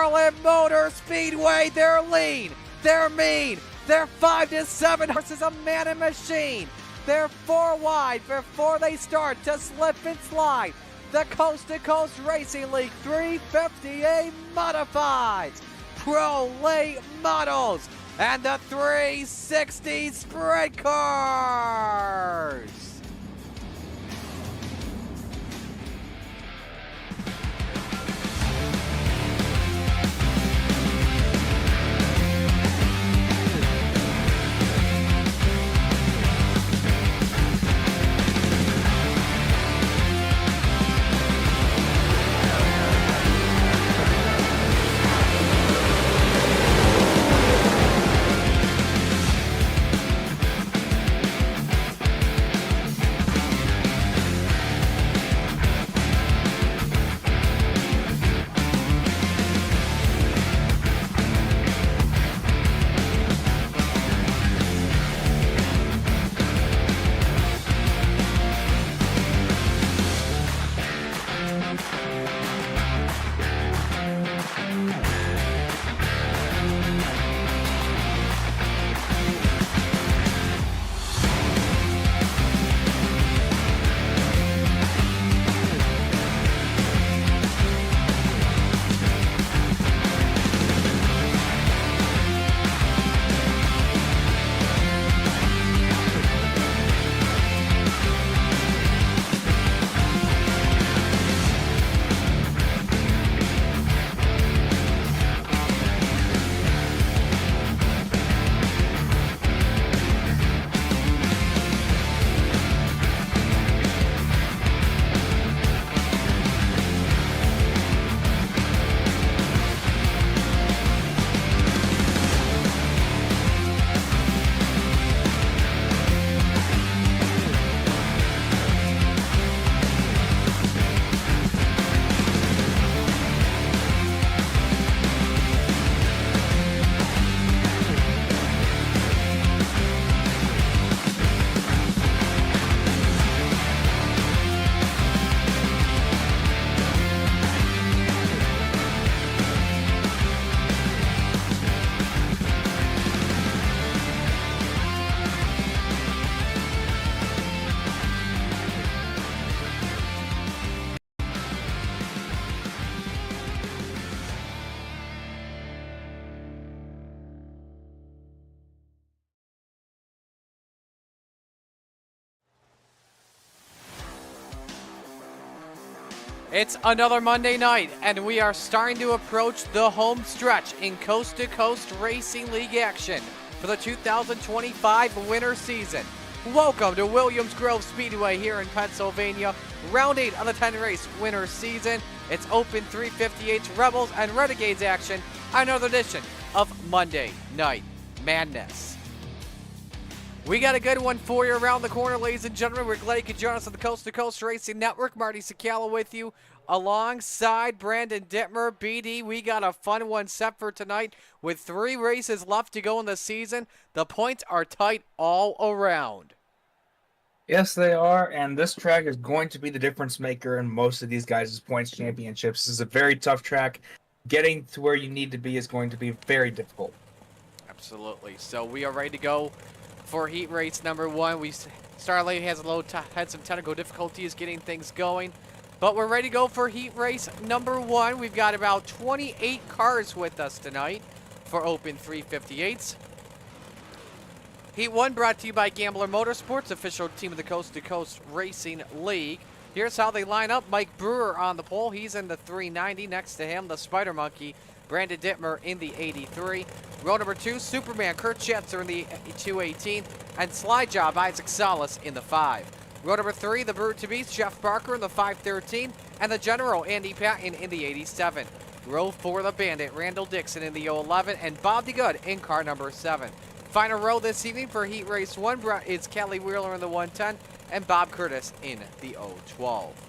Charlotte Motor Speedway. They're lean, they're mean, they're 5-7 horses, a man and machine. They're 4 wide before they start to slip and slide. The Coast to Coast Racing League 350A Modifieds, Pro Late Models, and the 360 Sprint Cars. It's another Monday night, and we are starting to approach the home stretch in Coast to Coast Racing League action for the 2025 winter season. Welcome to Williams Grove Speedway here in Pennsylvania. Round 8 of the 10-race winter season. It's open 358 Rebels and Renegades action. Another edition of Monday Night Madness. We got a good one for you around the corner, ladies and gentlemen. We're glad you could join us on the Coast to Coast Racing Network. Marty Sakala with you alongside Brandon Dittmer. BD, we got a fun one set for tonight with 3 races left to go in the season. The points are tight all around. Yes, they are, and this track is going to be the difference maker in most of these guys' points championships. This is a very tough track. Getting to where you need to be is going to be very difficult. Absolutely. So we are ready to go for heat race number 1. Starlight has had some technical difficulties getting things going, but we're ready to go for heat race number 1. We've got about 28 cars with us tonight for Open 358s. Heat 1 brought to you by Gambler Motorsports, official team of the Coast to Coast Racing League. Here's how they line up. Mike Brewer on the pole. He's in the 390. Next to him, the Spider Monkey, Brandon Dittmer in the 83. Row number 2, Superman Kurt Schatzer in the 218. And Slide Job Isaac Salas in the 5. Row number 3, the Brute to Beast, Jeff Barker in the 513. And the General, Andy Patton in the 87. Row 4, the Bandit, Randall Dixon in the 011. And Bob DeGood in car number 7. Final row this evening for Heat Race 1 is Kelly Wheeler in the 110 and Bob Curtis in the 012.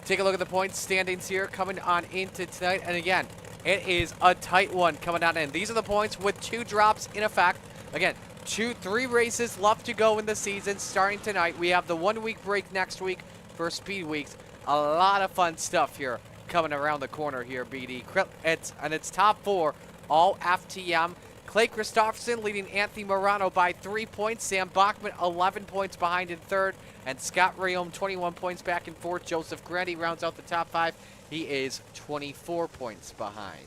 Take a look at the point standings here coming on into tonight. And again, it is a tight one coming on in. These are the points with 2 drops in effect. Again, 3 races left to go in the season starting tonight. We have the 1 week break next week for Speed Weeks. A lot of fun stuff here coming around the corner here, BD. It's top 4, all FTM. Clay Christopherson leading Anthony Morano by 3 points. Sam Bachman 11 points behind in third. And Scott Rayom 21 points back in fourth. Joseph Grandi rounds out the top 5. He is 24 points behind.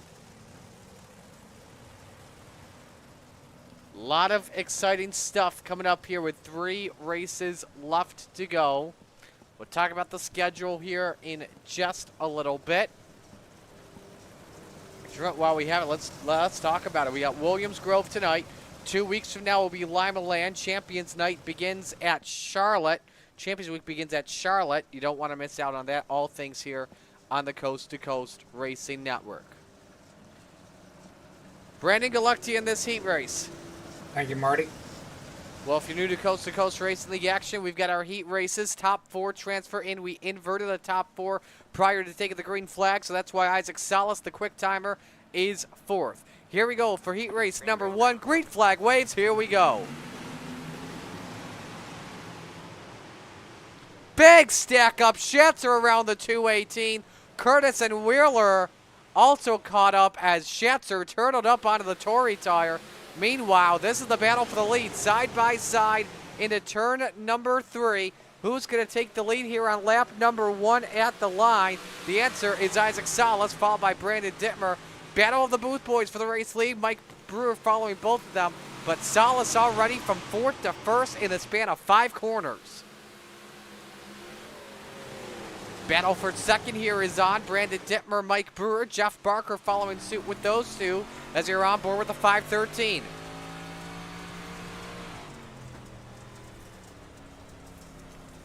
A lot of exciting stuff coming up here with 3 races left to go. We'll talk about the schedule here in just a little bit. While we have it, let's talk about it. We got Williams Grove tonight. 2 weeks from now will be Lima Land. Champions Night begins at Charlotte. Champions Week begins at Charlotte. You don't want to miss out on that. All things here on the Coast to Coast Racing Network. Brandon, good luck to you in this heat race. Thank you, Marty. Well, if you're new to Coast Racing League action, we've got our heat races. Top 4 transfer in. We inverted the top 4 prior to taking the green flag, so that's why Isaac Salas, the quick timer, is 4th. Here we go for heat race number 1. Green flag waves. Here we go. Big stack up. Schatzer around the 218. Curtis and Wheeler also caught up as Schatzer turtled up onto the Tory tire. Meanwhile, this is the battle for the lead, side by side into turn number 3. Who's going to take the lead here on lap number 1 at the line? The answer is Isaac Salas, followed by Brandon Dittmer. Battle of the Booth Boys for the race lead. Mike Brewer following both of them, but Salas already from 4th to 1st in the span of 5 corners. Battle for second here is on. Brandon Dittmer, Mike Brewer, Jeff Barker following suit with those two as you're on board with the 513.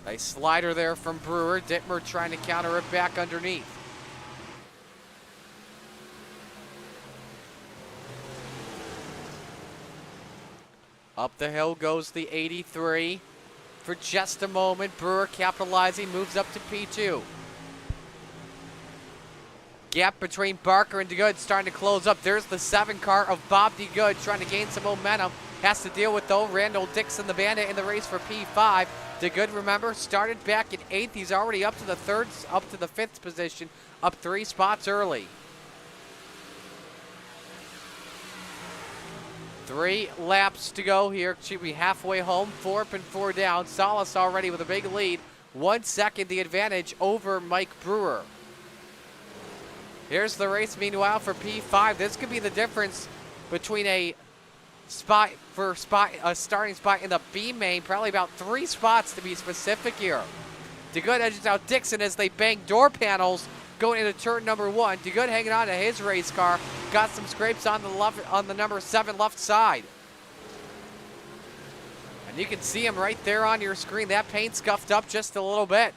Nice slider there from Brewer. Dittmer trying to counter it back underneath. Up the hill goes the 83. For just a moment, Brewer capitalizing, moves up to P2. Gap between Barker and DeGood starting to close up. There's the 7 car of Bob DeGood trying to gain some momentum. Has to deal with, though, Randall Dixon, the bandit, in the race for P5. DeGood, remember, started back in 8th. He's already up to the 5th position, up 3 spots early. 3 laps to go here. Should be halfway home. 4 up and 4 down. Salas already with a big lead. 1 second the advantage over Mike Brewer. Here's the race, meanwhile, for P5. This could be the difference between a starting spot in the B main. Probably about 3 spots to be specific here. DeGood edges out Dixon as they bang door panels going into turn number 1. DeGood hanging on to his race car. Got some scrapes on the number 7 left side. And you can see him right there on your screen. That paint scuffed up just a little bit.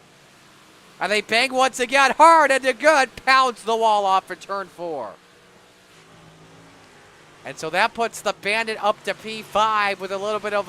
And they bang once again hard, and DeGood pounds the wall off for turn 4. And so that puts the Bandit up to P5 with a little bit of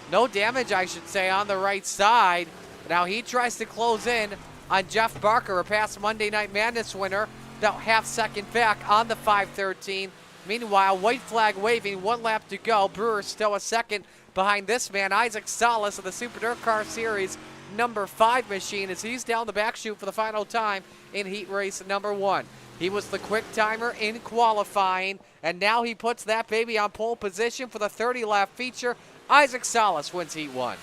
no damage, I should say, on the right side. Now he tries to close in on Jeff Barker, a past Monday Night Madness winner, about half second back on the 513. Meanwhile, white flag waving, 1 lap to go. Brewer still a second behind this man, Isaac Salas of the Super Dirt Car Series number 5 machine, as he's down the back chute for the final time in heat race number 1. He was the quick timer in qualifying, and now he puts that baby on pole position for the 30-lap feature. Isaac Salas wins heat 1.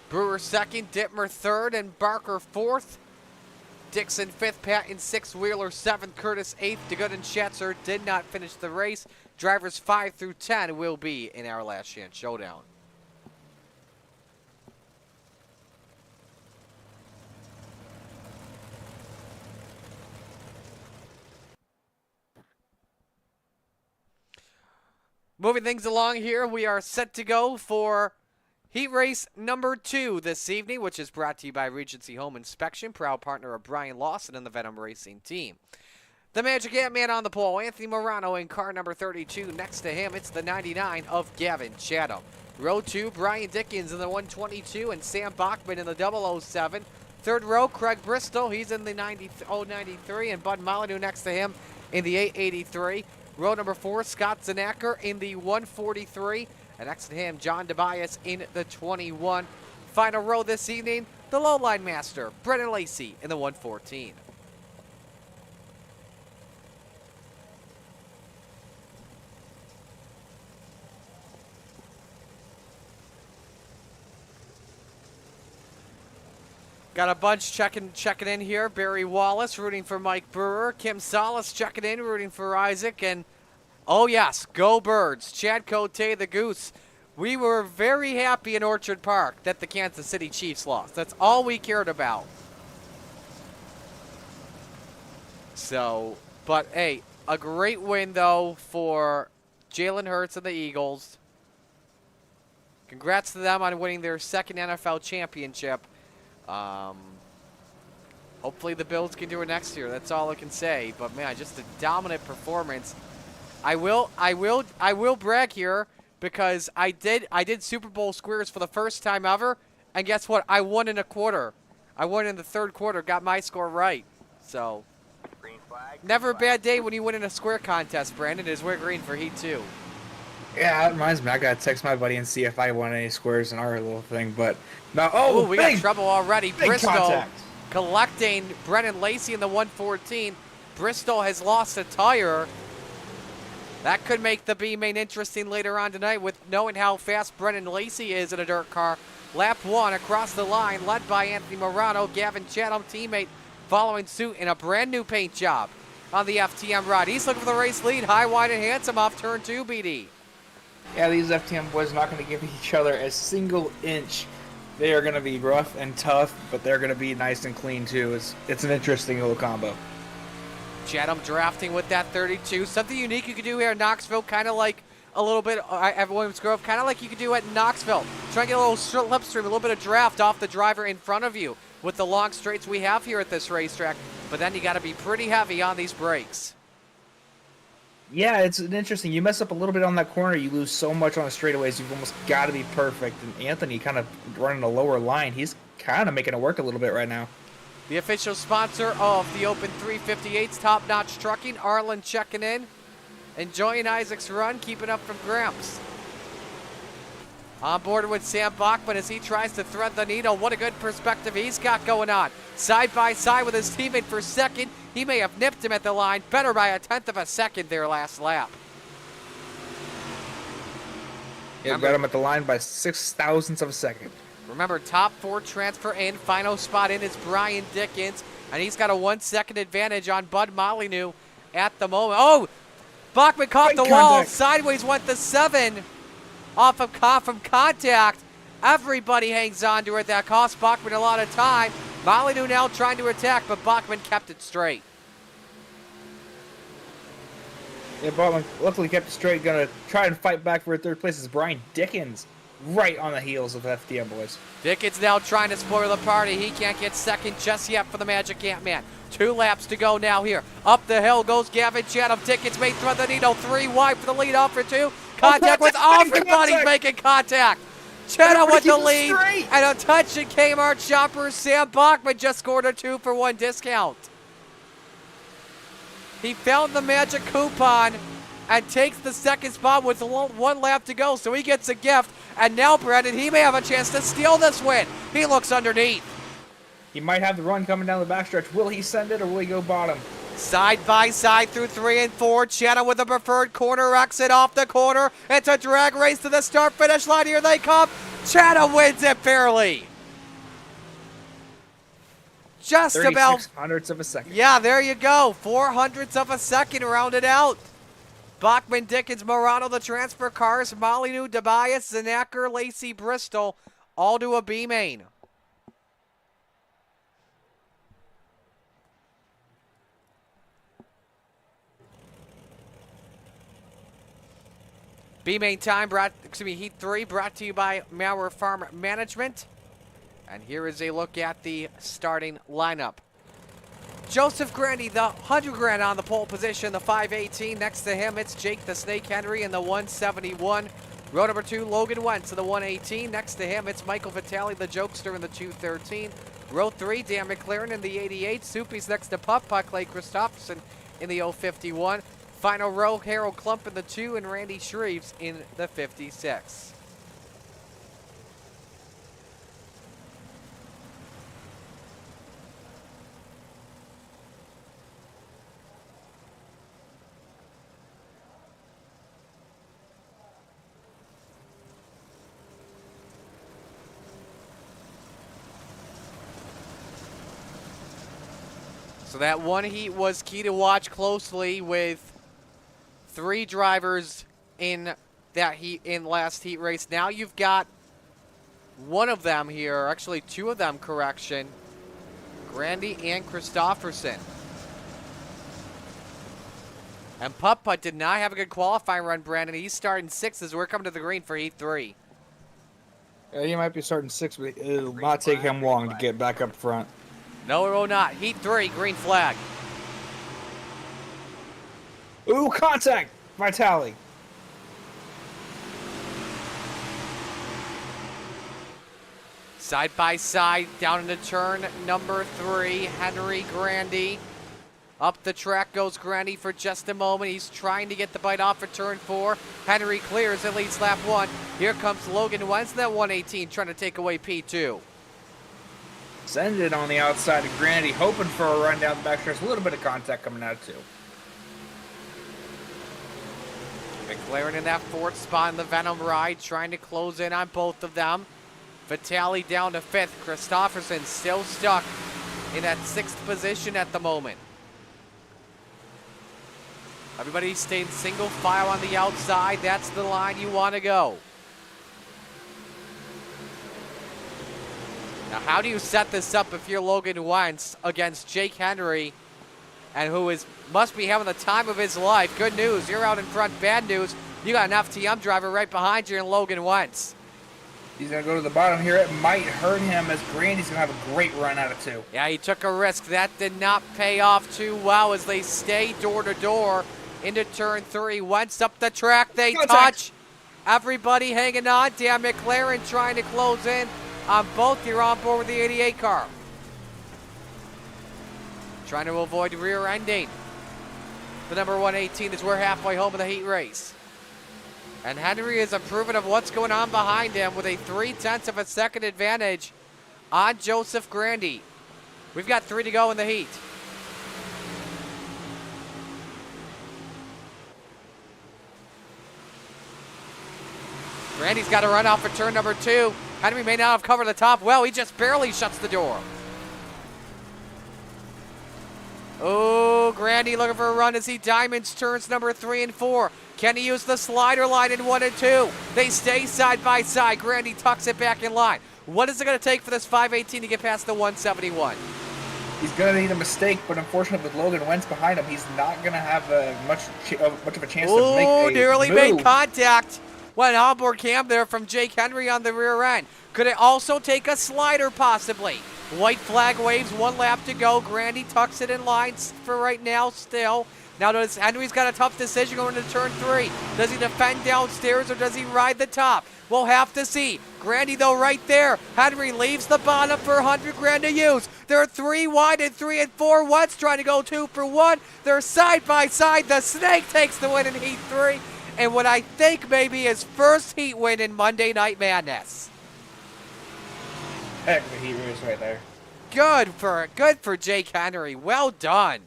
Brewer 2nd, Dittmer 3rd, and Barker 4th. Dixon 5th, Patton 6th, Wheeler 7th, Curtis 8th. DeGood and Schatzer did not finish the race. Drivers 5 through 10 will be in our last chance showdown. Moving things along here, we are set to go for heat race number 2 this evening, which is brought to you by Regency Home Inspection, proud partner of Brian Lawson and the Venom Racing team. The Magic Ant-Man on the pole, Anthony Morano in car number 32. Next to him, it's the 99 of Gavin Chatham. Row 2, Brian Dickens in the 122 and Sam Bachman in the 007. Third row, Craig Bristol, he's in the 093, and Bud Molyneux next to him in the 883. Row number 4, Scott Zanacker in the 143. And next to him, John Tobias in the 21. Final row this evening, the low line master, Brennan Lacey in the 114. Got a bunch checking in here. Barry Wallace rooting for Mike Brewer. Kim Salas checking in, rooting for Isaac. And, oh yes, go Birds. Chad Cote, the Goose. We were very happy in Orchard Park that the Kansas City Chiefs lost. That's all we cared about. So, but hey, a great win, though, for Jalen Hurts and the Eagles. Congrats to them on winning their second NFL championship. Hopefully the Bills can do it next year. That's all I can say. But man, just a dominant performance. I will brag here because I did Super Bowl squares for the first time ever, and guess what? I won in a quarter. I won in the third quarter, got my score right. So never a bad day when you win in a square contest, Brandon. It is we're green for Heat 2. Yeah, that reminds me. I gotta text my buddy and see if I won any squares in our little thing. But no, we got trouble already. Bristol contact. Collecting Brennan Lacey in the 114. Bristol has lost a tire. That could make the B main interesting later on tonight with knowing how fast Brennan Lacey is in a dirt car. Lap 1 across the line, led by Anthony Morano. Gavin Chatham, teammate, following suit in a brand new paint job on the FTM rod. He's looking for the race lead. High, wide, and handsome off turn 2, BD. Yeah, these FTM boys are not going to give each other a single inch. They are going to be rough and tough, but they're going to be nice and clean too. It's an interesting little combo. Chatham drafting with that 32. Something unique you could do here in Knoxville, kind of like a little bit at Williams Grove, kind of like you could do at Knoxville. Try and get a little slipstream, a little bit of draft off the driver in front of you with the long straights we have here at this racetrack. But then you got to be pretty heavy on these brakes. Yeah, it's interesting. You mess up a little bit on that corner, you lose so much on the straightaways. You've almost got to be perfect. And Anthony kind of running a lower line. He's kind of making it work a little bit right now. The official sponsor of the Open 358's Top Notch Trucking, Arlen checking in. Enjoying Isaac's run, keeping up from Gramps. On board with Sam Bachman as he tries to thread the needle. What a good perspective he's got going on. Side by side with his teammate for second. He may have nipped him at the line, better by 1/10 of a second there last lap. Yeah, got him at the line by 0.006 of a second. Remember, top 4 transfer in. Final spot in is Brian Dickens, and he's got a 1 second advantage on Bud Molyneux at the moment. Oh, Bachman caught the wall. Sideways went the 7 off of from contact. Everybody hangs on to it. That cost Bachman a lot of time. Molyneux now trying to attack, but Bachman kept it straight. Yeah, Bachman luckily kept it straight. Gonna try and fight back for a third place is Brian Dickens, right on the heels of FTM boys. Dickens now trying to spoil the party. He can't get second just yet for the Magic Ant-Man. 2 laps to go now here. Up the hill goes Gavin Chatham. Dickens may thread the needle. 3 wide for the lead off for 2. Contact with everybody making contact. Chatham with the lead. And a touch at Kmart shoppers. Sam Bachman just scored a 2-for-1 discount. He found the magic coupon and takes the second spot with 1 lap to go. So he gets a gift. And now, Brandon, he may have a chance to steal this win. He looks underneath. He might have the run coming down the backstretch. Will he send it or will he go bottom? Side by side through 3 and 4. Chatham with a preferred corner exit off the corner. It's a drag race to the start-finish line. Here they come. Chatham wins it fairly. Just about 36 of a second. Yeah, there you go. 400ths of a second rounded out. Bachman, Dickens, Morano, the transfer cars, Molyneux, Tobias, Zanacker, Lacey, Bristol, all to a B main. B main time Heat 3 brought to you by Maurer Farm Management. And here is a look at the starting lineup. Joseph Grandy, the 100 grand on the pole position, the 518. Next to him, it's Jake the Snake Henry in the 171. Row number 2, Logan Wentz in the 118. Next to him, it's Michael Vitale, the Jokester in the 213. Row 3, Dan McLaren in the 88. Soupy's next to Puck Clay Christopherson in the 051. Final row, Harold Klump in the 2 and Randy Shreves in the 56. So that one heat was key to watch closely with 3 drivers in that heat in last heat race. Now you've got one of them here, actually 2 of them, correction. Grandy and Christofferson. And Putt Putt did not have a good qualifying run, Brandon. He's starting 6th as we're coming to the green for heat 3. He might be starting 6th, but it'll not take him long to get back up front. No, it will not. Heat 3, green flag. Ooh, contact! Vitali. Side by side, down into turn number 3, Henry Grandy. Up the track goes Grandy for just a moment. He's trying to get the bite off for turn 4. Henry clears and leads lap 1. Here comes Logan Wentz, that 118, trying to take away P2. Send it on the outside of Grandy, hoping for a run down the backstretch. A little bit of contact coming out too. McLaren in that 4th spot in the Venom ride, trying to close in on both of them. Vitali down to 5th. Christofferson still stuck in that 6th position at the moment. Everybody staying single file on the outside. That's the line you want to go. Now, how do you set this up if you're Logan Wentz against Jake Henry, and who must be having the time of his life? Good news, you're out in front. Bad news, you got an FTM driver right behind you in Logan Wentz. He's going to go to the bottom here. It might hurt him as Grandy's going to have a great run out of 2. Yeah, he took a risk. That did not pay off too well as they stay door to door into turn 3. Wentz up the track, they touch. Everybody hanging on. Dan McLaren trying to close in on both. You're on board with the 88 car. Trying to avoid rear ending. The number 118 as we're halfway home of the heat race. And Henry is improving of what's going on behind him with a 0.3 of a second advantage on Joseph Grandy. We've got 3 to go in the heat. Grandy's got to run out for turn number 2. Henry may not have covered the top well. He just barely shuts the door. Oh, Grandy looking for a run as he diamonds turns number 3 and 4. Can he use the slider line in 1 and 2? They stay side by side. Grandy tucks it back in line. What is it going to take for this 518 to get past the 171? He's going to need a mistake, but unfortunately with Logan Wentz behind him, he's not going to have much of a chance to make a nearly move. made contact. Went onboard cam there from Jake Henry on the rear end. Could it also take a slider possibly? White flag waves, 1 lap to go. Grandy tucks it in line for right now still. Now Henry's got a tough decision going into turn 3. Does he defend downstairs or does he ride the top? We'll have to see. Grandy though right there. Henry leaves the bottom for 100 grand to use. They're 3 wide and 3 and 4. Wentz trying to go 2 for 1. They're side by side. The Snake takes the win in heat 3. And what I think may be his first heat win in Monday Night Madness. Heck of a heat race right there. Good for Jake Henry. Well done.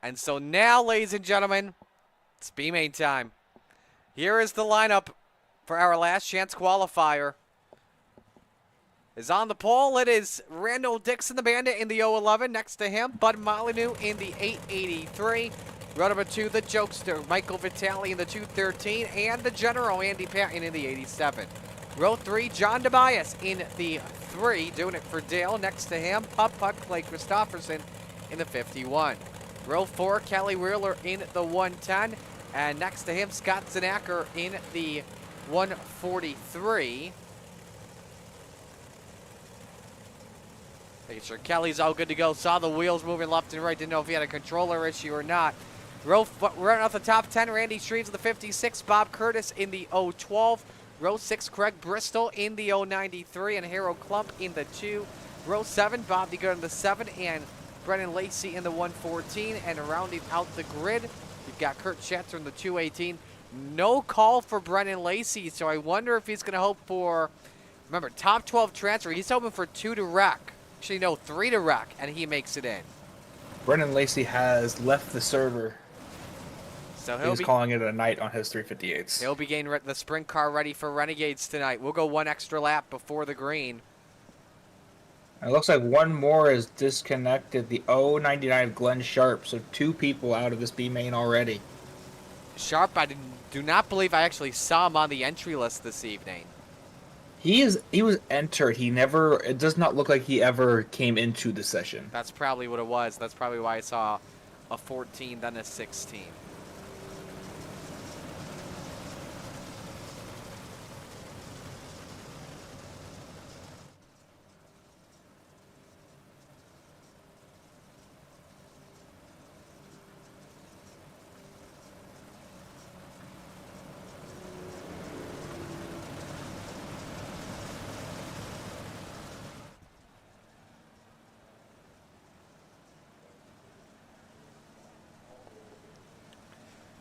And so now, ladies and gentlemen, it's B-Main time. Here is the lineup for our last chance qualifier. Is on the pole, it is Randall Dixon, the Bandit, in the 011. Next to him, Bud Molyneux in the 883. Row number 2, the Jokester, Michael Vitali in the 213. And the General, Andy Patton, in the 87. Row 3, John Tobias in the 3, doing it for Dale. Next to him, Putt Putt, Clay Christofferson in the 51. Row 4, Kelly Wheeler in the 110. And next to him, Scott Zanacker in the 143. Making sure Kelly's all good to go. Saw the wheels moving left and right. Didn't know if he had a controller issue or not. Running off the top 10, Randy Streves in the 56. Bob Curtis in the 012. Row 6, Craig Bristol in the 093. And Harold Klump in the 2. Row 7, Bob DeGood in the 7. And Brennan Lacey in the 114. And rounding out the grid, you've got Kurt Schatzer in the 218. No call for Brennan Lacey, so I wonder if he's going to hope for, remember, top 12 transfer. He's hoping for 2 to wreck. Actually, no, 3 to wreck, and he makes it in. Brennan Lacey has left the server. So he's calling it a night on his 358s. He'll be getting the sprint car ready for Renegades tonight. We'll go 1 extra lap before the green. It looks like one more is disconnected. The 099 of Glenn Sharp. So 2 people out of this B main already. Sharp, do not believe I actually saw him on the entry list this evening. He was entered. He never. It does not look like he ever came into the session. That's probably what it was. That's probably why I saw a 14, then a 16.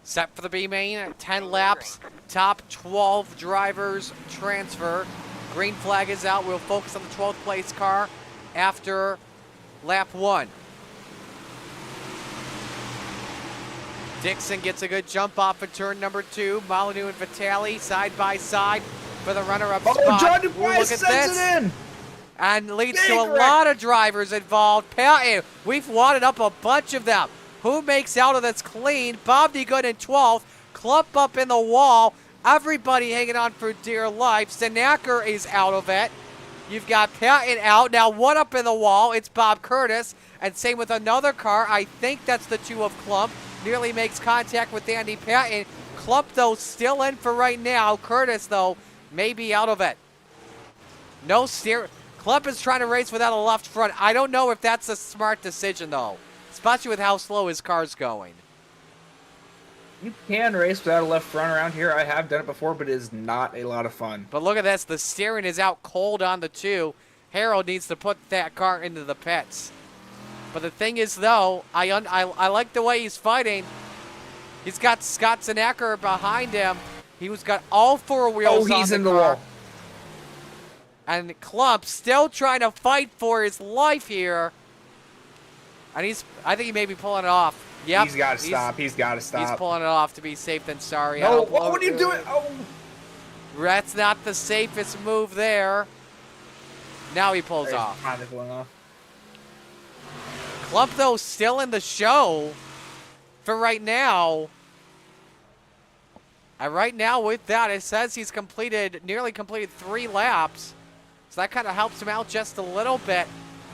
Set for the B main, 10 laps, top 12 drivers transfer. Green flag is out. We'll focus on the 12th place car after lap 1. Dixon gets a good jump off of turn number 2. Molyneux and Vitale side by side for the runner-up spot. John Ooh, DuBois look at sends this. it in! And leads Big to a wreck. lot of drivers involved. Patton, we've wadded up a bunch of them. Who makes out of this clean? Bob DeGood in 12th. Clump up in the wall. Everybody hanging on for dear life. Sinacker is out of it. You've got Patton out. Now one up in the wall. It's Bob Curtis. And same with another car. I think that's the 2 of Clump. Nearly makes contact with Andy Patton. Clump, though, still in for right now. Curtis, though, may be out of it. No steer. Clump is trying to race without a left front. I don't know if that's a smart decision, though. Especially with how slow his car's going. You can race without a left front around here. I have done it before, but it is not a lot of fun. But look at this. The steering is out cold on the 2. Harold needs to put that car into the pits. But the thing is, though, I like the way he's fighting. He's got Scott Sinacker behind him. He's got all 4 wheels on he's the in the car. wall. And Clump still trying to fight for his life here. And I think he may be pulling it off. Yep. He's got to stop. He's got to stop. He's pulling it off to be safe than sorry. No, what are you doing? Oh. That's not the safest move there. Now he pulls off. Finally pulling off. Clump, though, still in the show for right now. And right now with that, it says he's nearly completed 3 laps. So that kind of helps him out just a little bit.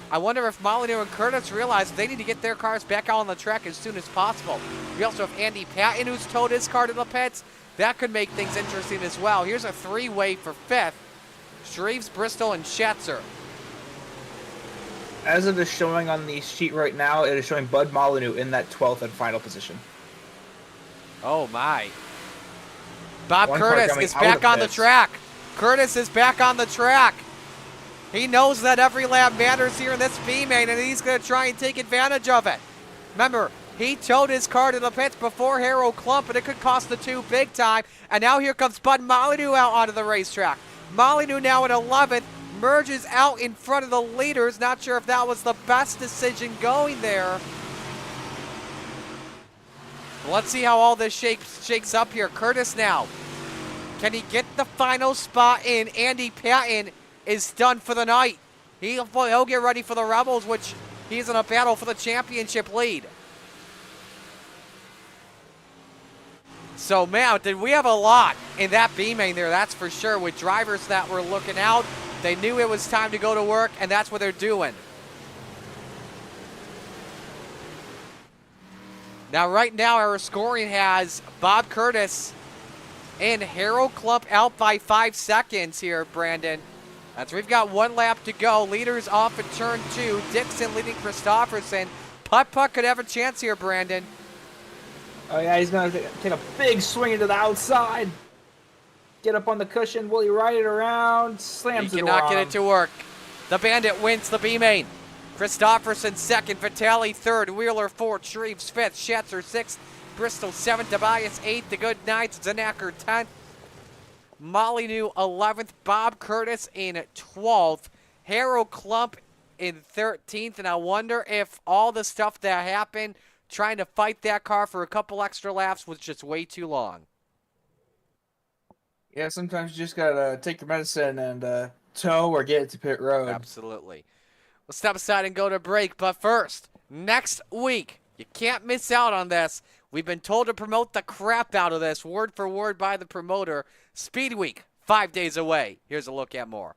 I wonder if Molyneux and Curtis realize they need to get their cars back out on the track as soon as possible. We also have Andy Patton, who's towed his car to the pits. That could make things interesting as well. Here's a 3-way for 5th. Shreves, Bristol, and Schatzer. As it is showing on the sheet right now, it is showing Bud Molyneux in that 12th and final position. Oh, my. Bob One car Curtis coming is out back of on the pits. track. Curtis is back on the track. He knows that every lap matters here in this B-main, and he's going to try and take advantage of it. Remember, he towed his car to the pits before Harold Clump, and it could cost the 2 big time. And now here comes Bud Molyneux out onto the racetrack. Molyneux now at 11th, merges out in front of the leaders. Not sure if that was the best decision going there. Let's see how all this shakes up here. Curtis now. Can he get the final spot in? Andy Patton is done for the night. He'll get ready for the Rebels, which he's in a battle for the championship lead. So, man, did we have a lot in that B-main there, that's for sure, with drivers that were looking out. They knew it was time to go to work, and that's what they're doing. Now, right now, our scoring has Bob Curtis and Harold Clump out by 5 seconds here, Brandon. We've got 1 lap to go. Leaders off at turn 2. Dixon leading Christopherson. Putt could have a chance here, Brandon. Oh, yeah, he's going to take a big swing into the outside. Get up on the cushion. Will he ride it around? Slams He it cannot around. get it to work. The Bandit wins the B-main. Christopherson 2nd. Vitale 3rd. Wheeler 4th. Shreves 5th. Schatzer 6th. Bristol 7th. Tobias 8th. The Good Knights. Zanacker 10th. Molyneux 11th, Bob Curtis in 12th, Harold Clump in 13th, and I wonder if all the stuff that happened trying to fight that car for a couple extra laps was just way too long. Yeah, sometimes you just got to take your medicine and tow or get it to pit road. Absolutely. Let's step aside and go to break. But first, next week, you can't miss out on this. We've been told to promote the crap out of this, word for word by the promoter. Speed Week, 5 days away. Here's a look at more.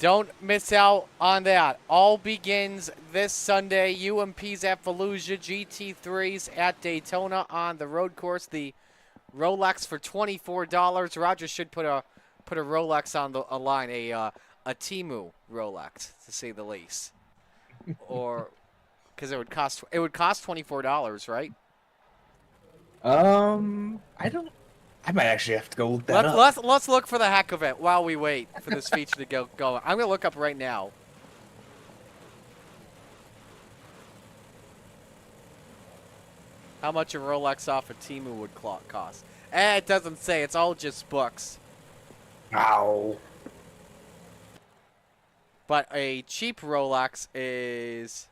Don't miss out on that. All begins this Sunday. UMP's at Fallujah, GT3's at Daytona on the road course. The Rolex for $24. Roger should put a Rolex on a line, a Temu Rolex to say the least, or because it would cost $24, right? I don't. I might actually have to go look that up. Let's look for the heck of it while we wait for this feature to go going. I'm gonna look up right now. How much a Rolex off of Temu would cost? It doesn't say. It's all just books. Ow. But a cheap Rolex is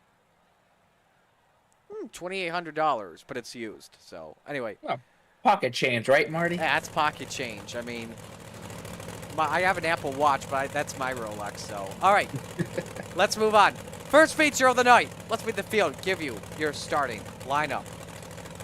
$2,800, but it's used. So anyway. Oh, pocket change, right, Marty? That's pocket change. I mean, I have an Apple Watch, but that's my Rolex. So all right, let's move on. First feature of the night. Let's meet the field. Give you your starting lineup.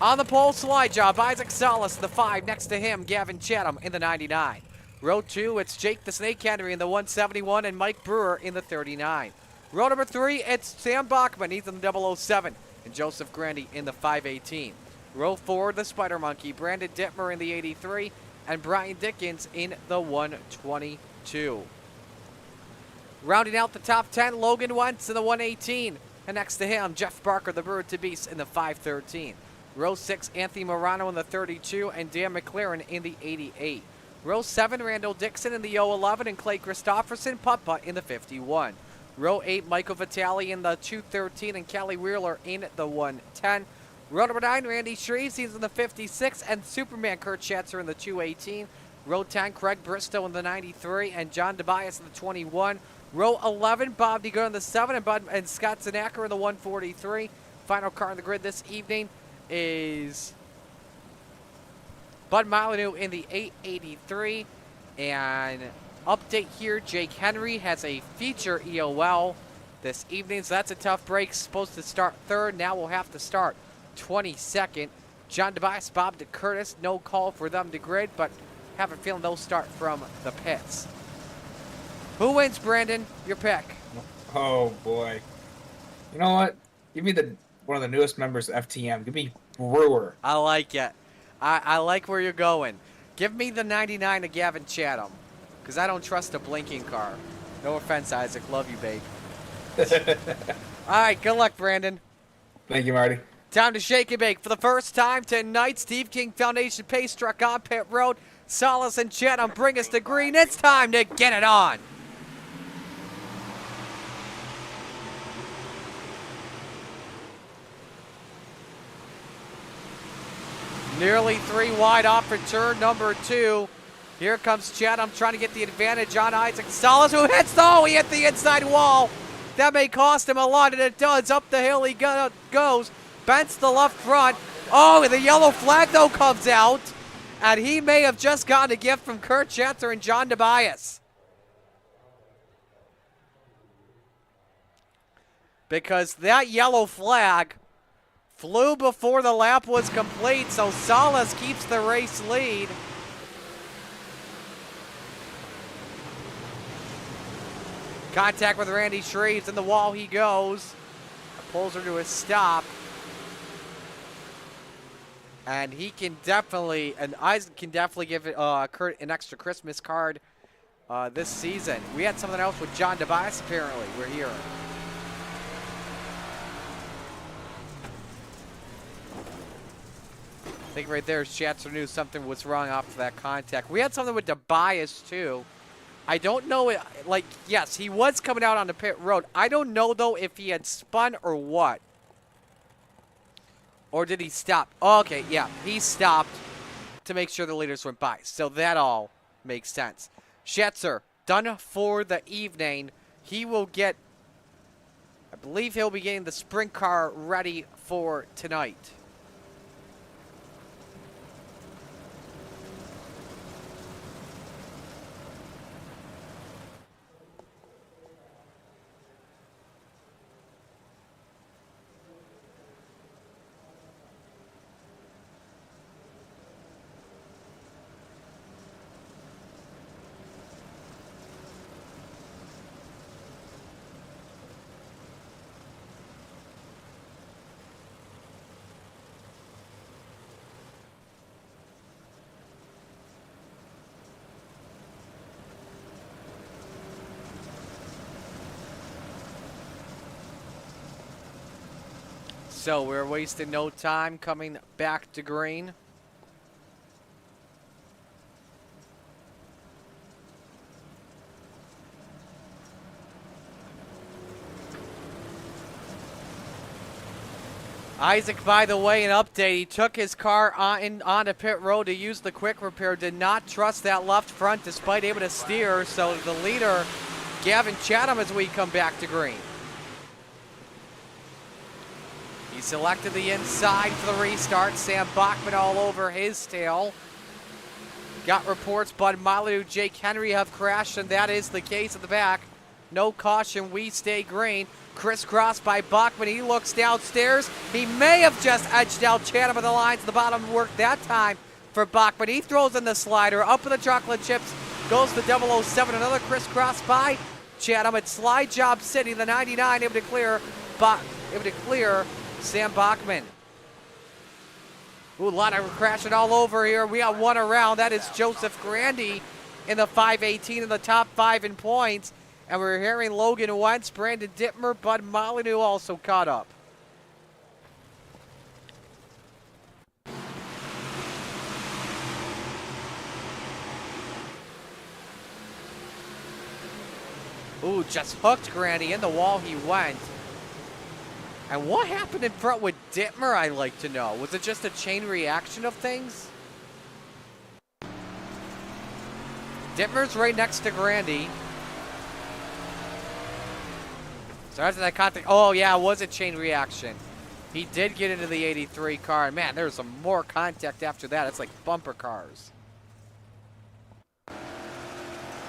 On the pole slide job, Isaac Salas, the 5. Next to him, Gavin Chatham in the 99. Row 2, it's Jake the Snake Henry in the 171 and Mike Brewer in the 39. Row number 3, it's Sam Bachman, he's in the 007, and Joseph Grandy in the 518. Row 4, the Spider Monkey, Brandon Dittmer in the 83, and Brian Dickens in the 122. Rounding out the top 10, Logan Wentz in the 118, and next to him, Jeff Barker, the Bird to Beast in the 513. Row 6, Anthony Morano in the 32, and Dan McLaren in the 88. Row 7, Randall Dixon in the 011, and Clay Christopherson, putt-putt in the 51. Row 8, Michael Vitale in the 213, and Kelly Wheeler in the 110. Row number 9, Randy Shreves, he's in the 56, and Superman Kurt Schatzer in the 218. Row 10, Craig Bristow in the 93, and John Tobias in the 21. Row 11, Bob DeGood in the 7, and Scott Zanacker in the 143. Final car on the grid this evening is Bud Molyneux in the 883. And update here, Jake Henry has a feature EOL this evening, so that's a tough break. Supposed to start third, now we'll have to start 22nd. John Tobias, Bob DeCurtis, no call for them to grid, but have a feeling they'll start from the pits. Who wins, Brandon? Your pick. Oh boy. You know what? Give me one of the newest members of FTM. Give me Brewer. I like it. I like where you're going. Give me the 99 of Gavin Chatham, because I don't trust a blinking car. No offense, Isaac. Love you, babe. All right, good luck, Brandon. Thank you, Marty. Time to shake and bake. For the first time tonight, Steve King Foundation pace truck on pit road. Salas and Chatham bring us to green. It's time to get it on. Nearly 3 wide off for turn number 2. Here comes Chatham trying to get the advantage on Isaac Salas, who hits, he hit the inside wall. That may cost him a lot, and it does. Up the hill he goes. Bents the left front. Oh, the yellow flag, though, comes out. And he may have just gotten a gift from Kurt Schatzer and John Tobias. Because that yellow flag flew before the lap was complete, so Salas keeps the race lead. Contact with Randy Shreves, in the wall he goes. Pulls her to a stop. And he can definitely, and Isaac can definitely give Kurt an extra Christmas card this season. We had something else with John Tobias, apparently, we're hearing. I think right there, Schatzer knew something was wrong after that contact. We had something with Tobias, too. I don't know, yes, he was coming out on the pit road. I don't know, though, if he had spun or what. Or did he stop? Oh, okay, yeah, he stopped to make sure the leaders went by. So that all makes sense. Schatzer, done for the evening. He will get, I believe he'll be getting the sprint car ready for tonight. So we're wasting no time coming back to green. Isaac, by the way, an update. He took his car onto pit road to use the quick repair. Did not trust that left front despite able to steer. So the leader, Gavin Chatham, as we come back to green. He selected the inside for the restart. Sam Bachman all over his tail. Got reports Bud Molyneux, Jake Henry have crashed, and that is the case at the back. No caution, we stay green. Crisscrossed by Bachman, he looks downstairs. He may have just edged out Chatham at the lines. The bottom worked that time for Bachman. He throws in the slider, up with the chocolate chips. Goes to 007, another crisscross by Chatham at Slide Job City. The 99 able to clear Sam Bachman. Ooh, a lot of crashing all over here. We got one around. That is Joseph Grandy in the 518 in the top 5 in points. And we're hearing Logan Wentz, Brandon Dittmer, Bud Molyneux also caught up. Ooh, just hooked Grandy. In the wall he went. And what happened in front with Dittmer, I'd like to know. Was it just a chain reaction of things? Dittmer's right next to Grandy. So after that contact, oh yeah, it was a chain reaction. He did get into the 83 car, and man, there's some more contact after that. It's like bumper cars.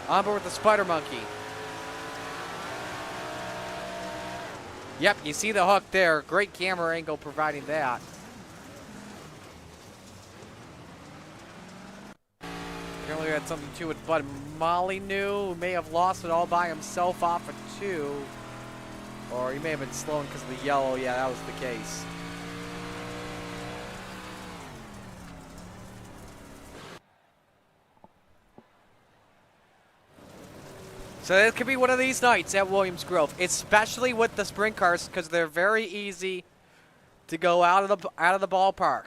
On board with the Spider Monkey. Yep, you see the hook there. Great camera angle providing that. Apparently we had something to it, but Molyneux, who may have lost it all by himself off of 2. Or he may have been slowing because of the yellow. Yeah, that was the case. So it could be one of these nights at Williams Grove, especially with the sprint cars, because they're very easy to go out of the ballpark.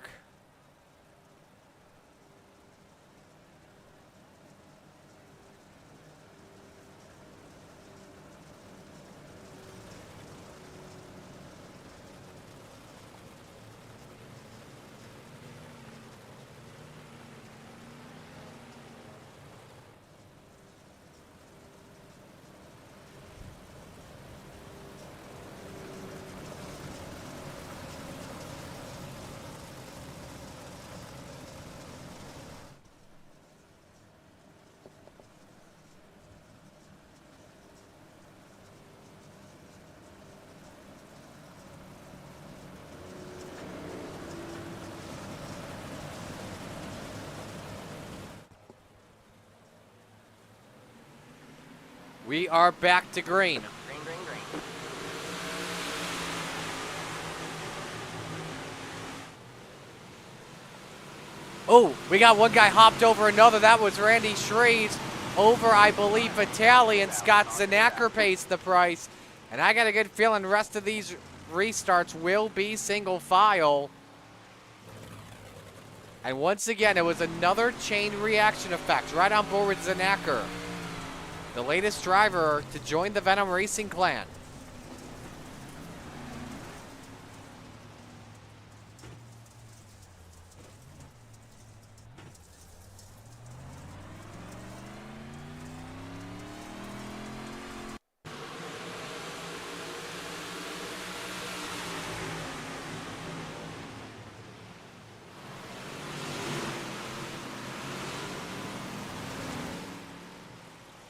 We are back to green. Green, green, green. Oh, we got one guy hopped over another. That was Randy Shreves over, I believe, Vitale, and Scott Zanacker pays the price. And I got a good feeling the rest of these restarts will be single file. And once again, it was another chain reaction effect right on board with Zanacker, the latest driver to join the Venom Racing clan.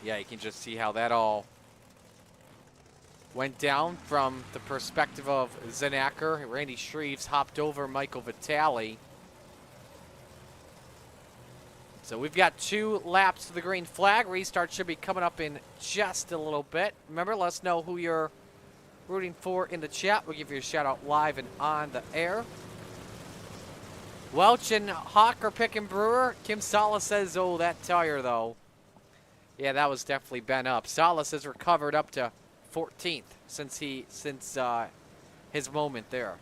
Yeah, you can just see how that all went down from the perspective of Zanacker. Randy Shreves hopped over Michael Vitale. So we've got 2 laps to the green flag. Restart should be coming up in just a little bit. Remember, let us know who you're rooting for in the chat. We'll give you a shout out live and on the air. Welch and Hawk are picking Brewer. Kim Salas says, oh, that tire though. Yeah, that was definitely bent up. Salas has recovered up to 14th since his moment there.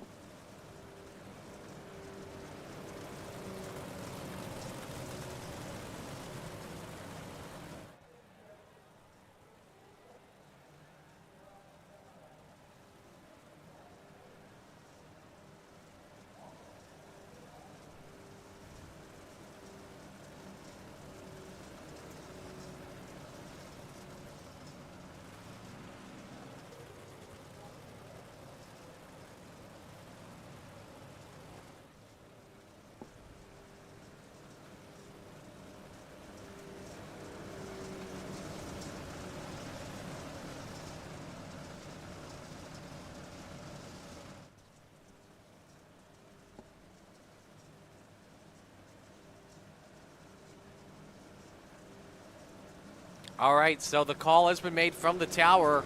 All right, so the call has been made from the tower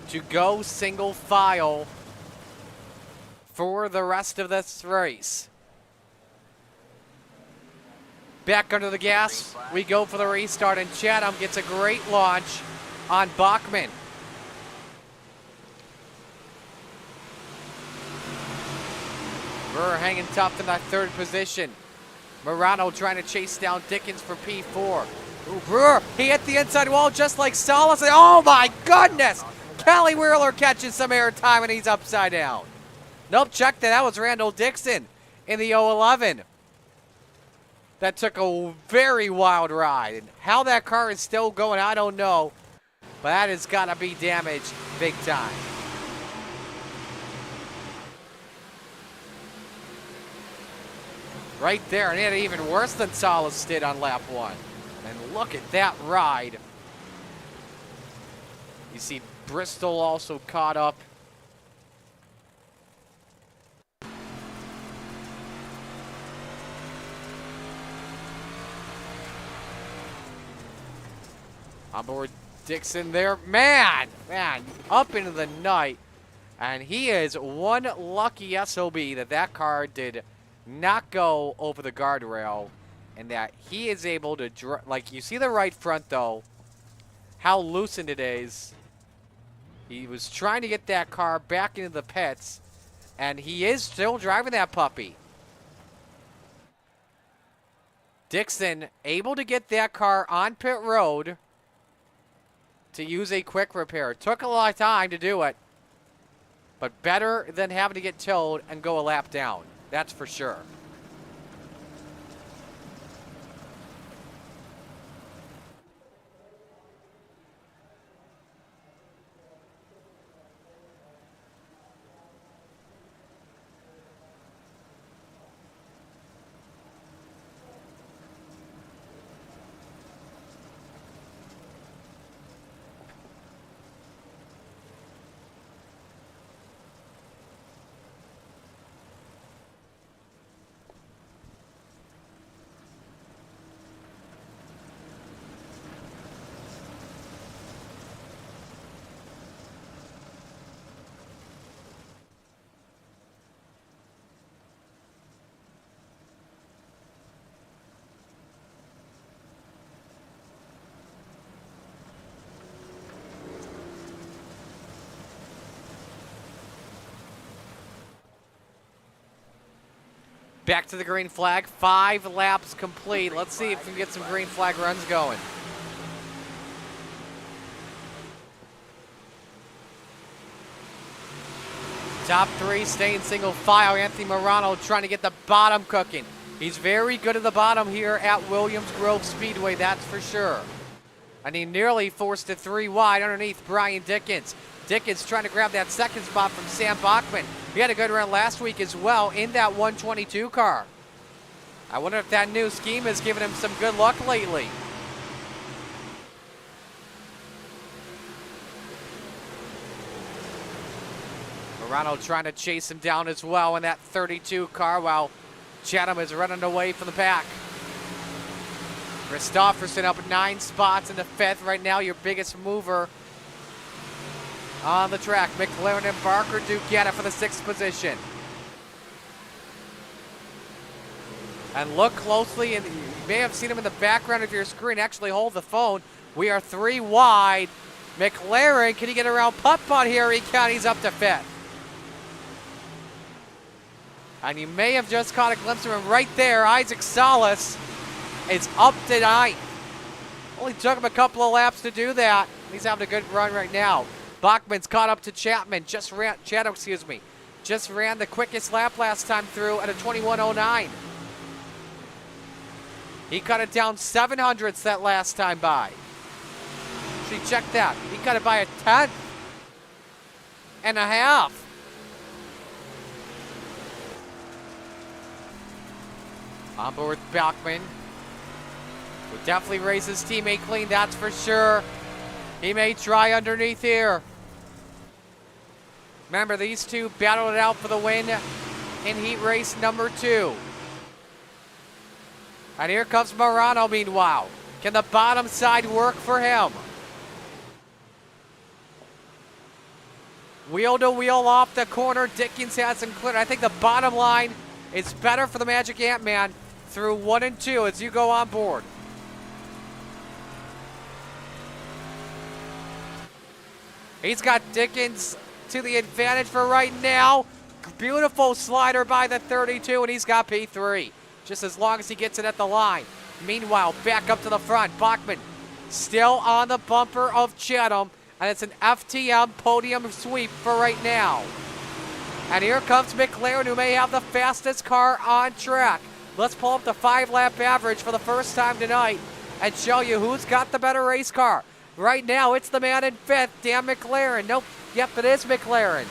to go single file for the rest of this race. Back under the gas, we go for the restart, and Chatham gets a great launch on Bachman. Brewer hanging tough in that 3rd position. Morano trying to chase down Dickens for P4. Ooh, Brewer, he hit the inside wall just like Salas. Oh my goodness! Kelly Wheeler catches some air time and he's upside down. Nope, check that. That was Randall Dixon in the 011. That took a very wild ride. And how that car is still going, I don't know. but that has got to be damaged big time. Right there, and he had it even worse than Salas did on lap 1. And look at that ride. You see Bristol also caught up. Onboard Dixon there. Man, up into the night. And he is one lucky SOB that car did not go over the guardrail. And that he is able to, like, you see the right front, though, how loosened it is. He was trying to get that car back into the pits. And he is still driving that puppy. Dixon able to get that car on pit road to use a quick repair. Took a lot of time to do it, but better than having to get towed and go a lap down. That's for sure. Back to the green flag. 5 laps complete. Let's see if we can get some green flag runs going. Top 3 staying single file. Anthony Morano trying to get the bottom cooking. He's very good at the bottom here at Williams Grove Speedway, that's for sure. And he nearly forced it 3 wide underneath Brian Dickens. Dickens trying to grab that second spot from Sam Bachman. He had a good run last week as well in that 122 car. I wonder if that new scheme has given him some good luck lately. Morano trying to chase him down as well in that 32 car while Chatham is running away from the pack. Christofferson up 9 spots in the 5th right now, your biggest mover on the track. McLaren and Barker do get it for the 6th position. And look closely, and you may have seen him in the background of your screen. Actually, hold the phone. We are 3 wide. McLaren, can he get around putt-putt here? He can. He's up to 5th. And you may have just caught a glimpse of him right there. Isaac Salas is up to 9th. Only took him a couple of laps to do that. He's having a good run right now. Bachman's caught up to Chatham, just ran the quickest lap last time through at a 21:09. He cut it down 700ths that last time by. Actually, check that. He cut it by a 10th and a half. On board with Bachman. Will definitely raise his teammate clean, that's for sure. He may try underneath here. Remember, these two battled it out for the win in heat race number 2. And here comes Morano meanwhile. Can the bottom side work for him? Wheel to wheel off the corner. Dickens has him cleared. I think the bottom line is better for the Magic Ant-Man through 1 and 2 as you go on board. He's got Dickens to the advantage for right now. Beautiful slider by the 32, and he's got P3. Just as long as he gets it at the line. Meanwhile, back up to the front. Bachman still on the bumper of Chatham, and it's an FTM podium sweep for right now. And here comes McLaren, who may have the fastest car on track. Let's pull up the 5-lap average for the first time tonight and show you who's got the better race car. Right now, it's the man in 5th, Dan McLaren. Nope, yep, it is McLaren.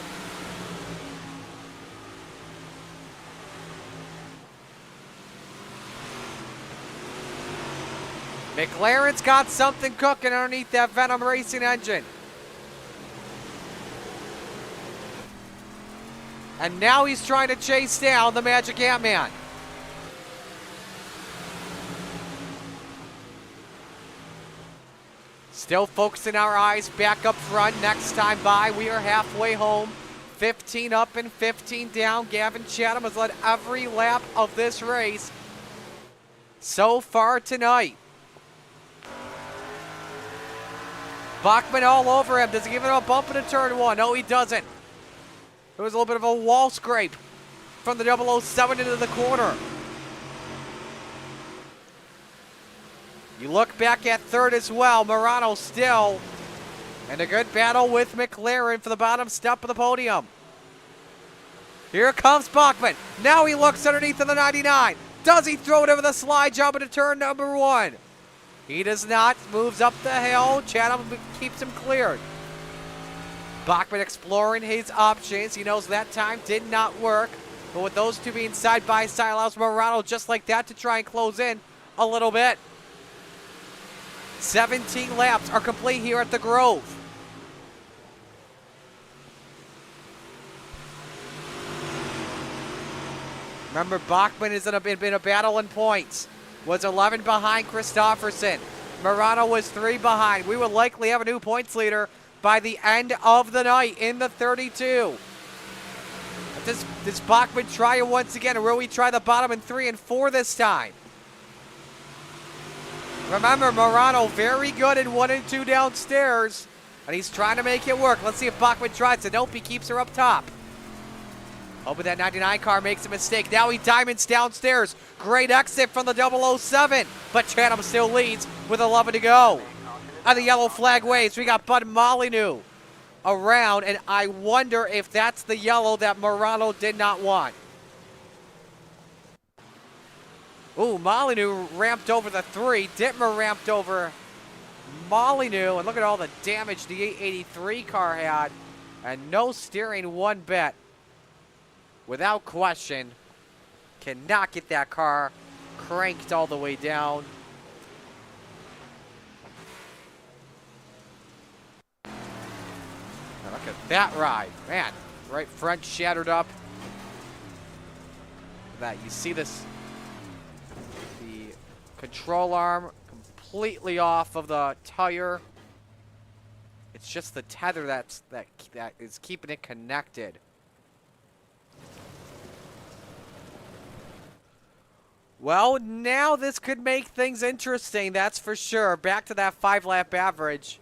McLaren's got something cooking underneath that Venom Racing engine. And now he's trying to chase down the Magic Ant-Man. Still focusing our eyes back up front. Next time by, we are halfway home. 15 up and 15 down. Gavin Chatham has led every lap of this race so far tonight. Bachman all over him. Does he give him a bump into turn 1? No, he doesn't. It was a little bit of a wall scrape from the 007 into the corner. You look back at 3rd as well. Morano still in a good battle with McLaren for the bottom step of the podium. Here comes Bachman. Now he looks underneath in the 99. Does he throw it over the slide jump into turn number 1? He does not. Moves up the hill. Chatham keeps him cleared. Bachman exploring his options. He knows that time did not work. But with those two being side by side, allows Morano just like that to try and close in a little bit. 17 laps are complete here at the Grove. Remember, Bachman has been a battle in points. Was 11 behind Christopherson. Morano was 3 behind. We will likely have a new points leader by the end of the night in the 32. Does Bachman try it once again, or will we try the bottom in 3 and 4 this time? Remember, Morano very good in 1 and 2 downstairs, and he's trying to make it work. Let's see if Bachman tries it. Nope, he keeps her up top. Hoping that 99 car makes a mistake. Now he diamonds downstairs. Great exit from the 007, but Chatham still leads with 11 to go. And the yellow flag waves. We got Bud Molyneux around, and I wonder if that's the yellow that Morano did not want. Ooh, Molyneux ramped over the 3. Dittmer ramped over Molyneux, and look at all the damage the 883 car had, and no steering one bit. Without question, cannot get that car cranked all the way down. Now look at that ride. Man, right front shattered up. That you see this, the control arm completely off of the tire. It's just the tether that is keeping it connected. Well, now this could make things interesting, that's for sure. Back to that 5-lap average.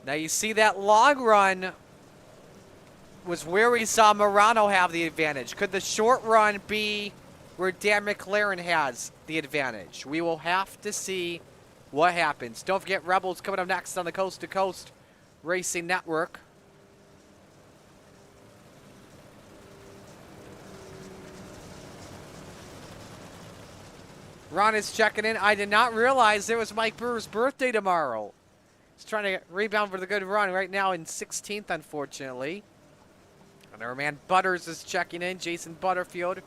Now you see that long run was where we saw Morano have the advantage. Could the short run be where Dan McLaren has the advantage? We will have to see what happens. Don't forget Rebels coming up next on the Coast to Coast Racing Network. Ron is checking in. I did not realize it was Mike Brewer's birthday tomorrow. He's trying to rebound for the good run right now in 16th, unfortunately. And our man Butters is checking in. Jason Butterfield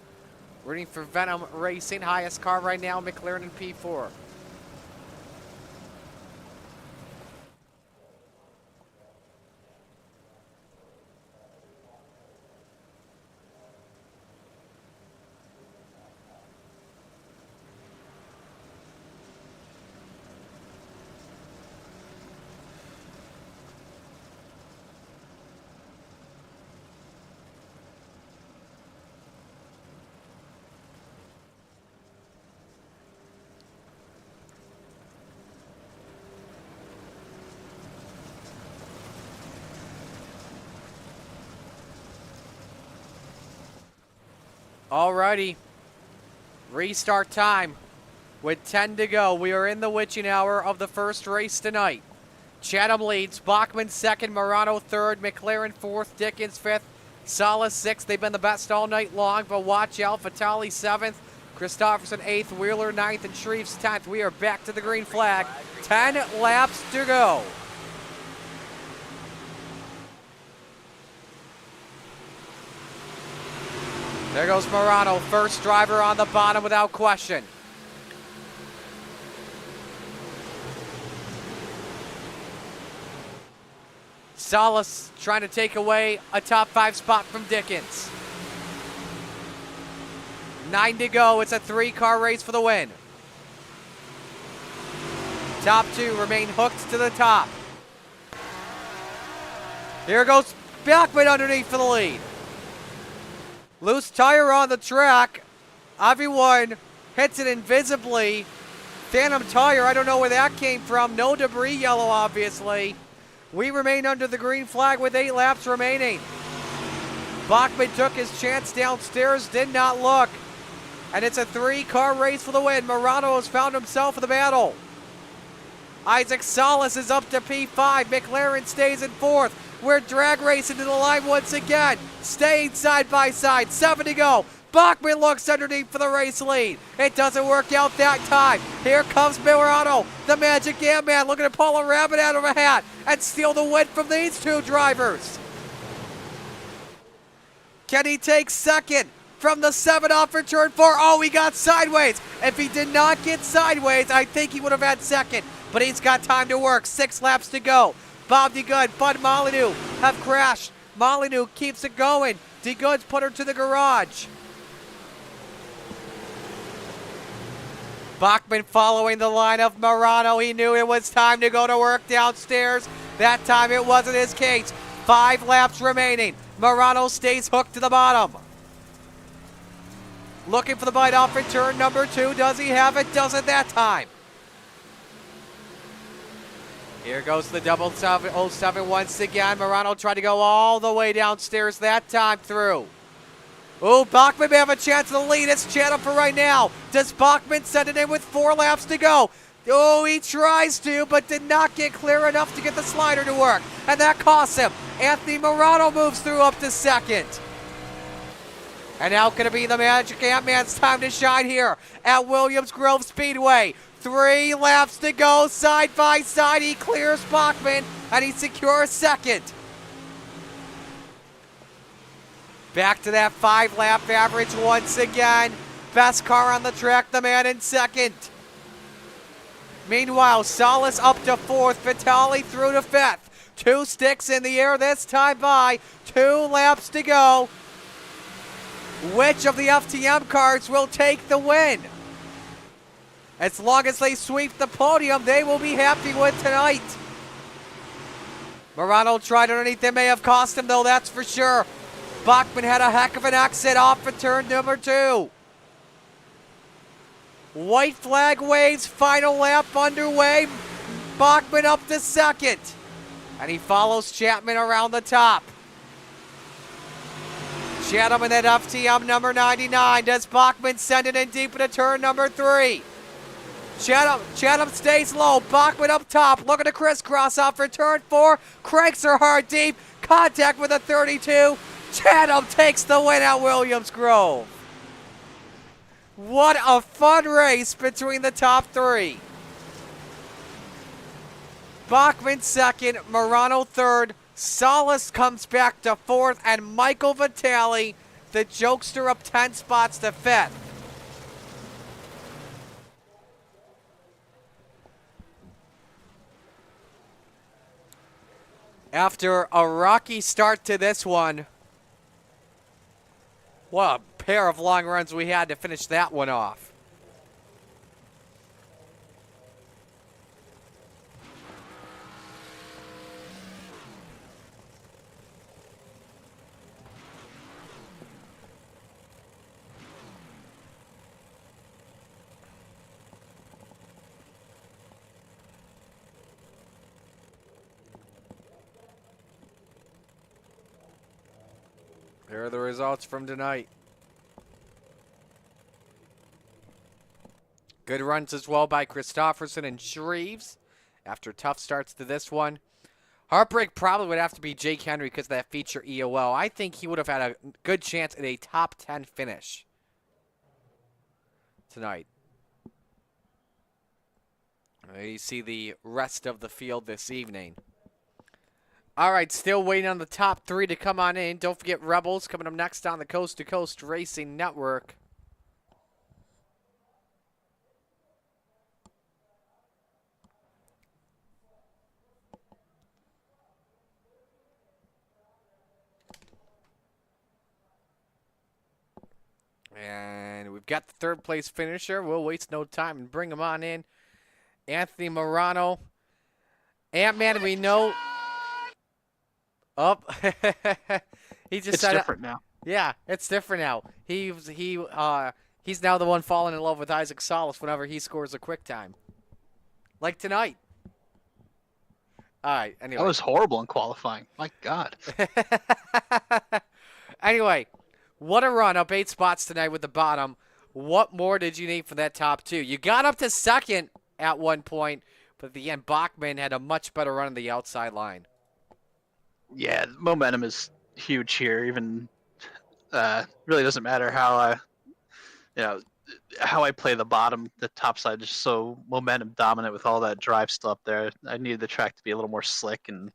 rooting for Venom Racing. Highest car right now, McLaren in P4. Alrighty, restart time with 10 to go. We are in the witching hour of the first race tonight. Chatham leads, Bachman second, Morano third, McLaren fourth, Dickens fifth, Salas sixth. They've been the best all night long, but watch out, Fatale seventh, Christopherson 8th, Wheeler 9th, and Shreves 10th. We are back to the green flag. 10 laps to go. There goes Morano, first driver on the bottom without question. Salas trying to take away a top 5 spot from Dickens. 9 to go. It's a 3-car race for the win. Top 2 remain hooked to the top. Here goes Bachman underneath for the lead. Loose tire on the track. Everyone hits it invisibly. Phantom tire, I don't know where that came from. No debris yellow, obviously. We remain under the green flag with 8 laps remaining. Bachman took his chance downstairs, did not look. And it's a 3-car race for the win. Morano has found himself in the battle. Isaac Salas is up to P5. McLaren stays in 4th. We're drag racing to the line once again. Staying side by side. 7 to go. Bachman looks underneath for the race lead. It doesn't work out that time. Here comes Morano, the Magic Ant-Man, looking to pull a rabbit out of a hat and steal the win from these 2 drivers. Can he take second from the 7 off for turn 4? Oh, he got sideways. If he did not get sideways, I think he would have had second. But he's got time to work. 6 laps to go. Bob DeGood, Bud Molyneux have crashed. Molyneux keeps it going. DeGood's put her to the garage. Bachman following the line of Morano. He knew it was time to go to work downstairs. That time it wasn't his case. 5 laps remaining. Morano stays hooked to the bottom. Looking for the bite off in turn number 2. Does he have it? Doesn't that time. Here goes the 007 once again. Morano tried to go all the way downstairs that time through. Oh, Bachman may have a chance to the lead. It's Chatham for right now. Does Bachman send it in with 4 laps to go? Oh, he tries to, but did not get clear enough to get the slider to work. And that costs him. Anthony Morano moves through up to second. And now going to be the Magic Ant-Man's time to shine here at Williams Grove Speedway. 3 laps to go, side by side. He clears Bachman, and he secures second. Back to that 5-lap average once again. Best car on the track, the man in second. Meanwhile, Salas up to 4th, Vitali through to 5th. 2 sticks in the air this time by. 2 laps to go. Which of the FTM cars will take the win? As long as they sweep the podium, they will be happy with tonight. Morano tried underneath. They may have cost him, though, that's for sure. Bachman had a heck of an exit off of turn number 2. White flag waves, final lap underway. Bachman up to second. And he follows Chapman around the top. Chatham in that FTM number 99. Does Bachman send it in deep into turn number 3? Chatham stays low. Bachman up top. Looking to crisscross off for turn 4. Cranks her hard deep. Contact with a 32. Chatham takes the win at Williams Grove. What a fun race between the top 3. Bachman second, Morano third, Salas comes back to 4th, and Michael Vitali, the jokester, up 10 spots to 5th. After a rocky start to this one, what a pair of long runs we had to finish that one off. Here are the results from tonight. Good runs as well by Christopherson and Shreves after tough starts to this one. Heartbreak probably would have to be Jake Henry because of that feature EOL. I think he would have had a good chance at a top 10 finish. tonight. You see the rest of the field this evening. All right, still waiting on the top 3 to come on in. Don't forget Rebels coming up next on the Coast to Coast Racing Network. And we've got the 3rd place finisher. We'll waste no time and bring him on in. Anthony Morano. Ant-Man, we know. Up. He just It's said, different now. yeah, it's different now. He's now the one falling in love with Isaac Salas whenever he scores a quick time. Like tonight. All right, anyway. That was horrible in qualifying. My God. Anyway, what a run, up 8 spots tonight with the bottom. What more did you need for that top 2? You got up to 2nd at one point, but at the end, Bachman had a much better run on the outside line. Yeah, momentum is huge here. Even really doesn't matter how I play the bottom. The top side is so momentum dominant with all that drive still up there. I needed the track to be a little more slick, and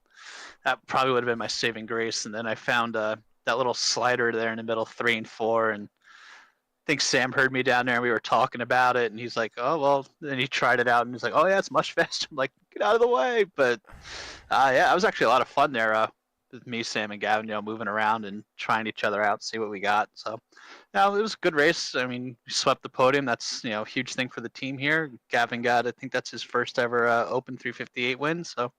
that probably would have been my saving grace. And then I found that little slider there in the middle, 3 and 4, and I think Sam heard me down there and we were talking about it, and he's like, oh, well, then he tried it out and he's like, oh, yeah, it's much faster. I'm like, get out of the way. But yeah, it was actually a lot of fun there with me, Sam, and Gavin, moving around and trying each other out, see what we got. So, it was a good race. I mean, we swept the podium. That's, a huge thing for the team here. Gavin got, I think that's his first ever Open 358 win. So,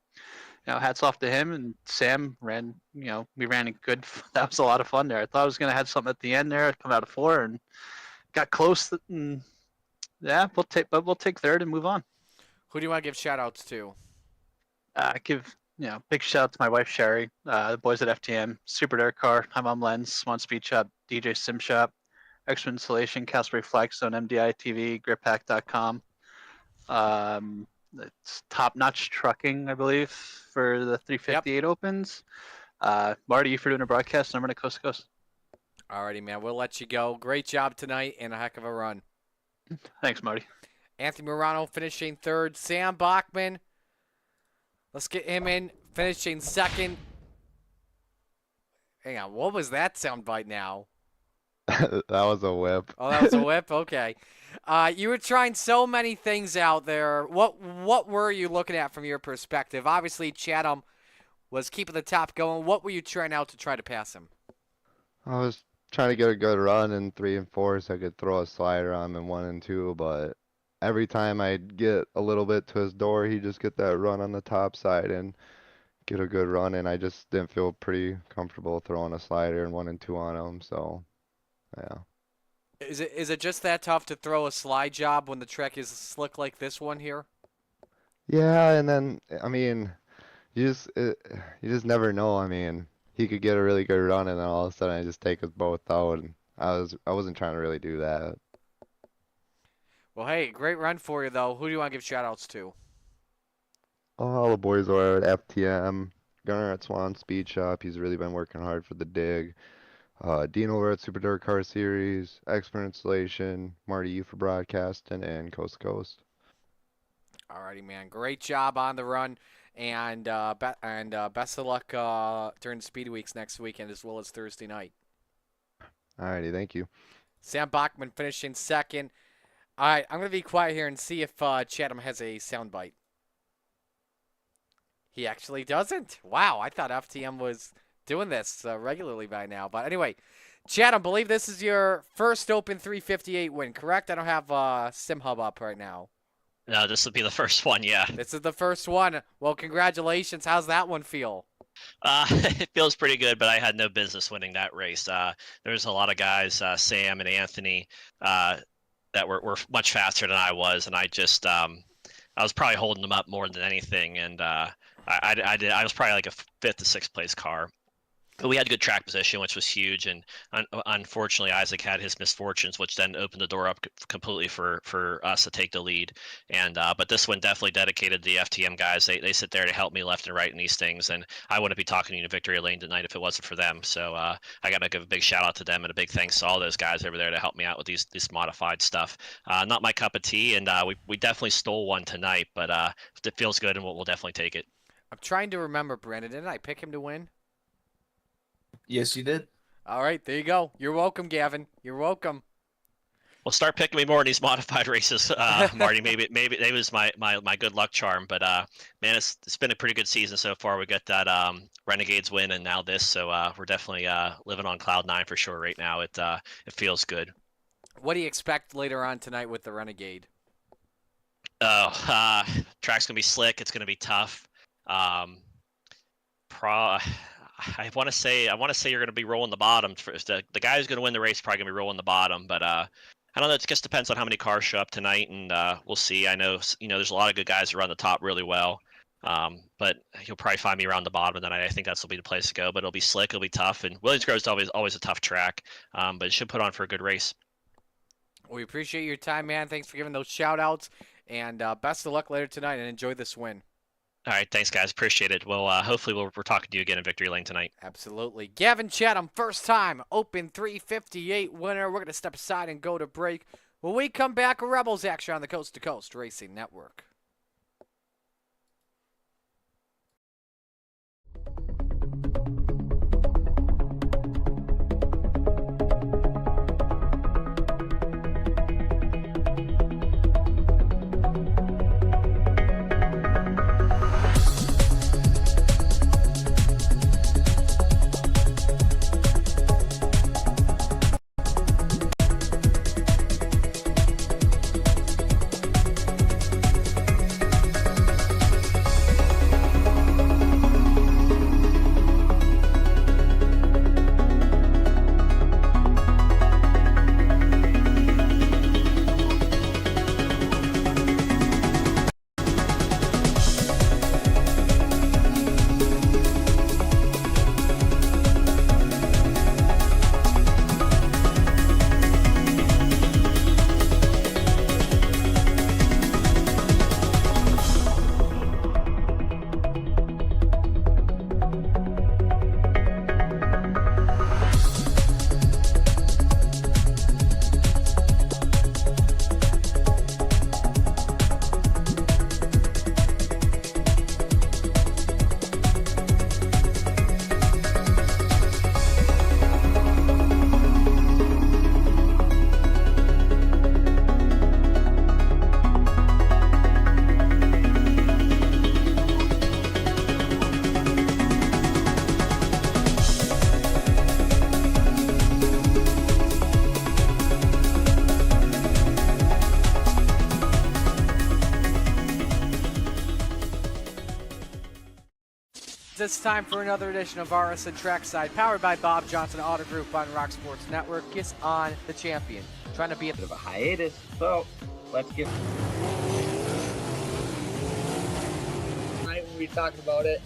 hats off to him. And Sam ran, we ran a good, that was a lot of fun there. I thought I was going to have something at the end there, come out of 4 and got close. And yeah, we'll take 3rd and move on. Who do you want to give shout-outs to? Give big shout out to my wife Sherry, the boys at FTM, Super Dirt Car, my mom Lens, Swan Speed Shop, DJ Sim Shop, Extra Installation, Casper Flagstone, MDI TV, GripPack.com. It's Top Notch Trucking, I believe, for the 358 Opens. Marty, you for doing a broadcast, and I'm going to Coast to Coast. Alrighty, man. We'll let you go. Great job tonight and a heck of a run. Thanks, Marty. Anthony Morano finishing 3rd. Sam Bachman. Let's get him in, finishing 2nd. Hang on, what was that soundbite now? That was a whip. Oh, that was a whip? Okay. You were trying so many things out there. What were you looking at from your perspective? Obviously, Chatham was keeping the top going. What were you trying out to try to pass him? I was trying to get a good run in 3 and 4 so I could throw a slider on him in 1 and 2, but every time I'd get a little bit to his door, he'd just get that run on the top side and get a good run, and I just didn't feel pretty comfortable throwing a slider in 1 and 2 on him, so yeah. Is it just that tough to throw a slide job when the track is slick like this one here? Yeah, and then, I mean, you just never know. I mean, he could get a really good run, and then all of a sudden I just take us both out, and I wasn't trying to really do that. Well, hey, great run for you, though. Who do you want to give shout-outs to? All the boys are at FTM, Gunnar at Swan Speed Shop. He's really been working hard for the dig. Dean over at Super Dirt Car Series, Expert Installation, Marty U for broadcasting, and Coast to Coast. Alrighty, man. Great job on the run, and best of luck during Speed Weeks next weekend as well as Thursday night. Alrighty, thank you. Sam Bachman finishing 2nd. All right, I'm going to be quiet here and see if Chatham has a soundbite. He actually doesn't. Wow, I thought FTM was doing this regularly by now. But anyway, Chatham, believe this is your first Open 358 win, correct? I don't have SimHub up right now. No, this will be the first one, yeah. This is the first one. Well, congratulations. How's that one feel? It feels pretty good, but I had no business winning that race. There's a lot of guys, Sam and Anthony, that were much faster than I was, and I was probably holding them up more than anything, and I was probably like a 5th to 6th place car. But we had good track position, which was huge. And unfortunately, Isaac had his misfortunes, which then opened the door up completely for us to take the lead. And but this one definitely dedicated to the FTM guys. They sit there to help me left and right in these things. And I wouldn't be talking to you in Victory Lane tonight if it wasn't for them. So I got to give a big shout out to them and a big thanks to all those guys over there to help me out with this modified stuff. Not my cup of tea, and we definitely stole one tonight, but it feels good, and we'll definitely take it. I'm trying to remember, Brandon. Didn't I pick him to win? Yes, you did. All right, there you go. You're welcome, Gavin. You're welcome. Well, start picking me more in these modified races, Marty. Maybe it was my good luck charm, but man, it's been a pretty good season so far. We got that Renegades win, and now this, so we're definitely living on cloud 9 for sure right now. It feels good. What do you expect later on tonight with the Renegade? Oh, track's gonna be slick. It's gonna be tough. I want to say you're going to be rolling the bottom. The guy who's going to win the race is probably going to be rolling the bottom, but I don't know. It just depends on how many cars show up tonight, and we'll see. I know there's a lot of good guys who run the top really well, but you'll probably find me around the bottom tonight. I think that'll be the place to go. But it'll be slick, it'll be tough, and Williams Grove is always a tough track, but it should put on for a good race. We appreciate your time, man. Thanks for giving those shout outs, and best of luck later tonight, and enjoy this win. All right, thanks, guys. Appreciate it. Well, hopefully we're talking to you again in Victory Lane tonight. Absolutely. Gavin Chatham, first time Open 358 winner. We're going to step aside and go to break. When we come back, Rebels action on the Coast to Coast Racing Network. It's time for another edition of RSN Trackside, powered by Bob Johnson Auto Group on Rock Sports Network. Gets on the champion, trying to be a bit of a hiatus, so let's get. Tonight we'll be talking about it.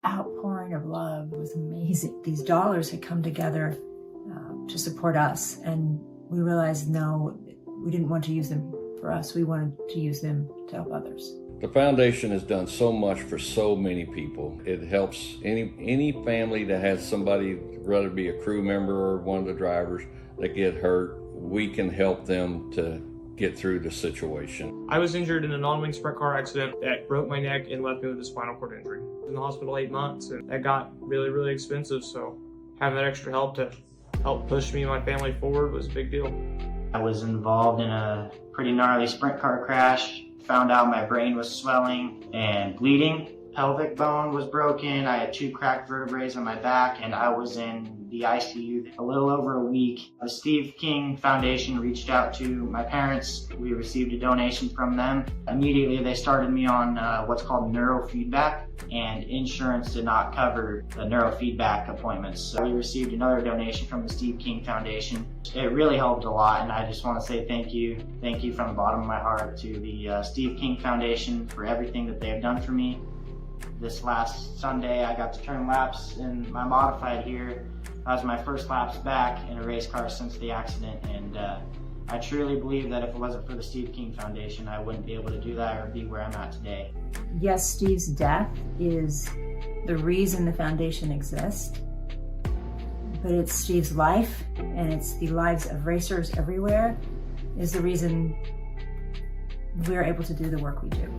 outpouring of love was amazing. These dollars had come together to support us, and we realized, no, we didn't want to use them for us. We wanted to use them to help others. The foundation has done so much for so many people. It helps any family that has somebody, whether it be a crew member or one of the drivers, that get hurt. We can help them to get through the situation. I was injured in a non-wing sprint car accident that broke my neck and left me with a spinal cord injury. I was in the hospital 8 months, and that got really, really expensive, so having that extra help to help push me and my family forward was a big deal. I was involved in a pretty gnarly sprint car crash. Found out my brain was swelling and bleeding. Pelvic bone was broken. I had 2 cracked vertebrae on my back, and I was in the ICU a little over a week. The Steve King Foundation reached out to my parents. We received a donation from them. Immediately, they started me on what's called neurofeedback, and insurance did not cover the neurofeedback appointments. So we received another donation from the Steve King Foundation. It really helped a lot, and I just want to say thank you. Thank you from the bottom of my heart to the Steve King Foundation for everything that they have done for me. This last Sunday, I got to turn laps in my modified here. That was my first laps back in a race car since the accident, and I truly believe that if it wasn't for the Steve King Foundation, I wouldn't be able to do that or be where I'm at today. Yes, Steve's death is the reason the foundation exists, but it's Steve's life, and it's the lives of racers everywhere, is the reason we're able to do the work we do.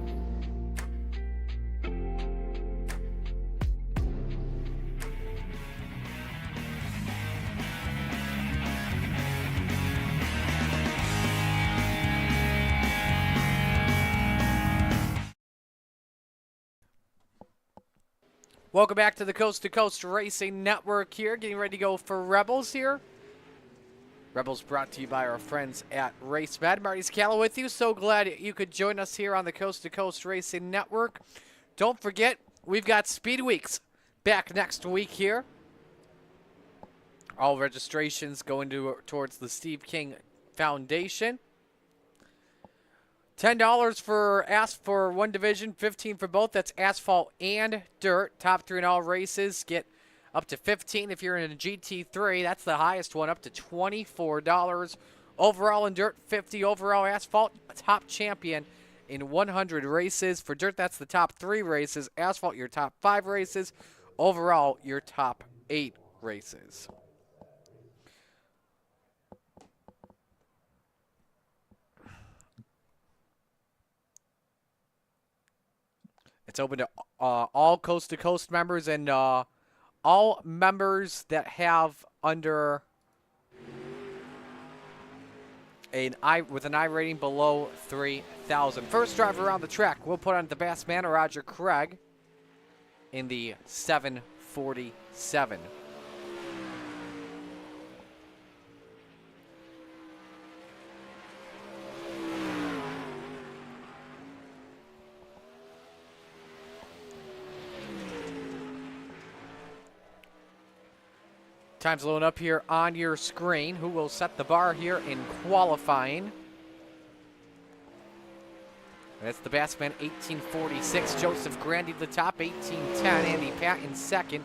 Welcome back to the Coast to Coast Racing Network here. Getting ready to go for Rebels here. Rebels brought to you by our friends at RaceMed. Marty Scala with you. So glad you could join us here on the Coast to Coast Racing Network. Don't forget, we've got Speed Weeks back next week here. All registrations going towards the Steve King Foundation. $10 for one division, $15 for both. That's asphalt and dirt. Top 3 in all races get up to $15 if you're in a GT3. That's the highest one, up to $24. Overall in dirt, $50. Overall asphalt, top champion in 100 races. For dirt, that's the top 3 races. Asphalt, your top 5 races. Overall, your top 8 races. It's open to all Coast to Coast members and all members that have under with an I rating below 3,000. First driver around the track, we'll put on the Bassman, Roger Craig, in the 747. Time's loading up here on your screen. Who will set the bar here in qualifying? That's the Bassman, 1846. Joseph Grandy the top, 1810. Andy Patton second,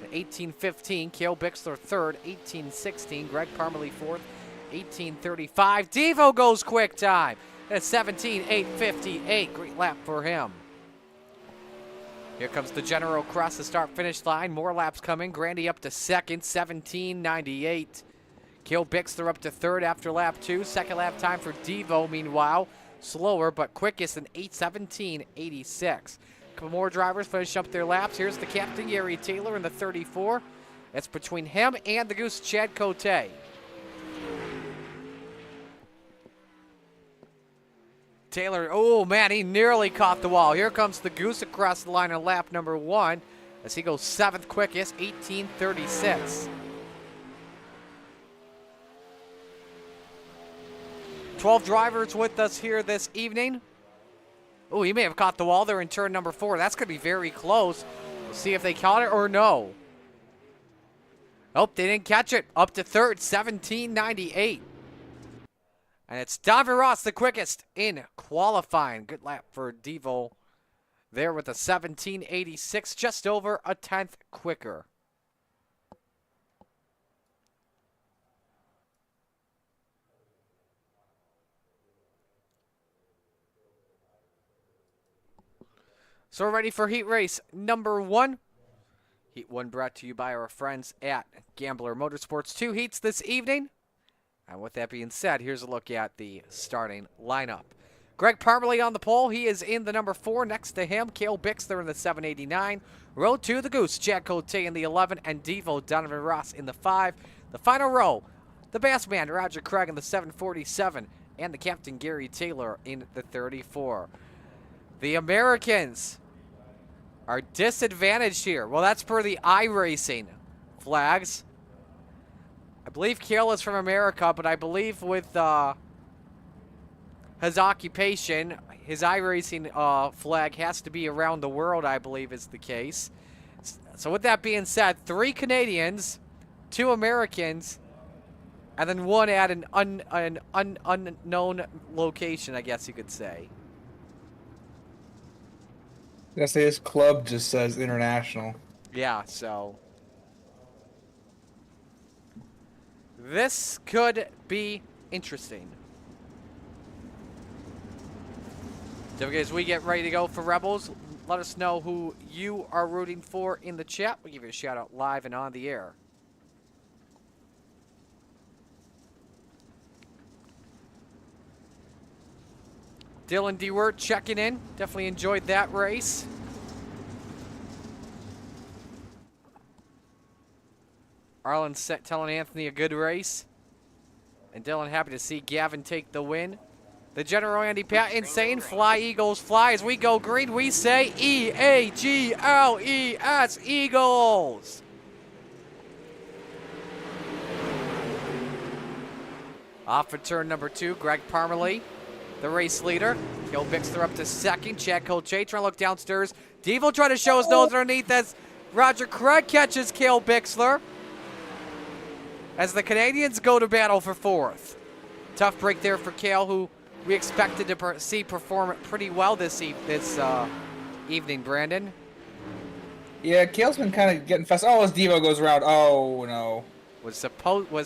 1815. Cale Bixler third, 1816. Greg Parmalee fourth, 1835. Devo goes quick time. That's 17,858. Great lap for him. Here comes the general across the start-finish line. More laps coming. Grandy up to second, 17.98. Cale Bixler up to third after lap 2. Second lap time for Devo, meanwhile. Slower, but quickest in 8:17.86. A couple more drivers finish up their laps. Here's the captain, Gary Taylor, in the 34. That's between him and the Goose, Chad Cote. Taylor, oh man, he nearly caught the wall. Here comes the Goose across the line on lap number 1 as he goes 7th quickest, 18:36. 12 drivers with us here this evening. Oh, he may have caught the wall there in turn number 4. That's going to be very close. We'll see if they caught it or no. Nope, they didn't catch it. Up to third, 17.98. And it's Donovan Ross, the quickest in qualifying. Good lap for Devo there with a 1786, just over a tenth quicker. So we're ready for heat race number 1. Heat 1 brought to you by our friends at Gambler Motorsports. 2 heats this evening. And with that being said, here's a look at the starting lineup. Greg Parmalee on the pole. He is in the number 4. Next to him, Cale Bixler in the 789. Row 2, the Goose, Jack Cote in the 11, and Devo Donovan Ross in the 5. The final row, the Bassman, Roger Craig in the 747, and the Captain Gary Taylor in the 34. The Americans are disadvantaged here. Well, that's per the iRacing flags. I believe Cale is from America, but I believe with his occupation, his iRacing flag has to be around the world, I believe is the case. So with that being said, 3 Canadians, 2 Americans, and then 1 at an unknown location, I guess you could say. I say this club just says international. Yeah, so this could be interesting. So as we get ready to go for Rebels, let us know who you are rooting for in the chat. We'll give you a shout out live and on the air. Dylan DeWert checking in. Definitely enjoyed that race. Arlen telling Anthony a good race. And Dylan happy to see Gavin take the win. The General Andy Patton saying, fly Eagles fly. As we go green, we say E-A-G-L-E-S, Eagles. Off for turn number 2, Greg Parmalee, the race leader. Cale Bixler up to 2nd. Chad Colche trying to look downstairs. Devo trying to show his nose underneath as Roger Craig catches Cale Bixler. As the Canadians go to battle for 4th. Tough break there for Cale, who we expected to see perform pretty well this evening, Brandon. Yeah, Cale's been kind of getting fast. Oh, as Devo goes around. Oh, no. Was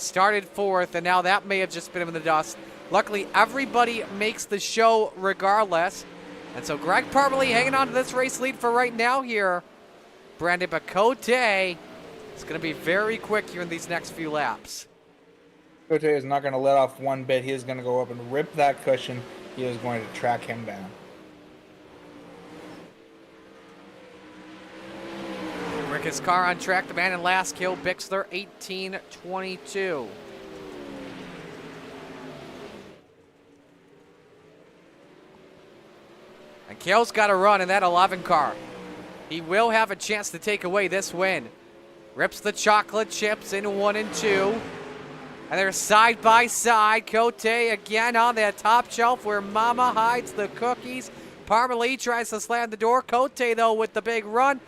started 4th, and now that may have just been in the dust. Luckily, everybody makes the show regardless. And so Greg Parmalee hanging on to this race lead for right now here. Brandon Bacote is going to be very quick here in these next few laps. Cote is not going to let off one bit. He is going to go up and rip that cushion. He is going to track him down. Rick's car on track. The man in last, Cale Bixler, 18:22. And Cale's got to run in that 11 car. He will have a chance to take away this win. Rips the chocolate chips in 1 and 2. And they're side by side. Cote again on that top shelf where Mama hides the cookies. Parmalee tries to slam the door. Cote, though, with the big run.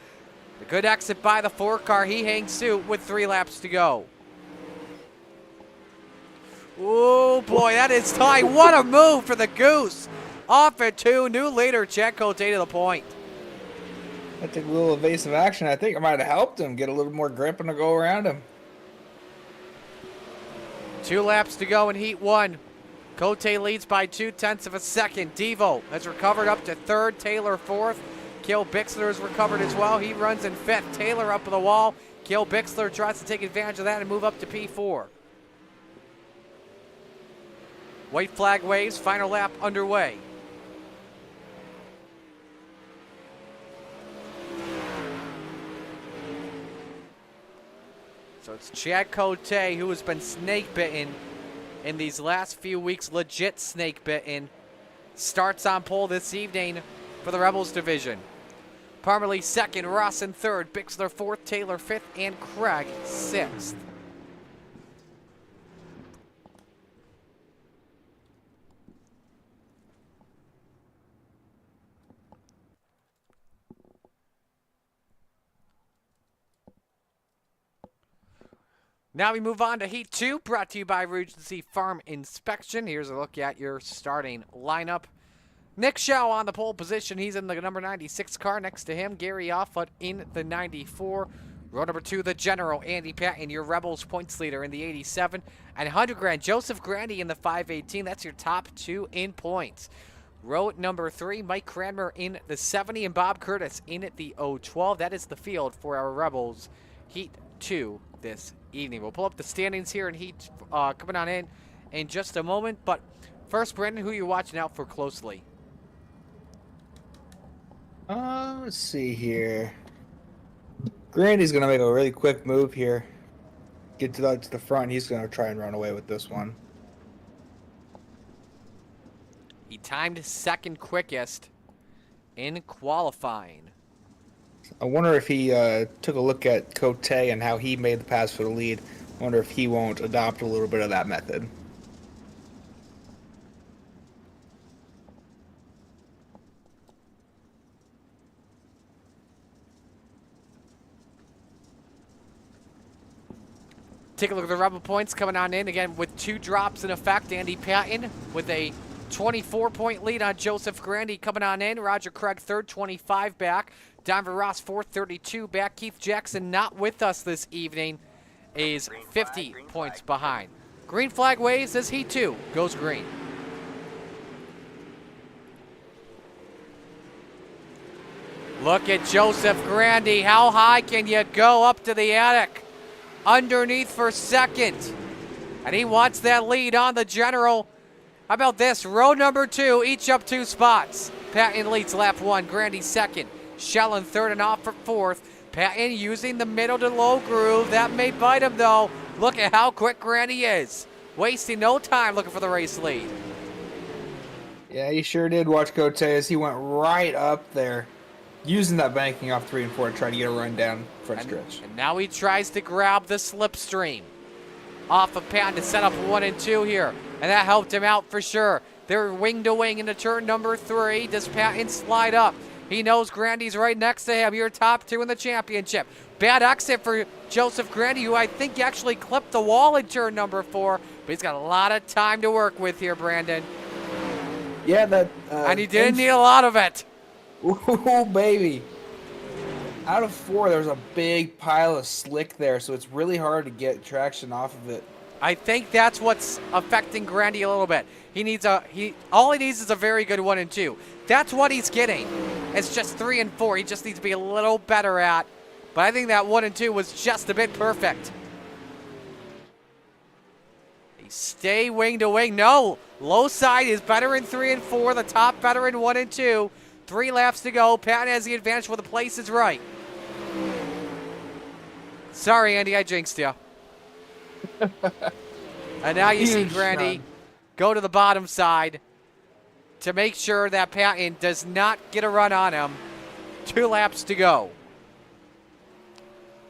The good exit by the 4 car. He hangs suit with 3 laps to go. Oh, boy, that is tight. What a move for the Goose. Off at 2. New leader, Chad Cote to the point. That took a little evasive action. I think it might have helped him get a little more grip and to go around him. 2 laps to go in Heat 1. Cote leads by 0.2 of a second. Devo has recovered up to 3rd. Taylor 4th. Cale Bixler has recovered as well. He runs in 5th. Taylor up to the wall. Cale Bixler tries to take advantage of that and move up to P4. White flag waves. Final lap underway. So it's Chad Cote, who has been snake bitten in these last few weeks, legit snake bitten. Starts on pole this evening for the Rebels division. Parmalee 2nd, Ross in 3rd, Bixler 4th, Taylor 5th, and Craig 6th. Now we move on to Heat 2, brought to you by Regency Farm Inspection. Here's a look at your starting lineup. Nick Shaw on the pole position. He's in the number 96 car. Next to him, Gary Offutt in the 94. Row number 2, the General, Andy Patton, your Rebels points leader in the 87. And 100 grand, Joseph Grandy in the 518. That's your top 2 in points. Row number 3, Mike Cranmer in the 70 and Bob Curtis in the 012. That is the field for our Rebels Heat 2 this evening. We'll pull up the standings here in Heat coming on in just a moment. But first, Brandon, who are you watching out for closely? Let's see here. Grandy's going to make a really quick move here. Get to the front. He's going to try and run away with this one. He timed second quickest in qualifying. I wonder if he took a look at Cote and how he made the pass for the lead. I wonder if he won't adopt a little bit of that method. Take a look at the Rebel points coming on in again with 2 drops in effect. Andy Patton with a 24-point lead on Joseph Grandy coming on in. Roger Craig third, 25 back. Denver Ross fourth, 32 back. Keith Jackson not with us this evening is 50 points behind. Green flag waves as Heat 2 goes green. Look at Joseph Grandy. How high can you go up to the attic? Underneath for second. And he wants that lead on the General. How about this? Row number 2, each up 2 spots. Patton leads lap 1, Grandy second. Shellen third and off for fourth. Patton using the middle to low groove. That may bite him though. Look at how quick Grandy is. Wasting no time looking for the race lead. Yeah, he sure did. Watch Cote as he went right up there. Using that banking off 3 and 4 to try to get a run down front stretch. And now he tries to grab the slipstream off of Patton to set up 1 and 2 here. And that helped him out for sure. They're wing to wing into turn number 3. Does Patton slide up? He knows Grandy's right next to him. Your top 2 in the championship. Bad exit for Joseph Grandy, who I think actually clipped the wall in turn number 4. But he's got a lot of time to work with here, Brandon. Yeah, that. And he didn't need a lot of it. Ooh, baby. Out of 4, there's a big pile of slick there, so it's really hard to get traction off of it. I think that's what's affecting Grandy a little bit. All he needs is a very good 1 and 2. That's what he's getting. It's just 3 and 4. He just needs to be a little better at. But I think that 1 and 2 was just a bit perfect. They stay wing to wing. No, low side is better in 3 and 4. The top better in 1 and 2. 3 laps to go. Patton has the advantage where the place is right. Sorry, Andy, I jinxed you. And now you see Grandy go to the bottom side to make sure that Patton does not get a run on him. 2 laps to go.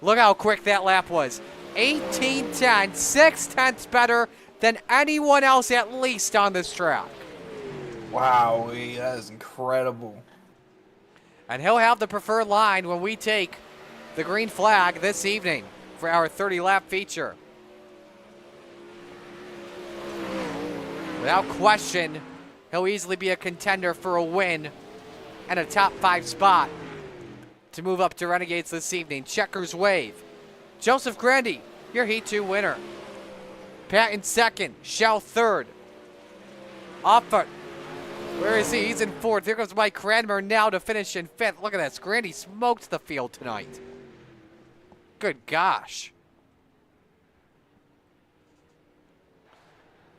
Look how quick that lap was. 18:10, 6/10 better than anyone else at least on this track. Wow, that is incredible. And he'll have the preferred line when we take the green flag this evening for our 30-lap feature. Without question, he'll easily be a contender for a win and a top 5 spot to move up to Renegades this evening. Checkers wave. Joseph Grandy, your Heat 2 winner. Patton second. Shell third. Offutt. Where is he? He's in 4th. Here comes Mike Cranmer now to finish in 5th. Look at this. Grandy smoked the field tonight. Good gosh.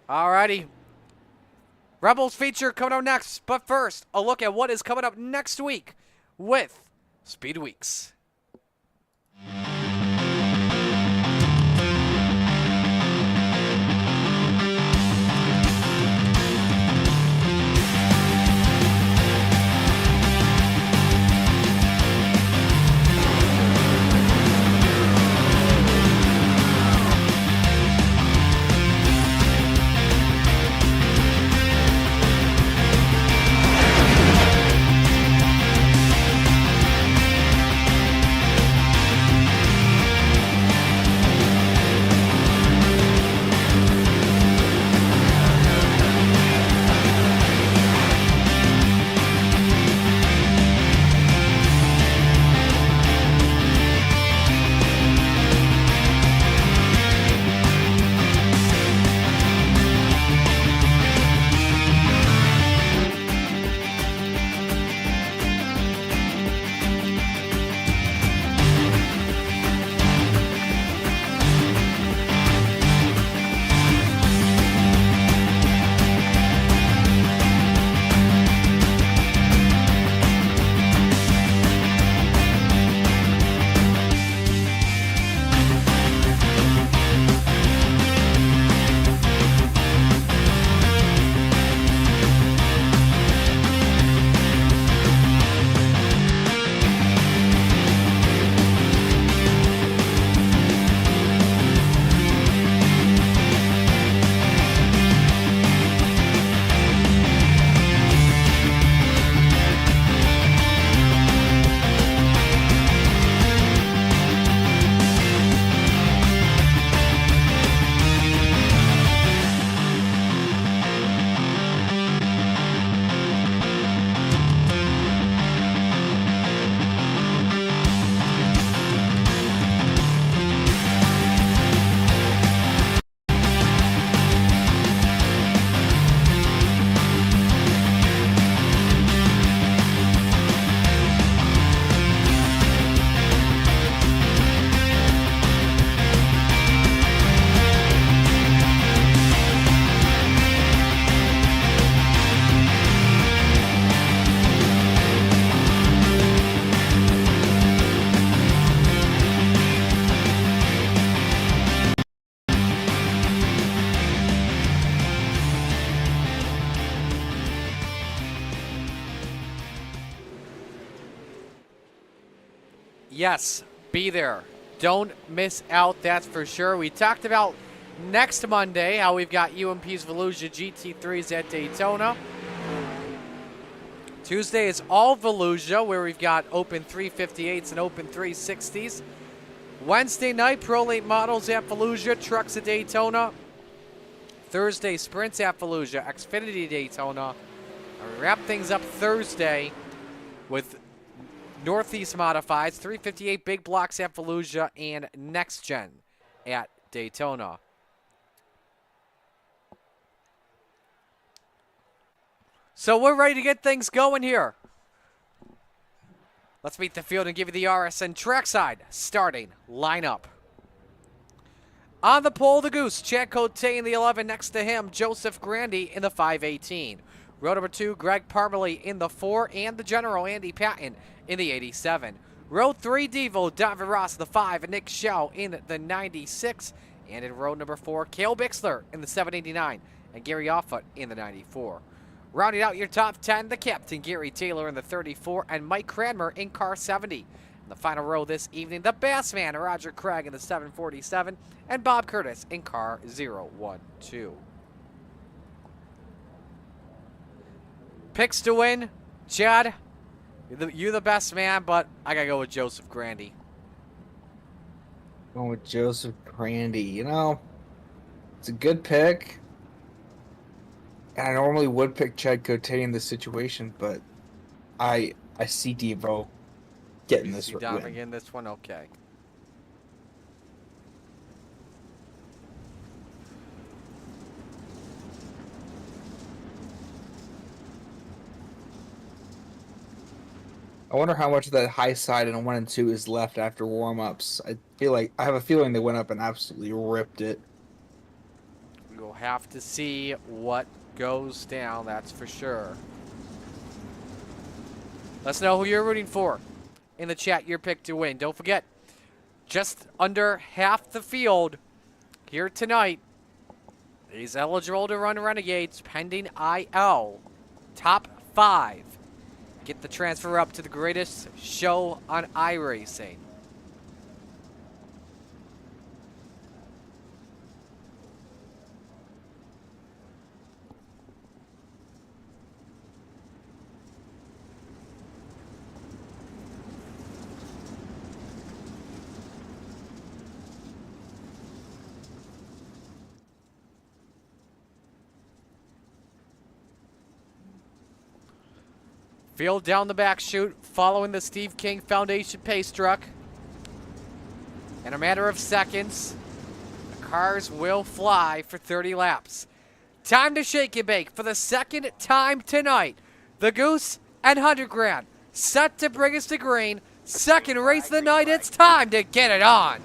Alrighty. Rebels feature coming up next. But first, a look at what is coming up next week with Speed Weeks. Yes, be there. Don't miss out, that's for sure. We talked about next Monday how we've got UMP's Volusia GT3s at Daytona. Tuesday is all Volusia, where we've got open 358s and open 360s. Wednesday night, Pro Late Models at Volusia, Trucks at Daytona. Thursday, Sprints at Volusia, Xfinity Daytona. And we wrap things up Thursday with Northeast Modifieds, 358 Big Blocks at Volusia, and Next Gen at Daytona. So we're ready to get things going here. Let's meet the field and give you the RSN trackside starting lineup. On the pole, the Goose, Chad Cote in the 11. Next to him, Joseph Grandy in the 518. Row number 2, Greg Parmalee in the 4, and the General, Andy Patton, in the 87. Row 3, Devo, David Ross in the 5, and Nick Schell in the 96. And in row number 4, Cale Bixler in the 789, and Gary Offutt in the 94. Rounding out your top 10, the captain, Gary Taylor in the 34, and Mike Cranmer in car 70. In the final row this evening, the Bassman, Roger Craig in the 747, and Bob Curtis in car 012. Picks to win, Chad, you're the best man, but I gotta go with Joseph Grandy. Going with Joseph Grandy. You know, it's a good pick. And I normally would pick Chad Cote in this situation, but I see Devo getting this win. Dom again, this one, okay. I wonder how much of that high side in 1 and 2 is left after warm-ups. I have a feeling they went up and absolutely ripped it. We'll have to see what goes down, that's for sure. Let's know who you're rooting for in the chat, your pick to win. Don't forget, just under half the field here tonight is eligible to run Renegades pending IL. Top 5 get the transfer up to the greatest show on iRacing. Field down the back chute, following the Steve King Foundation pace truck. In a matter of seconds, the cars will fly for 30 laps. Time to shake and bake for the second time tonight. The Goose and 100 Grand set to bring us to green. Second race of the night, it's time to get it on.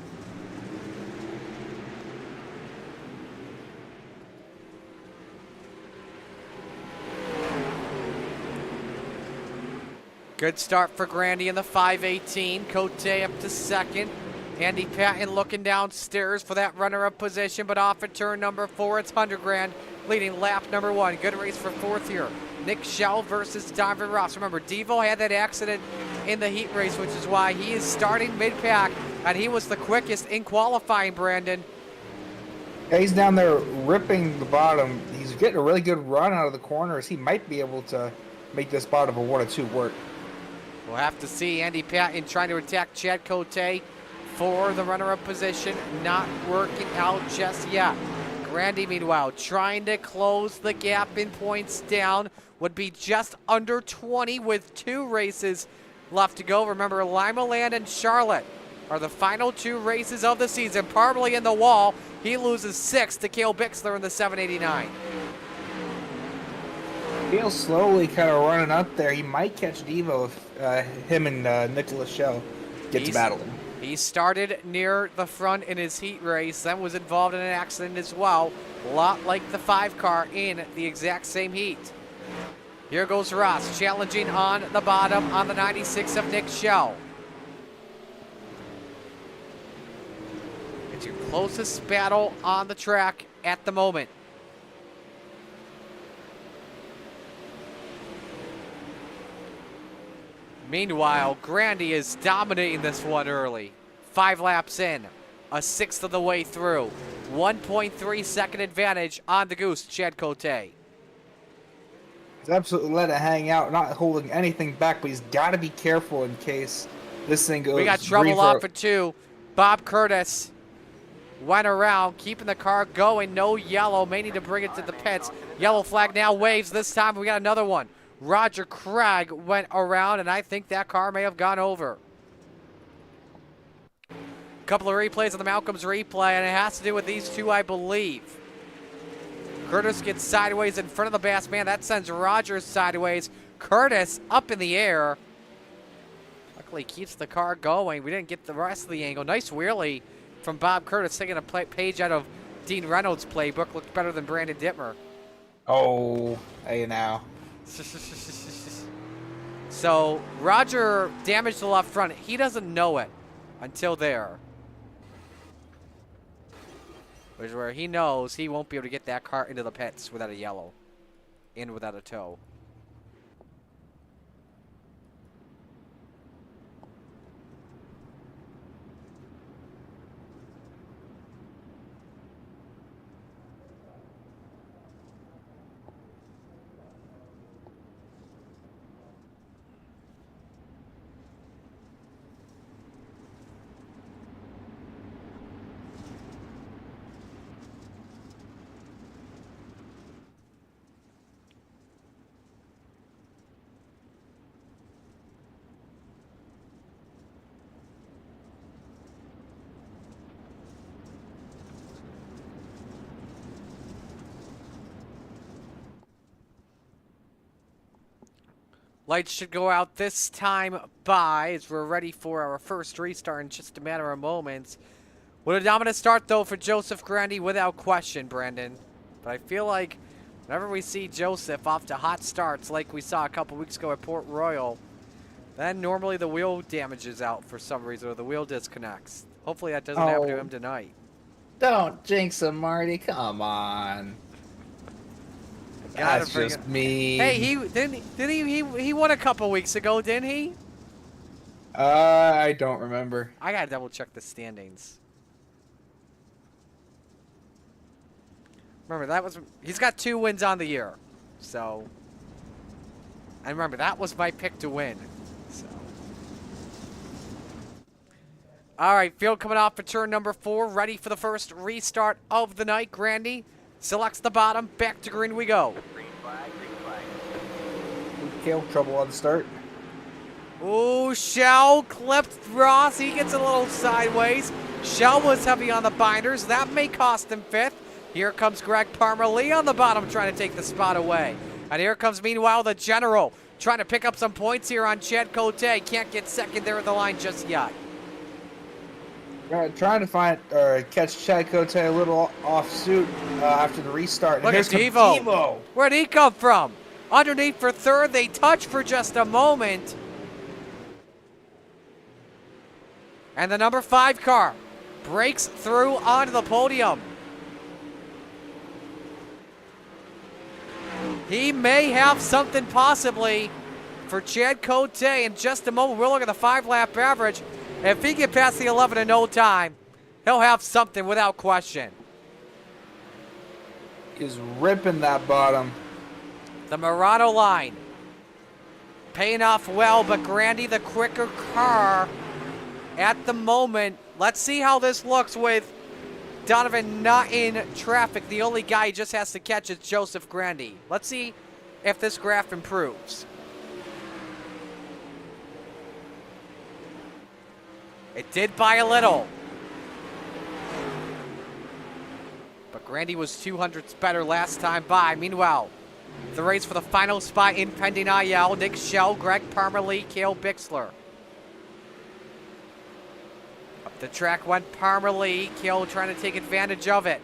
Good start for Grandy in the 518. Cote up to second. Andy Patton looking downstairs for that runner-up position, but off at turn number 4, it's 100 Grand leading lap number 1. Good race for 4th here. Nick Schell versus Donovan Ross. Remember, Devo had that accident in the heat race, which is why he is starting mid-pack, and he was the quickest in qualifying, Brandon. Yeah, he's down there ripping the bottom. He's getting a really good run out of the corners. He might be able to make this bottom of a 1 or 2 work. We'll have to see. Andy Patton trying to attack Chad Cote for the runner-up position. Not working out just yet. Grandy, meanwhile, trying to close the gap in points down. Would be just under 20 with 2 races left to go. Remember, Lima Land and Charlotte are the final 2 races of the season. Parmalee in the wall. He loses 6 to Cale Bixler in the 789. Cale's slowly kind of running up there. He might catch Devo if him and Nicholas Schell get to battling. He started near the front in his heat race, then was involved in an accident as well. A lot like the 5 car in the exact same heat. Here goes Ross, challenging on the bottom on the 96 of Nick Schell. It's your closest battle on the track at the moment. Meanwhile, Grandy is dominating this one early. 5 laps in, a sixth of the way through. 1.3 second advantage on the Goose, Chad Cote. He's absolutely let it hang out, not holding anything back, but he's got to be careful in case this thing goes. We got trouble off for 2. Bob Curtis went around, keeping the car going. No yellow, may need to bring it to the pits. Yellow flag now waves. This time we got another one. Roger Craig went around, and I think that car may have gone over. Couple of replays on the Malcolm's replay, and it has to do with these two, I believe. Curtis gets sideways in front of the Bass man. That sends Rogers sideways. Curtis up in the air. Luckily keeps the car going. We didn't get the rest of the angle. Nice wheelie from Bob Curtis, taking a page out of Dean Reynolds' playbook. Looked better than Brandon Dittmer. Oh, hey now. So Roger damaged the left front. He doesn't know it until there. Which is where he knows he won't be able to get that car into the pits without a yellow. And without a tow. Lights should go out this time by as we're ready for our first restart in just a matter of moments. What a dominant start, though, for Joseph Grandy, without question, Brandon. But I feel like whenever we see Joseph off to hot starts like we saw a couple weeks ago at Port Royal, then normally the wheel damages out for some reason or the wheel disconnects. Hopefully that doesn't happen to him tonight. Don't jinx him, Marty. Come on. That's just me. Hey, he won a couple weeks ago, didn't he? I don't remember. I gotta double check the standings. Remember, he's got 2 wins on the year. So, and remember, that was my pick to win. So, all right, field coming off for turn number 4, ready for the first restart of the night. Grandy selects the bottom, back to green we go. Kale, trouble on the start. Ooh, Shell clipped Ross. He gets a little sideways. Shell was heavy on the binders. That may cost him 5th. Here comes Greg Parmalee on the bottom trying to take the spot away. And here comes, meanwhile, the General trying to pick up some points here on Chad Cote. Can't get second there at the line just yet. Trying to catch Chad Cote a little off suit after the restart. Look at Devo. Where'd he come from? Underneath for 3rd. They touch for just a moment. And the number 5 car breaks through onto the podium. He may have something possibly for Chad Cote in just a moment. We'll look at the 5-lap average. If he gets past the 11 in no time, he'll have something without question. He's ripping that bottom. The Murano line paying off well, but Grandy the quicker car at the moment. Let's see how this looks with Donovan not in traffic. The only guy he just has to catch is Joseph Grandy. Let's see if this graph improves. It did by a little. But Grandy was 200ths better last time by. Meanwhile, the race for the final spot in pending IL, Nick Shell, Greg Parmalee, Cale Bixler. Up the track went Parmalee, Cale trying to take advantage of it.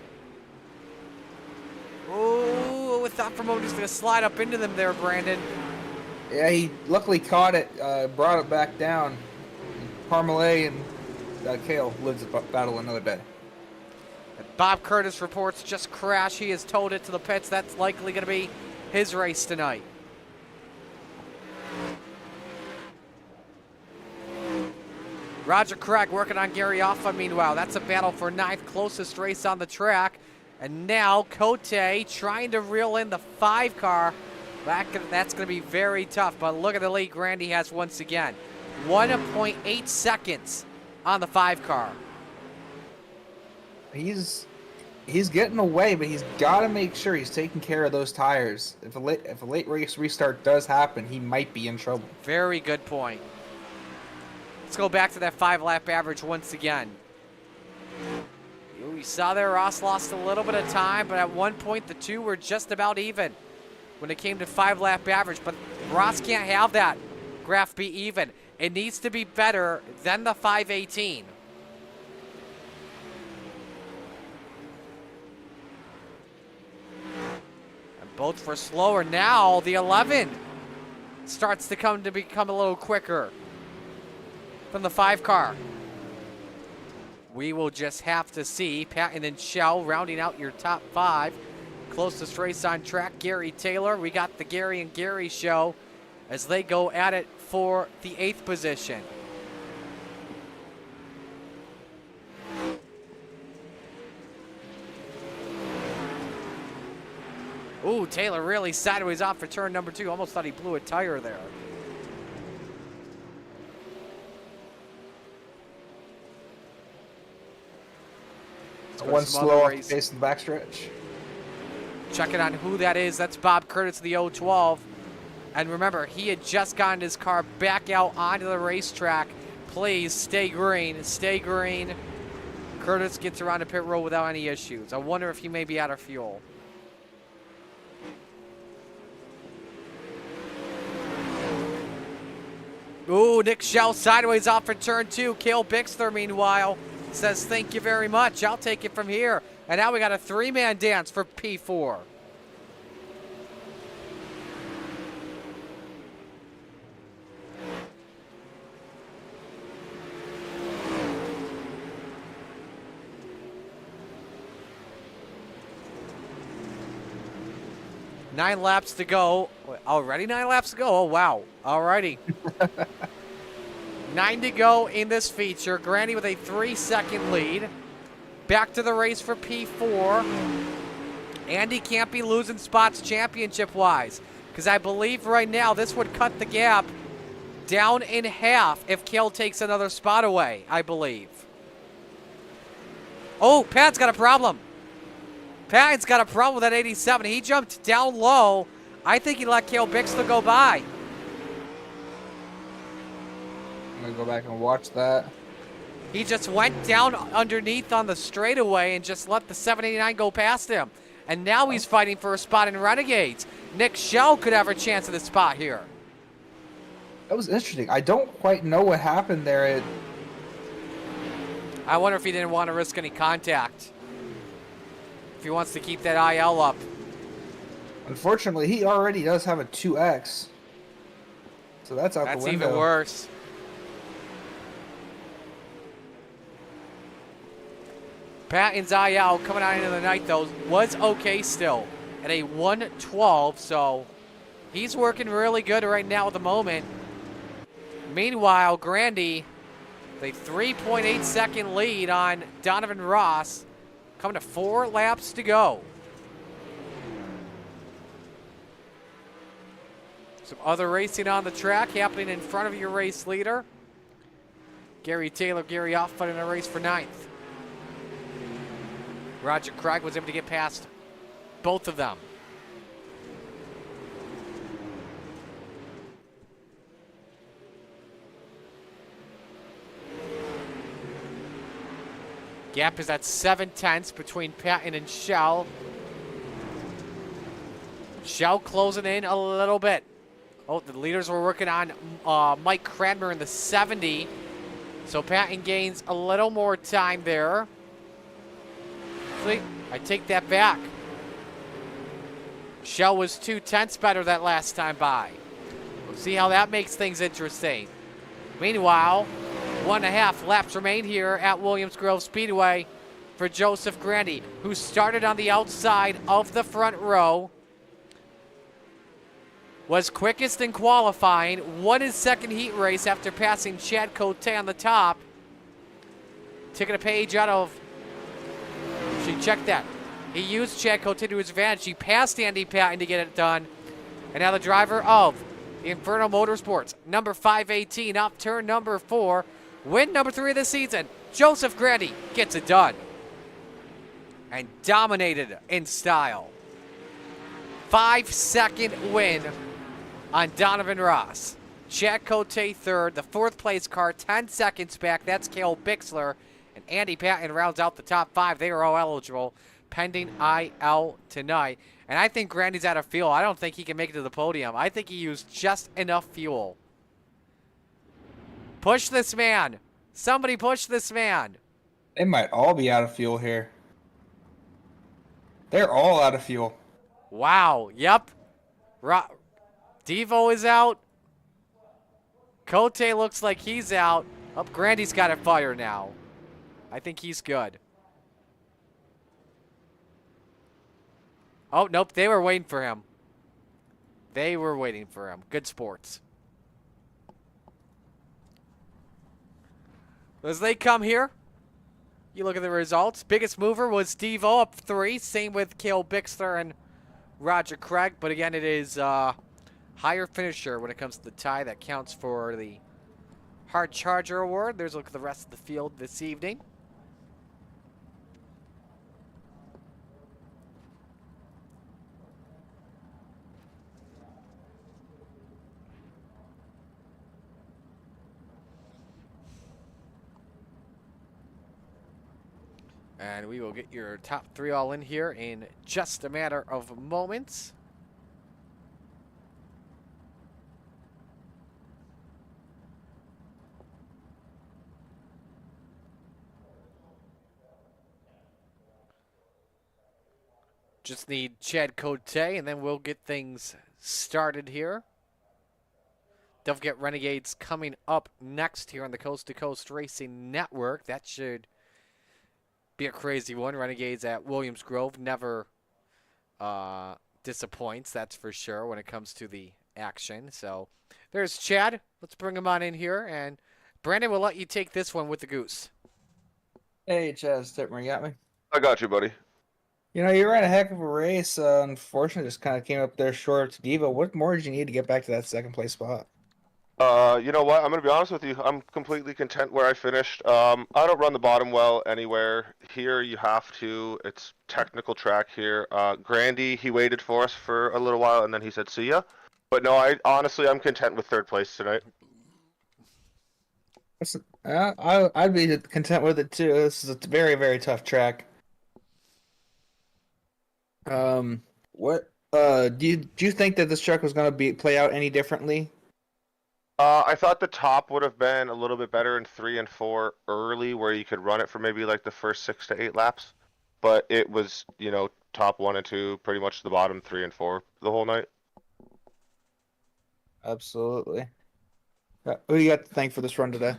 Ooh, I thought for a moment he was going to slide up into them there, Brandon. Yeah, he luckily caught it, brought it back down. Parmalee and Cale lives the battle another day. Bob Curtis reports just crash. He has towed it to the pits. That's likely going to be his race tonight. Roger Craig working on Gary Offa meanwhile. That's a battle for 9th, closest race on the track. And now Cote trying to reel in the 5 car. That's going to be very tough, but look at the lead Grandy has once again. 1.8 seconds on the 5 car. He's getting away, but he's got to make sure he's taking care of those tires. If a late race restart does happen, he might be in trouble. Very good point. Let's go back to that 5-lap average once again. We saw there Ross lost a little bit of time, but at one point the two were just about even when it came to 5-lap average. But Ross can't have that graph be even. It needs to be better than the 5:18. And both for slower. Now the 11 starts to become a little quicker than the 5 car. We will just have to see. Patton and Shell rounding out your top 5. Closest race on track, Gary Taylor. We got the Gary and Gary show as they go at it for the 8th position. Ooh, Taylor really sideways off for turn number 2. Almost thought he blew a tire there. One slow off the pace in the backstretch. Checking on who that is. That's Bob Curtis, the 012. And remember, he had just gotten his car back out onto the racetrack. Please stay green. Stay green. Curtis gets around the pit road without any issues. I wonder if he may be out of fuel. Ooh, Nick Shell sideways off for turn 2. Cale Bixler, meanwhile, says thank you very much. I'll take it from here. And now we got a 3-man dance for P4. Nine laps to go. Already 9 laps to go? Oh, wow. Alrighty. 9 to go in this feature. Grandy with a 3-second lead. Back to the race for P4. Andy can't be losing spots championship-wise, because I believe right now this would cut the gap down in half if Cale takes another spot away, I believe. Oh, Pat's got a problem. Pat's got a problem with that 87. He jumped down low. I think he let Cale Bixler go by. I'm going to go back and watch that. He just went down underneath on the straightaway and just let the 789 go past him. And now he's fighting for a spot in Renegades. Nick Shell could have a chance at a spot here. That was interesting. I don't quite know what happened there. I wonder if he didn't want to risk any contact. If he wants to keep that IL up. Unfortunately, he already does have a 2X. So that's out the window. That's even worse. Patton's IL coming out into the night, though, was okay still at a 112, so he's working really good right now at the moment. Meanwhile, Grandy, the 3.8 second lead on Donovan Ross, coming to 4 laps to go. Some other racing on the track happening in front of your race leader. Gary Taylor, Gary Offut in a race for 9th. Roger Craig was able to get past both of them. Gap is at 7/10 between Patton and Shell. Shell closing in a little bit. Oh, the leaders were working on Mike Cranmer in the 70. So Patton gains a little more time there. I take that back. Shell was 2/10 better that last time by. We'll see how that makes things interesting. Meanwhile, 1.5 laps remain here at Williams Grove Speedway for Joseph Grandy, who started on the outside of the front row, was quickest in qualifying, won his second heat race after passing Chad Cote on the top, taking a page out of. She checked that. He used Chad Cote to his advantage. He passed Andy Patton to get it done. And now the driver of the Inferno Motorsports, number 518, up turn number 4, win number 3 of the season. Joseph Grady gets it done. And dominated in style. 5-second win on Donovan Ross. Chad Cote third, the 4th place car 10 seconds back. That's Cale Bixler. And Andy Patton rounds out the top 5. They are all eligible pending IL tonight. And I think Grandy's out of fuel. I don't think he can make it to the podium. I think he used just enough fuel. Push this man. Somebody push this man. They might all be out of fuel here. They're all out of fuel. Wow. Yep. Devo is out. Cote looks like he's out. Oh, Grandy's got a fire now. I think he's good. Oh, nope. They were waiting for him. They were waiting for him. Good sports. As they come here, you look at the results. Biggest mover was Devo up 3. Same with Cale Bixler and Roger Craig. But again, it is higher finisher when it comes to the tie. That counts for the Hard Charger Award. There's a look at the rest of the field this evening. And we will get your top 3 all in here in just a matter of moments. Just need Chad Cote, and then we'll get things started here. Don't forget Renegades coming up next here on the Coast to Coast Racing Network. That should be a crazy one. Renegades at Williams Grove never disappoints, that's for sure, when it comes to the action. So there's Chad. Let's bring him on in here. And Brandon, will let you take this one with the goose. Hey, Chad Stitmer, you got me? I got you, buddy. You know, you ran a heck of a race. Unfortunately, just kind of came up there short to Devo. What more did you need to get back to that 2nd place spot? You know what? I'm gonna be honest with you. I'm completely content where I finished. I don't run the bottom well anywhere. Here you have to. It's technical track here. Grandy, he waited for us for a little while and then he said, "See ya." But no, I'm content with 3rd place tonight. I'd be content with it too. This is a very, very tough track. What do you think that this track was gonna play out any differently? I thought the top would have been a little bit better in 3 and 4 early, where you could run it for maybe like the first 6 to 8 laps. But it was, you know, top 1 and 2, pretty much the bottom 3 and 4 the whole night. Absolutely. Who do you got to thank for this run today?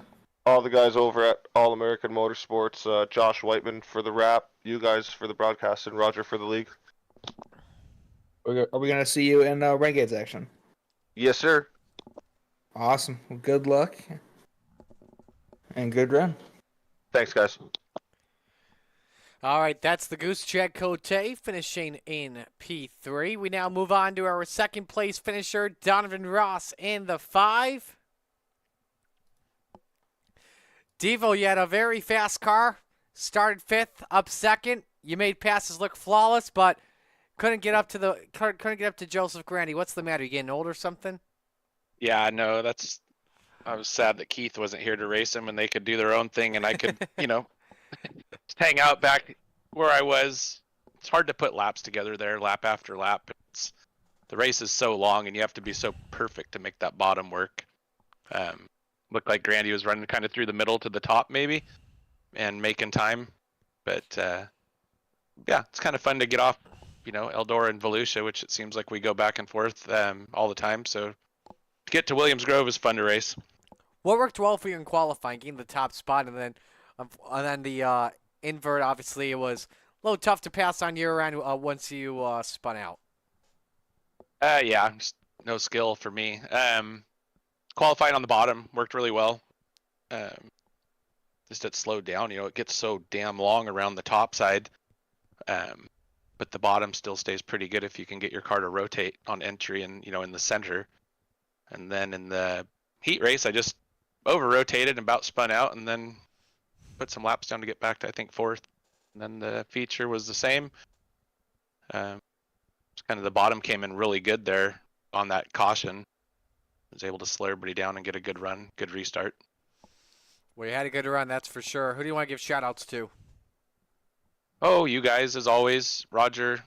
All the guys over at All American Motorsports, Josh Whiteman for the wrap, you guys for the broadcast, and Roger for the league. Are we going to see you in Renegades action? Yes, sir. Awesome. Well, good luck. And good run. Thanks, guys. All right, that's the Goose. Chad Cote finishing in P3. We now move on to our 2nd place finisher, Donovan Ross in the 5. Devo, you had a very fast car. Started 5th, up 2nd. You made passes look flawless, but couldn't get up to Joseph Grandy. What's the matter? You getting old or something? Yeah, no, I was sad that Keith wasn't here to race them and they could do their own thing and I could, you know, hang out back where I was. It's hard to put laps together there, lap after lap. The race is so long and you have to be so perfect to make that bottom work. Looked like Grandy was running kind of through the middle to the top maybe and making time. But yeah, it's kind of fun to get off, you know, Eldora and Volusia, which it seems like we go back and forth all the time. So to get to Williams Grove is fun to race. What worked well for you in qualifying, getting the top spot, and then the invert? Obviously, it was a little tough to pass on your end once you spun out. Yeah, just no skill for me. Qualifying on the bottom worked really well. just it slowed down. You know, it gets so damn long around the top side. But the bottom still stays pretty good if you can get your car to rotate on entry and, you know, in the center. And then in the heat race, I just over rotated and about spun out and then put some laps down to get back to, I think, 4th. And then the feature was the same. Kind of the bottom came in really good there on that caution. Was able to slow everybody down and get a good run, good restart. Well, you had a good run, that's for sure. Who do you want to give shout-outs to? Oh, you guys, as always. Roger,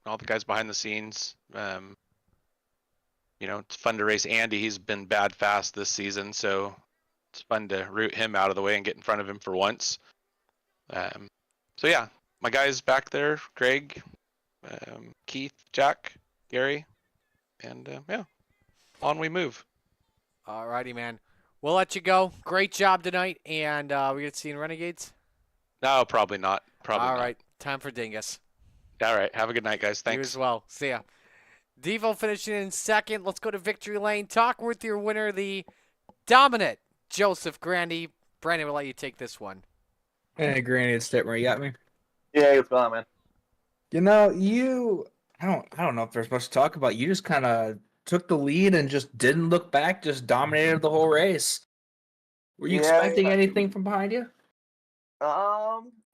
all the guys behind the scenes. You know, it's fun to race Andy. He's been bad fast this season, so it's fun to root him out of the way and get in front of him for once. So yeah, my guys back there, Greg, Keith, Jack, Gary, and yeah, on we move. Alrighty, man. We'll let you go. Great job tonight, and we get to see you in Renegades? No, probably not. Probably All not. right, time for Dingus. All right, have a good night, guys. You Thanks. as well. See ya. Devo finishing in 2nd. Let's go to victory lane. Talk with your winner, the dominant Joseph Grandy. Brandon, we'll let you take this one. Hey, Granny, it's Stitmer. You got me? Yeah, what's going on, man? You know, I don't know if there's much to talk about. You just kind of took the lead and just didn't look back, just dominated the whole race. Were you expecting anything from behind you?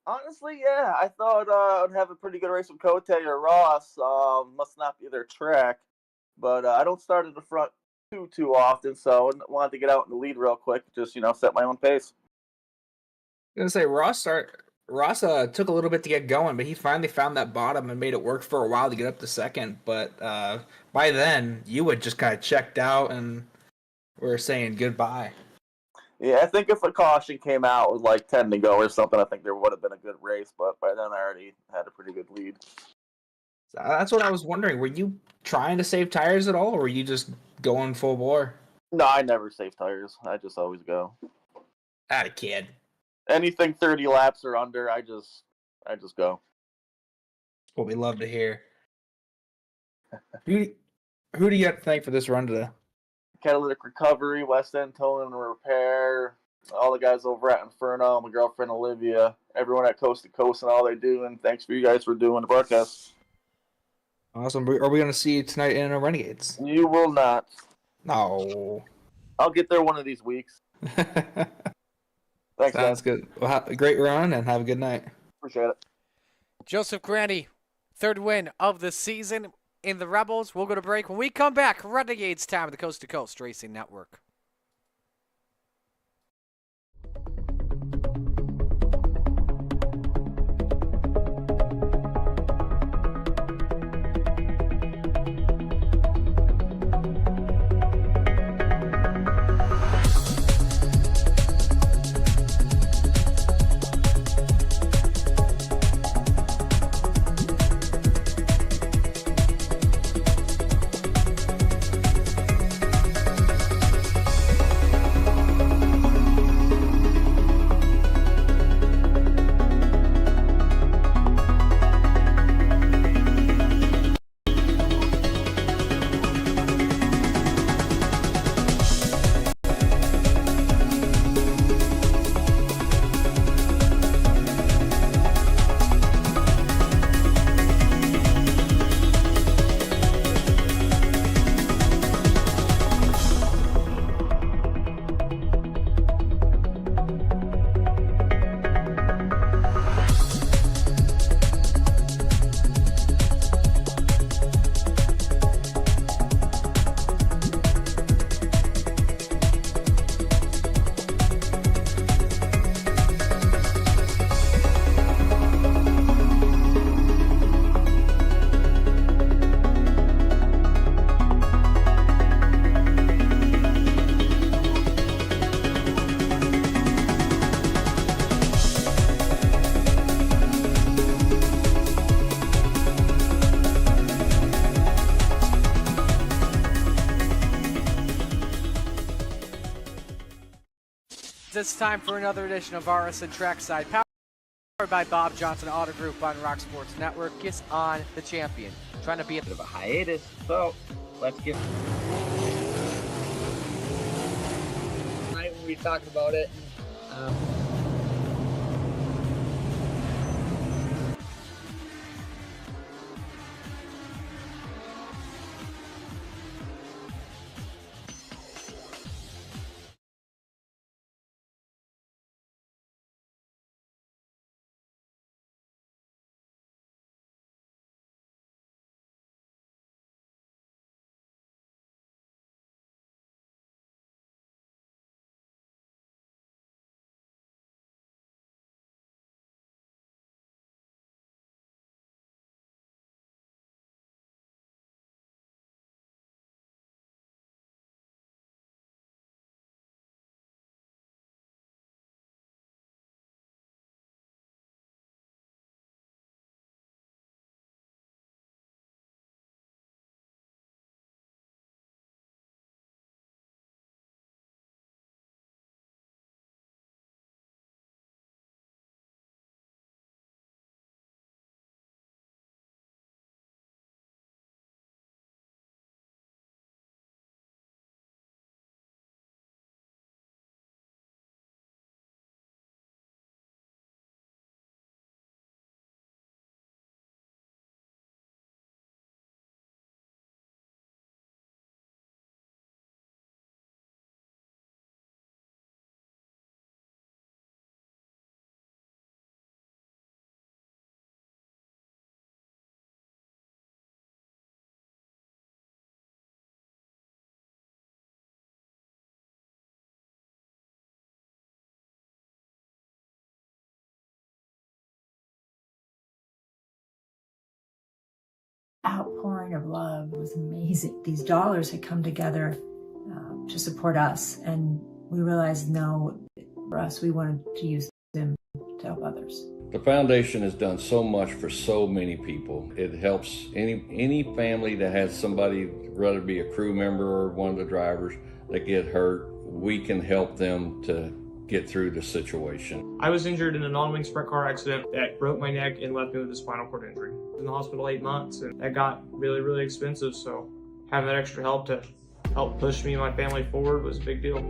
Honestly, yeah. I thought I'd have a pretty good race with Cote or Ross. Must not be their track, but I don't start at the front too often, so I wanted to get out in the lead real quick. Just set my own pace. I was gonna say Ross took a little bit to get going, but he finally found that bottom and made it work for a while to get up to 2nd. But by then, you had just kind of checked out and were saying goodbye. Yeah, I think if a caution came out with like 10 to go or something, I think there would have been a good race. But by then, I already had a pretty good lead. That's what I was wondering. Were you trying to save tires at all, or were you just going full bore? No, I never save tires. I just always go. Atta kid. Anything 30 laps or under, I just go. What we love to hear. Who do you have to thank for this run today? Catalytic Recovery, West End Towing and Repair, all the guys over at Inferno, my girlfriend Olivia, everyone at Coast to Coast and all they do, and thanks for you guys for doing the broadcast. Awesome. Are we going to see you tonight in Renegades? You will not. No. I'll get there one of these weeks. Thanks, Sounds good. Well, have a great run and have a good night. Appreciate it. Joseph Grandy, 3rd win of the season in the Rebels. We'll go to break. When we come back, Renegades time at the Coast to Coast Racing Network. It's time for another edition of RSN Trackside, powered by Bob Johnson Auto Group on Rock Sports Network. Kiss on the champion. Trying to be a bit of a hiatus, so let's get. Tonight we'll be talking about it. outpouring of love. It was amazing. These dollars had come together to support us, and we realized, no, for us, we wanted to use them to help others. The foundation has done so much for so many people. It helps any family that has somebody, whether it be a crew member or one of the drivers, that get hurt. We can help them to get through the situation. I was injured in a non-wing sprint car accident that broke my neck and left me with a spinal cord injury. I was in the hospital 8 months, and that got really, really expensive. So having that extra help to help push me and my family forward was a big deal.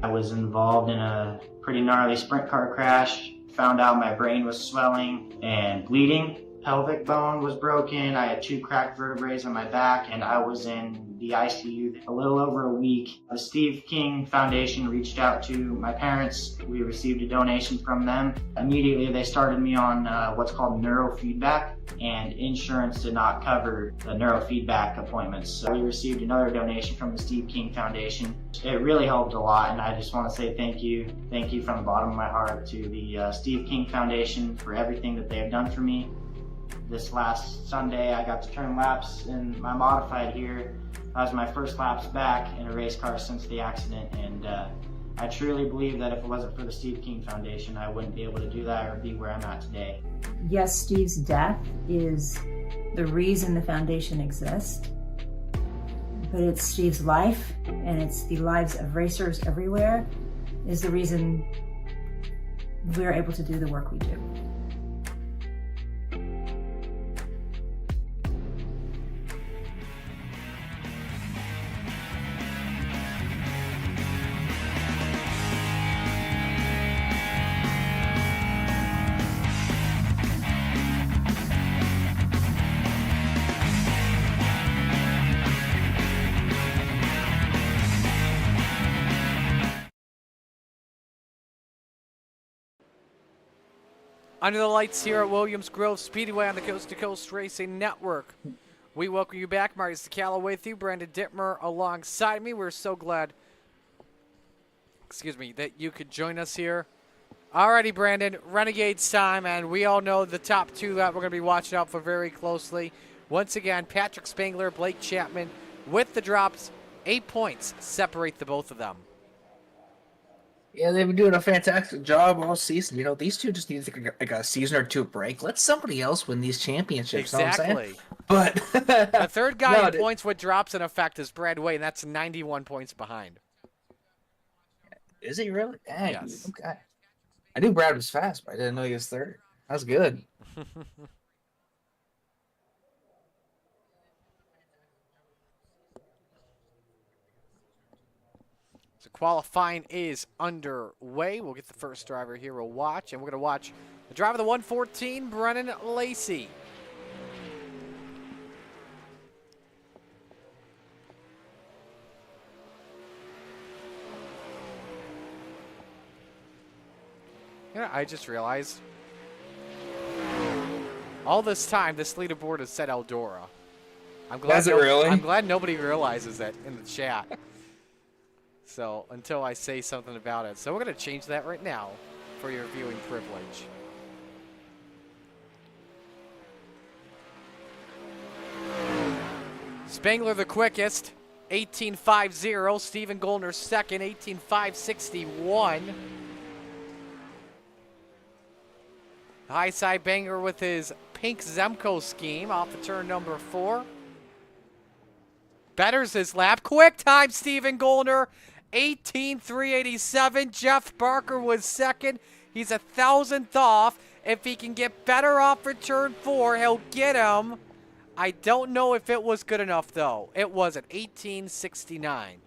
I was involved in a pretty gnarly sprint car crash. Found out my brain was swelling and bleeding. Pelvic bone was broken. I had 2 cracked vertebrae on my back, and I was in the ICU a little over a week. The Steve King Foundation reached out to my parents. We received a donation from them. Immediately, they started me on what's called neurofeedback, and insurance did not cover the neurofeedback appointments. So we received another donation from the Steve King Foundation. It really helped a lot, and I just want to say thank you. Thank you from the bottom of my heart to the Steve King Foundation for everything that they have done for me. This last Sunday, I got to turn laps in my modified here. That was my first laps back in a race car since the accident, and I truly believe that if it wasn't for the Steve King Foundation, I wouldn't be able to do that or be where I'm at today. Yes, Steve's death is the reason the foundation exists, but it's Steve's life, and it's the lives of racers everywhere, is the reason we're able to do the work we do. Under the lights here at Williams Grove Speedway on the Coast to Coast Racing Network. We welcome you back. Marty Sakala with you. Brandon Dittmer alongside me. We're so glad, that you could join us here. Alrighty, Brandon, Renegades time, and we all know the top 2 that we're going to be watching out for very closely. Once again, Patrick Spangler, Blake Chapman with the drops. 8 points separate the both of them. Yeah, they've been doing a fantastic job all season. You know, these two just need like a season or 2 break. Let somebody else win these championships. Exactly. Know what I'm saying? But the third guy in points with drops in effect is Brad Way, and that's 91 points behind. Is he really? Dang, yes. Okay. I knew Brad was fast, but I didn't know he was third. That's good. So qualifying is underway. We'll get the first driver here we'll watch, and we're going to watch the driver of the 114, Brennan Lacey. Yeah, I just realized all this time this leaderboard has said Eldora. I'm glad. Does it really? I'm glad nobody realizes that in the chat. So until I say something about it, so we're gonna change that right now for your viewing privilege. Spangler the quickest, 18.50. Stephen Goldner second, 18.561. High side banger with his pink Zemco scheme off the turn number 4. Betters his lap. Quick time, Stephen Goldner. 18.387. Jeff Barker was second. He's 1,000th off. If he can get better off for turn 4, he'll get him. I don't know if it was good enough, though. It wasn't. 18.69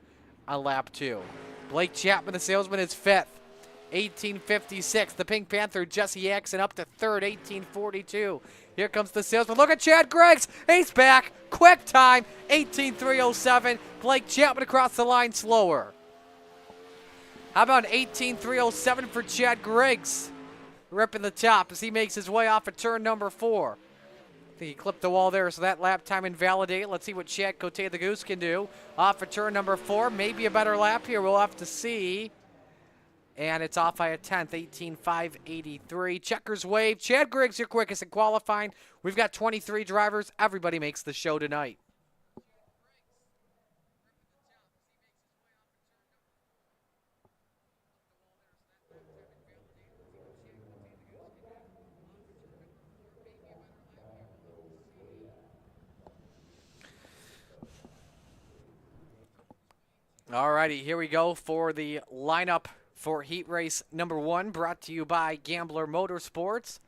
on lap 2. Blake Chapman, the salesman, is 5th. 18.56. The Pink Panther, Jesse Jackson, up to 3rd, 18.42. Here comes the salesman. Look at Chad Griggs. He's back. Quick time, 18.307. Blake Chapman across the line slower. How about an 18.307 for Chad Griggs? Ripping the top as he makes his way off of turn number 4. I think he clipped the wall there, so that lap time invalidated. Let's see what Chad Cote the Goose can do. Off of turn number 4. Maybe a better lap here. We'll have to see. And it's off by a tenth, 18.583. Checkers wave. Chad Griggs, your quickest in qualifying. We've got 23 drivers. Everybody makes the show tonight. Alrighty, here we go for the lineup for heat race number 1, brought to you by Gambler Motorsports.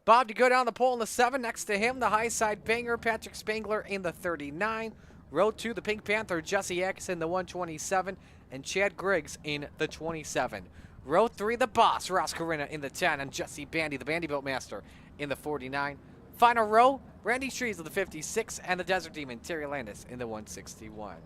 Bob DeGood on the pole in the 7. Next to him, the high side banger, Patrick Spangler in the 39. Row 2, the Pink Panther, Jesse X in the 127. And Chad Griggs in the 27. Row 3, the boss, Ross Corinna in the 10. And Jesse Bandy, the Bandybuilt Master, in the 49. Final row, Randy Shreves of the 56. And the Desert Demon, Terry Landis, in the 161.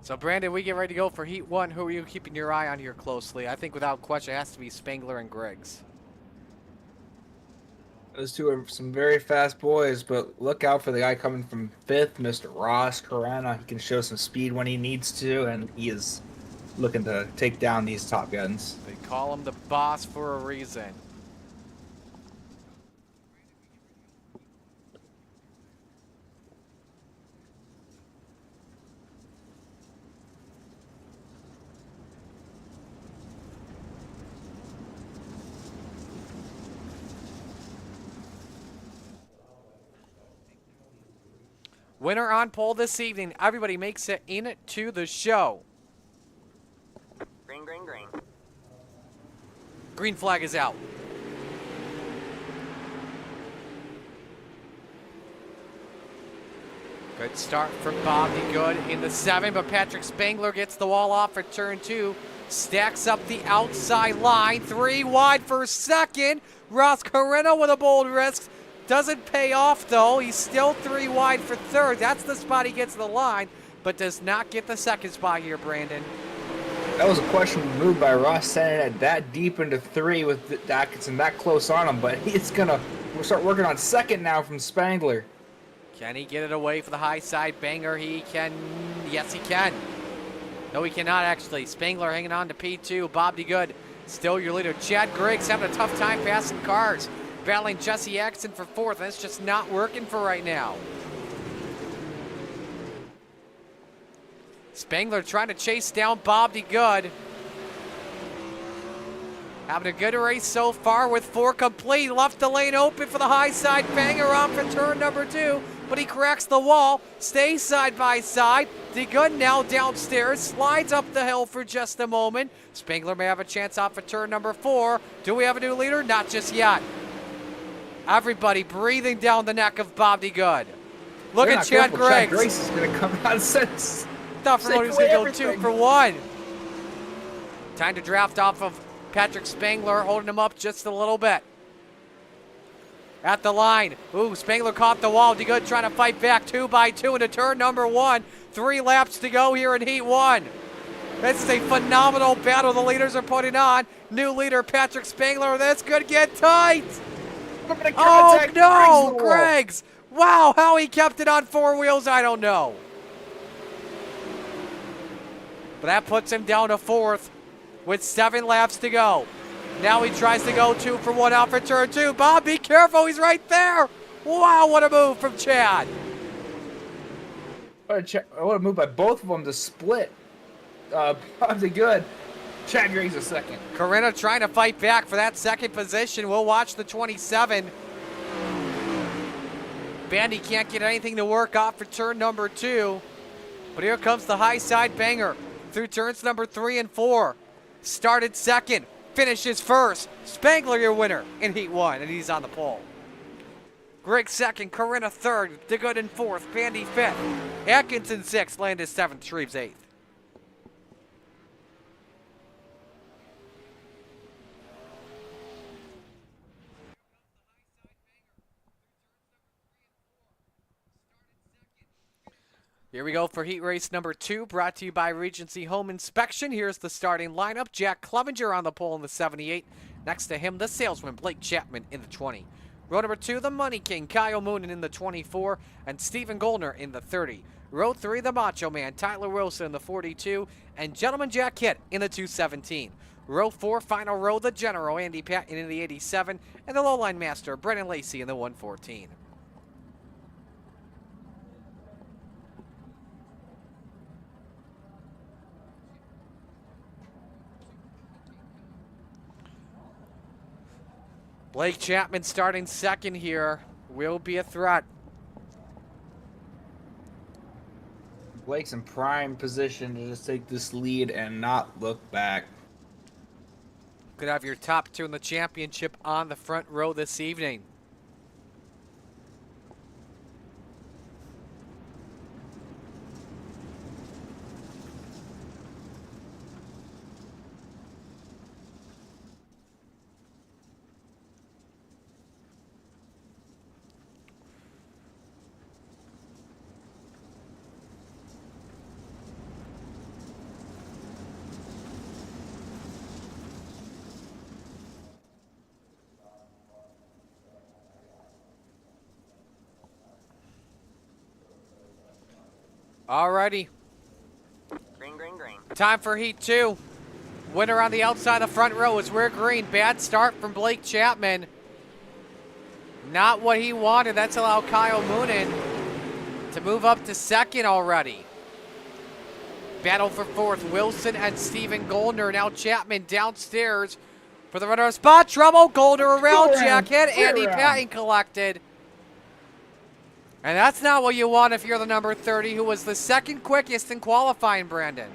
So, Brandon, we get ready to go for Heat 1. Who are you keeping your eye on here closely? I think without question it has to be Spangler and Griggs. Those two are some very fast boys, but look out for the guy coming from 5th, Mr. Ross Carana. He can show some speed when he needs to, and he is looking to take down these top guns. They call him the boss for a reason. Winner on pole this evening. Everybody makes it into the show. Green, green, green. Green flag is out. Good start for Bobby Good in the 7, but Patrick Spangler gets the wall off for turn 2. Stacks up the outside line. 3 wide for second. Ross Corinna with a bold risk. Doesn't pay off, though. He's still 3 wide for third. That's the spot he gets to the line, but does not get the second spot here, Brandon. That was a questionable move by Ross, sending it that deep into 3 with Atkinson that close on him, but we'll start working on second now from Spangler. Can he get it away for the high side banger? He can. Yes, he can. No, he cannot, actually. Spangler hanging on to P2. Bob DeGood still your leader. Chad Griggs having a tough time passing cars. Battling Jesse Axon for 4th, and it's just not working for right now. Spangler trying to chase down Bob DeGood. Having a good race so far with 4 complete. Left the lane open for the high side banger on for turn number 2, but he cracks the wall, stays side by side. DeGood now downstairs, slides up the hill for just a moment. Spangler may have a chance off for turn number 4. Do we have a new leader? Not just yet. Everybody breathing down the neck of Bob DeGood. Look at Chad Griggs. Chad Griggs is going to come out since. Thought for he was going to go 2 for 1. Time to draft off of Patrick Spangler, holding him up just a little bit. At the line. Ooh, Spangler caught the wall. DeGood trying to fight back 2 by 2 into turn number 1. 3 laps to go here in Heat 1. This is a phenomenal battle the leaders are putting on. New leader Patrick Spangler. This could get tight. Oh no, Griggs! Wow, how he kept it on 4 wheels, I don't know. But that puts him down to 4th with 7 laps to go. Now he tries to go 2 for 1 out for turn 2. Bob, be careful, he's right there. Wow, what a move from Chad. What a move by both of them to split. Bob DeGood. Chad Griggs a second. Corinna trying to fight back for that second position. We'll watch the 27. Bandy can't get anything to work off for turn number 2. But here comes the high side banger through turns number 3 and 4. Started second, finishes first. Spangler your winner in Heat 1, and he's on the pole. Griggs second, Corinna third, DeGood in 4th, Bandy 5th, Atkinson 6th, Landis 7th, Shreves 8th. Here we go for heat race number 2, brought to you by Regency Home Inspection. Here's the starting lineup. Jack Clevenger on the pole in the 78. Next to him, the salesman, Blake Chapman in the 20. Row number 2, the Money King, Kyle Moonen in the 24, and Stephen Goldner in the 30. Row 3, the Macho Man, Tyler Wilson in the 42, and Gentleman Jack Hitt in the 217. Row 4, final row, the General, Andy Patton in the 87, and the Lowline Master, Brennan Lacey in the 114. Blake Chapman starting second here. Will be a threat. Blake's in prime position to just take this lead and not look back. Could have your top 2 in the championship on the front row this evening. Alrighty. Green, green, green. Time for heat 2. Winner on the outside of the front row is Rear Green. Bad start from Blake Chapman. Not what he wanted. That's allowed Kyle Moonen to move up to second already. Battle for fourth, Wilson and Stephen Goldner. Now Chapman downstairs for the runner-up spot. Trouble, Goldner around, Jack Hitt. Andy Patton collected. And that's not what you want if you're the number 30, who was the second quickest in qualifying, Brandon.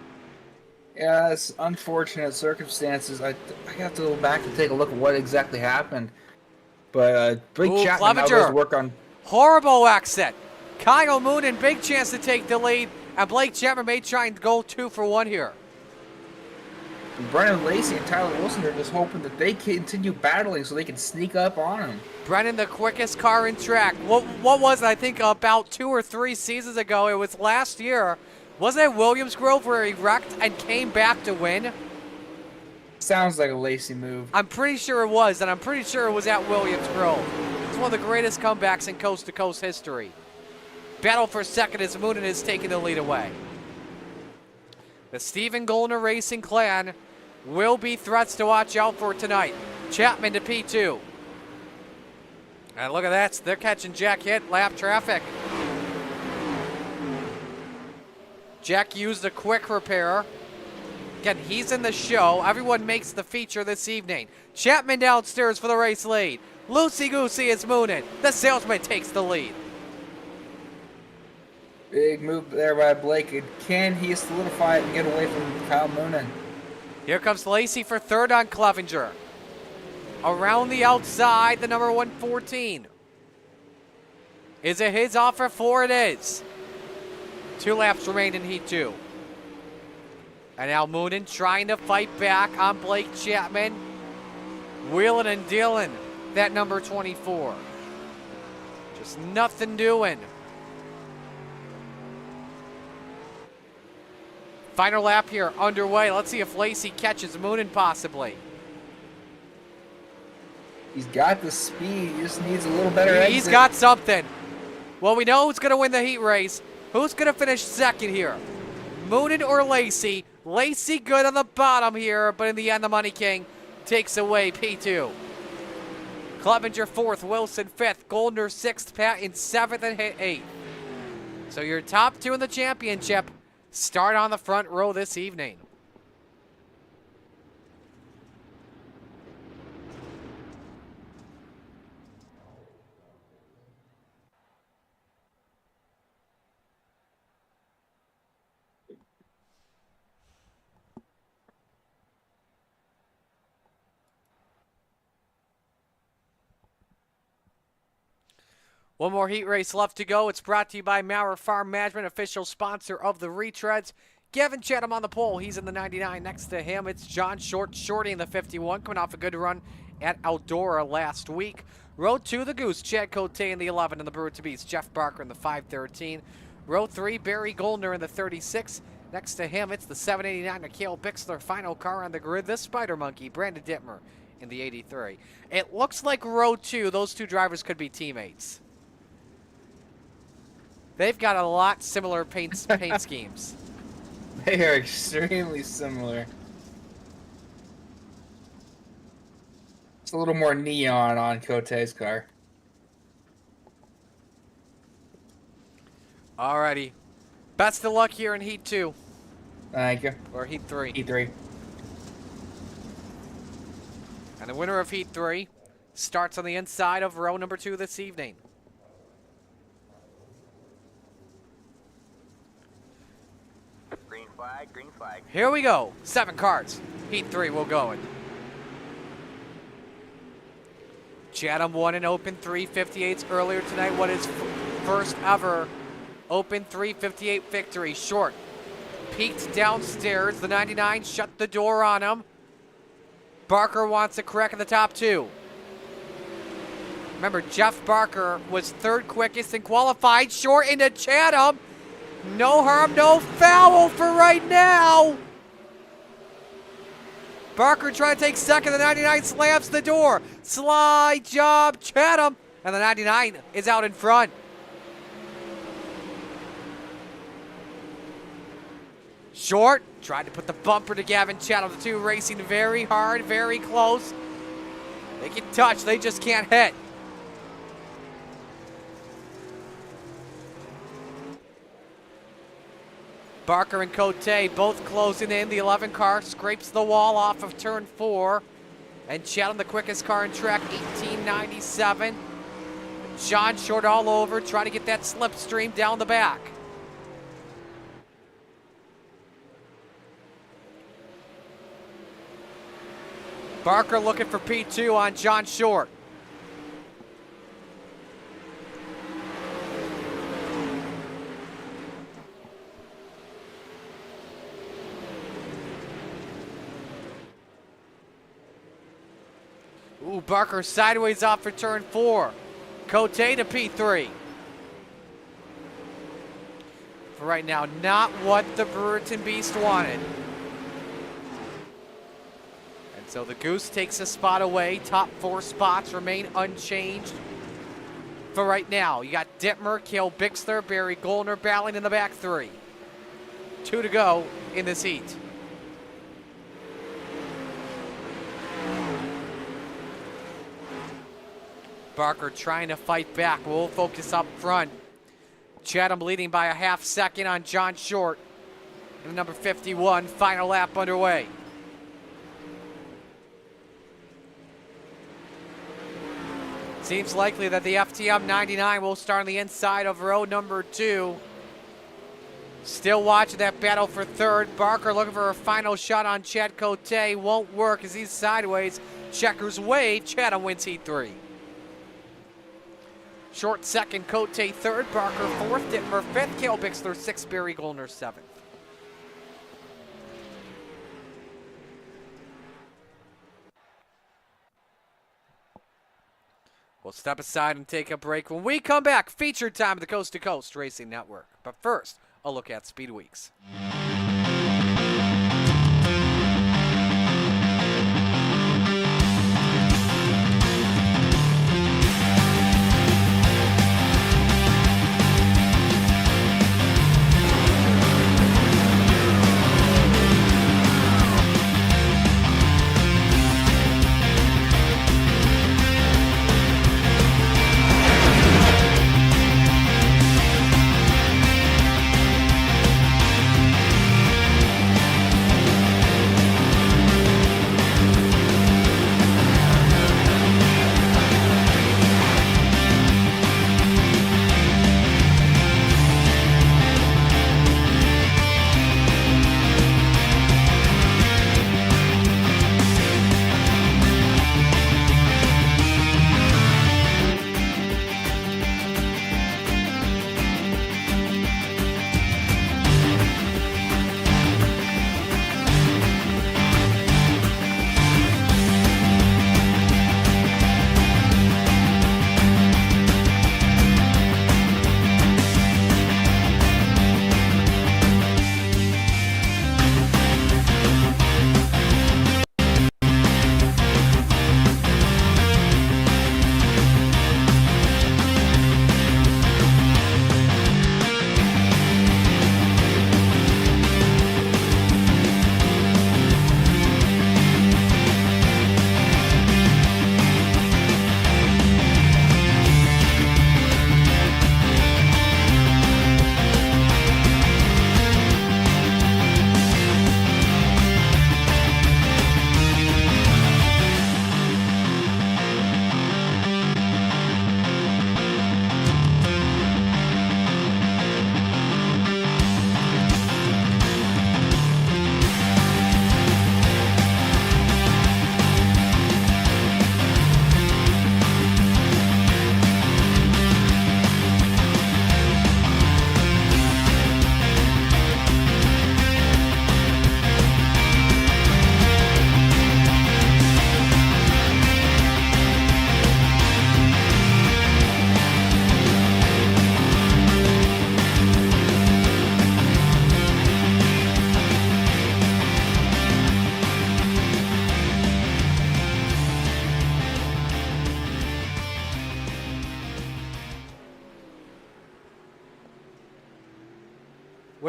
Yeah, it's unfortunate circumstances. I have to go back and take a look at what exactly happened. But Blake Chapman now goes to work on... Horrible exit. Kyle Moonen, big chance to take the lead. And Blake Chapman may try and go 2 for 1 here. Brennan Lacey and Tyler Wilson are just hoping that they continue battling so they can sneak up on him. Brennan, the quickest car in track. What was it? I think about 2 or 3 seasons ago. It was last year. Wasn't it Williams Grove where he wrecked and came back to win? Sounds like a Lacey move. I'm pretty sure it was, and I'm pretty sure it was at Williams Grove. It's one of the greatest comebacks in coast-to-coast history. Battle for second as Moonen is taking the lead away. The Stephen Goldner Racing clan will be threats to watch out for tonight. Chapman to P2. And look at that, they're catching Jack Hitt, lap traffic. Jack used a quick repair. Again, he's in the show. Everyone makes the feature this evening. Chapman downstairs for the race lead. Loosey-goosey is Moonen. The salesman takes the lead. Big move there by Blake. And can he solidify it and get away from Kyle Moonen? Here comes Lacey for third on Clevenger. Around the outside, the number 114. Is it his offer? 4 it is. 2 laps remain in heat 2. And now Moonen trying to fight back on Blake Chapman. Wheeling and dealing that number 24. Just nothing doing. Final lap here underway. Let's see if Lacey catches Moonen possibly. He's got the speed. He just needs a little better exit. He's got something. Well, we know who's going to win the heat race. Who's going to finish second here? Moonen or Lacey? Lacey good on the bottom here, but in the end, the Money King takes away P2. Clevenger 4th, Wilson 5th, Goldner 6th, Patton 7th, and Hitt 8th. So your top 2 in the championship start on the front row this evening. One more heat race left to go. It's brought to you by Maurer Farm Management, official sponsor of the retreads. Gavin Chatham on the pole. He's in the 99. Next to him, it's John Shorty in the 51, coming off a good run at Eldora last week. Row 2, the Goose, Chad Cote in the 11, and the Brewer to Beast, Jeff Barker in the 513. Row 3, Barry Goldner in the 36. Next to him, it's the 789 Nikhil Bixler, final car on the grid. The Spider Monkey, Brandon Dittmer in the 83. It looks like row 2, those two drivers could be teammates. They've got a lot similar paint schemes. They are extremely similar. It's a little more neon on Kote's car. Alrighty. Best of luck here in Heat 2. Thank you. Or Heat 3. Heat 3. And the winner of Heat 3 starts on the inside of row number 2 this evening. Green flag, green flag. Here we go. 7 cars. Heat 3, we'll go in. Chatham won an Open 358s earlier tonight. What is first ever Open 358 victory. Short peeked downstairs. The 99 shut the door on him. Barker wants a crack in the top 2. Remember, Jeff Barker was 3rd quickest and qualified. Short into Chatham. No harm, no foul for right now. Barker trying to take 2nd. The 99 slams the door. Slide job, Chatham. And the 99 is out in front. Short tried to put the bumper to Gavin Chatham. The two racing very hard, very close. They can touch, they just can't hit. Barker and Cote both closing in. The 11 car scrapes the wall off of turn 4. And Chatham, the quickest car in track, 1897. John Short all over, trying to get that slipstream down the back. Barker looking for P2 on John Short. Ooh, Barker sideways off for turn 4. Cote to P3. For right now, not what the Brewerton Beast wanted. And so the Goose takes a spot away. Top 4 spots remain unchanged for right now. You got Dittmer, Cale Bixler, Barry Goldner battling in the back 3. 2 to go in this heat. Barker trying to fight back. We'll focus up front. Chatham leading by a half second on John Short. And number 51, final lap underway. Seems likely that the FTM 99 will start on the inside of row number 2. Still watching that battle for 3rd. Barker looking for a final shot on Chad Cote. Won't work as he's sideways. Checkers wave. Chatham wins Heat 3. Short 2nd, Cote 3rd, Barker 4th, Dittmer 5th, Cale Bixler 6th, Barry Goldner 7th. We'll step aside and take a break. When we come back, featured time of the Coast to Coast Racing Network. But first, a look at Speed Weeks.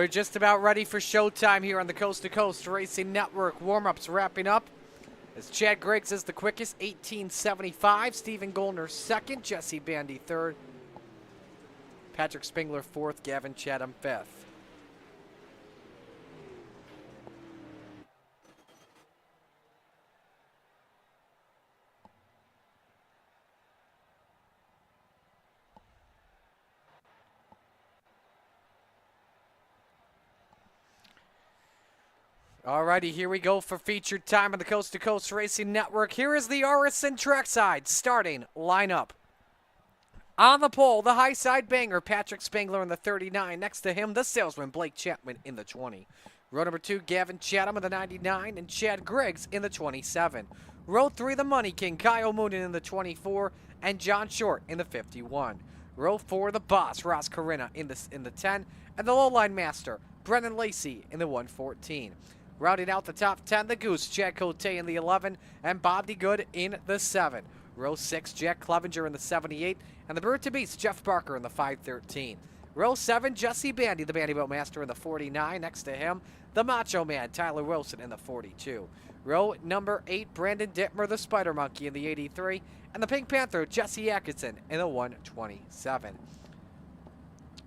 We're just about ready for showtime here on the Coast to Coast Racing Network. Warm-ups wrapping up. As Chad Griggs is the quickest, 18.75. Stephen Goldner second. Jesse Bandy third. Patrick Spengler fourth. Gavin Chatham fifth. Alrighty, here we go for featured time on the Coast to Coast Racing Network. Here is the RSN trackside starting lineup. On the pole, the high side banger, Patrick Spengler in the 39. Next to him, the salesman, Blake Chapman in the 20. Row number 2, Gavin Chatham in the 99, and Chad Griggs in the 27. Row 3, the Money King, Kyle Moonen in the 24, and John Short in the 51. Row 4, the Boss, Ross Corinna in the 10, and the Lowline Master, Brendan Lacey in the 114. Rounding out the top 10, the Goose, Chad Cote in the 11, and Bob DeGood in the 7. Row 6, Jack Clevenger in the 78, and the Bird to Beast, Jeff Barker in the 513. Row 7, Jesse Bandy, the Bandy Boat Master in the 49. Next to him, the Macho Man, Tyler Wilson in the 42. Row number 8, Brandon Dittmer, the Spider Monkey in the 83, and the Pink Panther, Jesse Atkinson in the 127.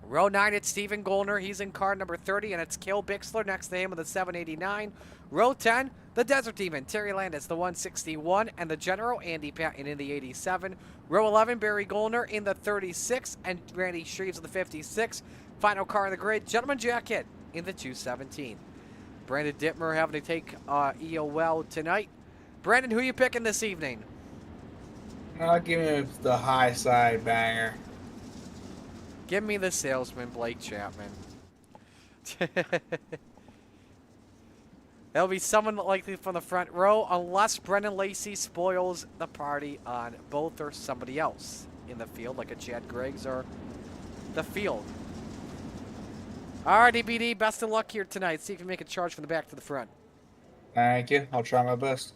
Row 9, it's Stephen Goldner. He's in car number 30, and it's Kill Bixler next to him in the 789. Row 10, the Desert Demon, Terry Landis, the 161, and the General, Andy Patton in the 87. Row 11, Barry Goldner in the 36, and Randy Shreves in the 56. Final car in the grid, Gentleman Jacket in the 217. Brandon Dittmer having to take EOL tonight. Brandon, who you picking this evening? I'll give him the high side banger. Give me the salesman, Blake Chapman. There'll be someone likely from the front row unless Brendan Lacey spoils the party on both or somebody else in the field, like a Chad Griggs or the field. Alrighty, BD, best of luck here tonight. See if you make a charge from the back to the front. Thank you. I'll try my best.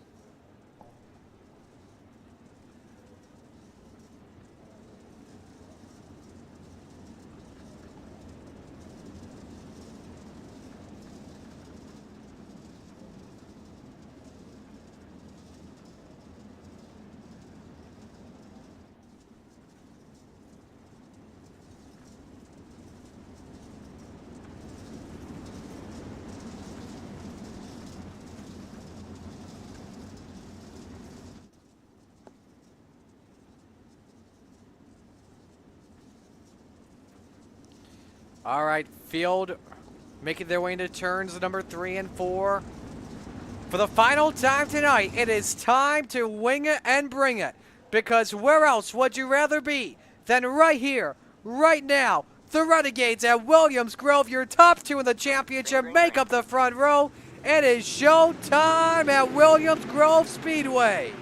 All right, field making their way into turns number 3 and 4. For the final time tonight, it is time to wing it and bring it. Because where else would you rather be than right here, right now? The Renegades at Williams Grove, your top 2 in the championship, make up the front row. It is show time at Williams Grove Speedway.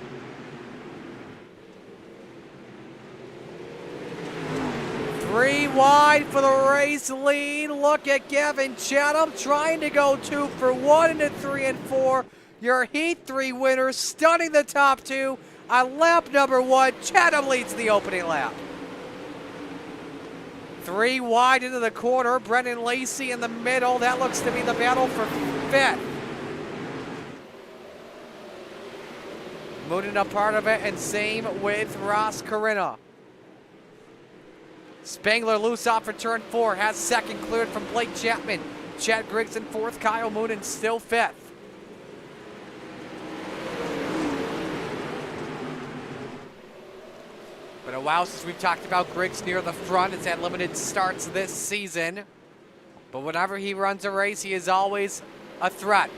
Three wide for the race lead. Look at Gavin Chatham trying to go 2 for 1 into 3 and 4. Your Heat 3 winner stunning the top 2 on lap number 1. Chatham leads the opening lap. 3 wide into the corner. Brendan Lacey in the middle. That looks to be the battle for 5th. Moonin a part of it, and same with Ross Corinna. Spengler loose off for turn 4, has second, cleared from Blake Chapman. Chad Griggs in 4th, Kyle Moonen still 5th. Been a while since we've talked about Griggs near the front. It's had limited starts this season. But whenever he runs a race, he is always a threat.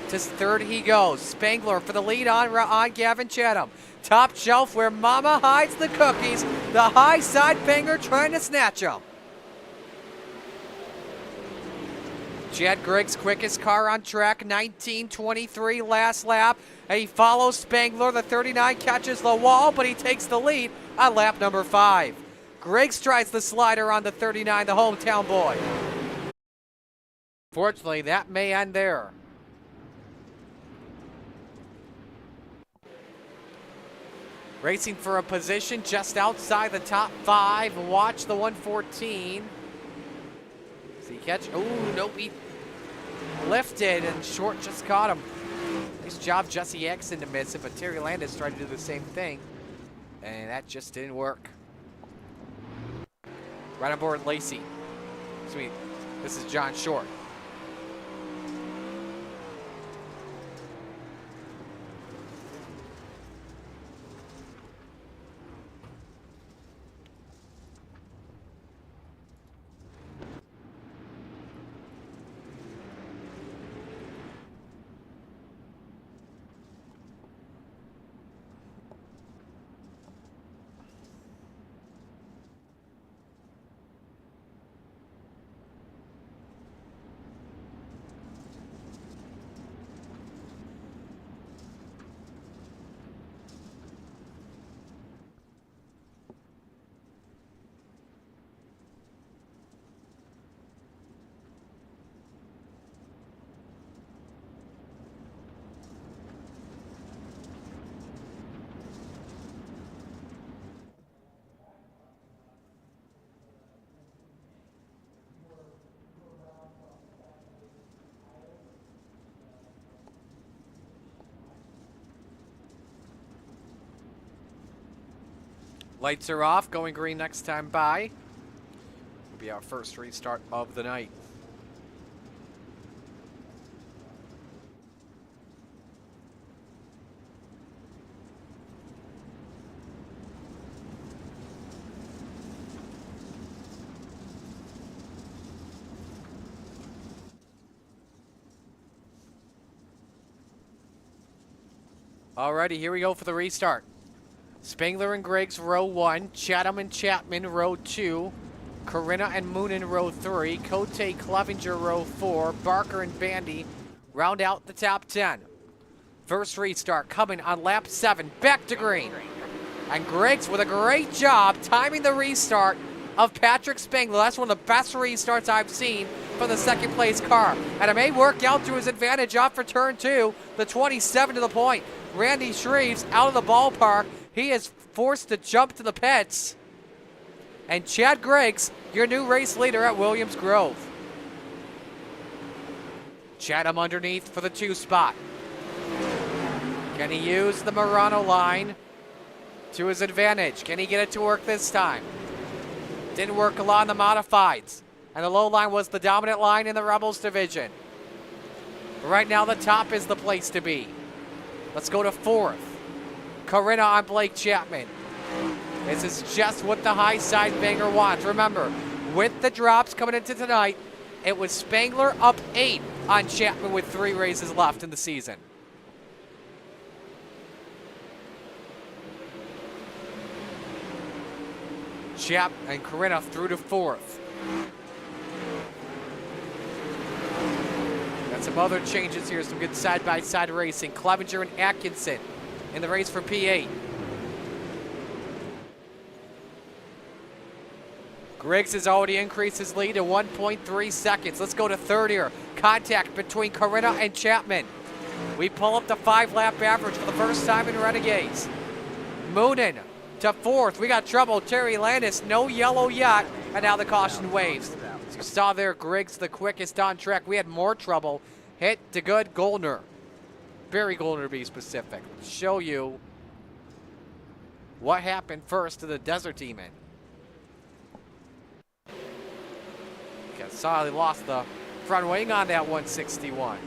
To 3rd he goes. Spengler for the lead on Gavin Chatham. Top shelf where Mama hides the cookies. The high side banger trying to snatch them. Chad Griggs, quickest car on track, 19:23 last lap. And he follows Spengler. The 39 catches the wall, but he takes the lead on lap number 5. Griggs tries the slider on the 39, the hometown boy. Fortunately, that may end there. Racing for a position just outside the top 5. Watch the 114. So he catch? Oh, nope, he lifted and Short just caught him. Nice job, Jesse Exon to miss it, but Terry Landis tried to do the same thing, and that just didn't work. Right on board Lacey. Sweet. This is John Short. Lights are off, going green next time by. Will be our first restart of the night. Alrighty, here we go for the restart. Spangler and Griggs, row 1. Chatham and Chapman, row 2. Corinna and Moonen, row 3. Cote Clevenger, row 4. Barker and Bandy round out the top 10. First restart coming on lap 7. Back to green. And Griggs with a great job timing the restart of Patrick Spangler. That's one of the best restarts I've seen for the second place car. And it may work out to his advantage off for turn 2. The 27 to the point. Randy Shreves out of the ballpark. He is forced to jump to the pits. And Chad Griggs, your new race leader at Williams Grove. Chatham underneath for the 2 spot. Can he use the Murano line to his advantage? Can he get it to work this time? Didn't work a lot in the modifieds. And the low line was the dominant line in the Rebels division. But right now the top is the place to be. Let's go to 4th. Corinna on Blake Chapman. This is just what the high side banger wants. Remember, with the drops coming into tonight, it was Spangler up 8 on Chapman with 3 races left in the season. Chap and Corinna through to 4th. Got some other changes here, some good side-by-side racing. Clevenger and Atkinson in the race for P8. Griggs has already increased his lead to 1.3 seconds. Let's go to 3rd here. Contact between Corinna and Chapman. We pull up the 5-lap average for the first time in Renegades. Moonen to 4th. We got trouble. Terry Landis, no yellow yet. And now the caution waves. As you saw there, Griggs the quickest on track. We had more trouble. Hit to good Goldner. Barry Goldner to be specific. Show you what happened first to the Desert Demon. Saw he lost the front wing on that 161.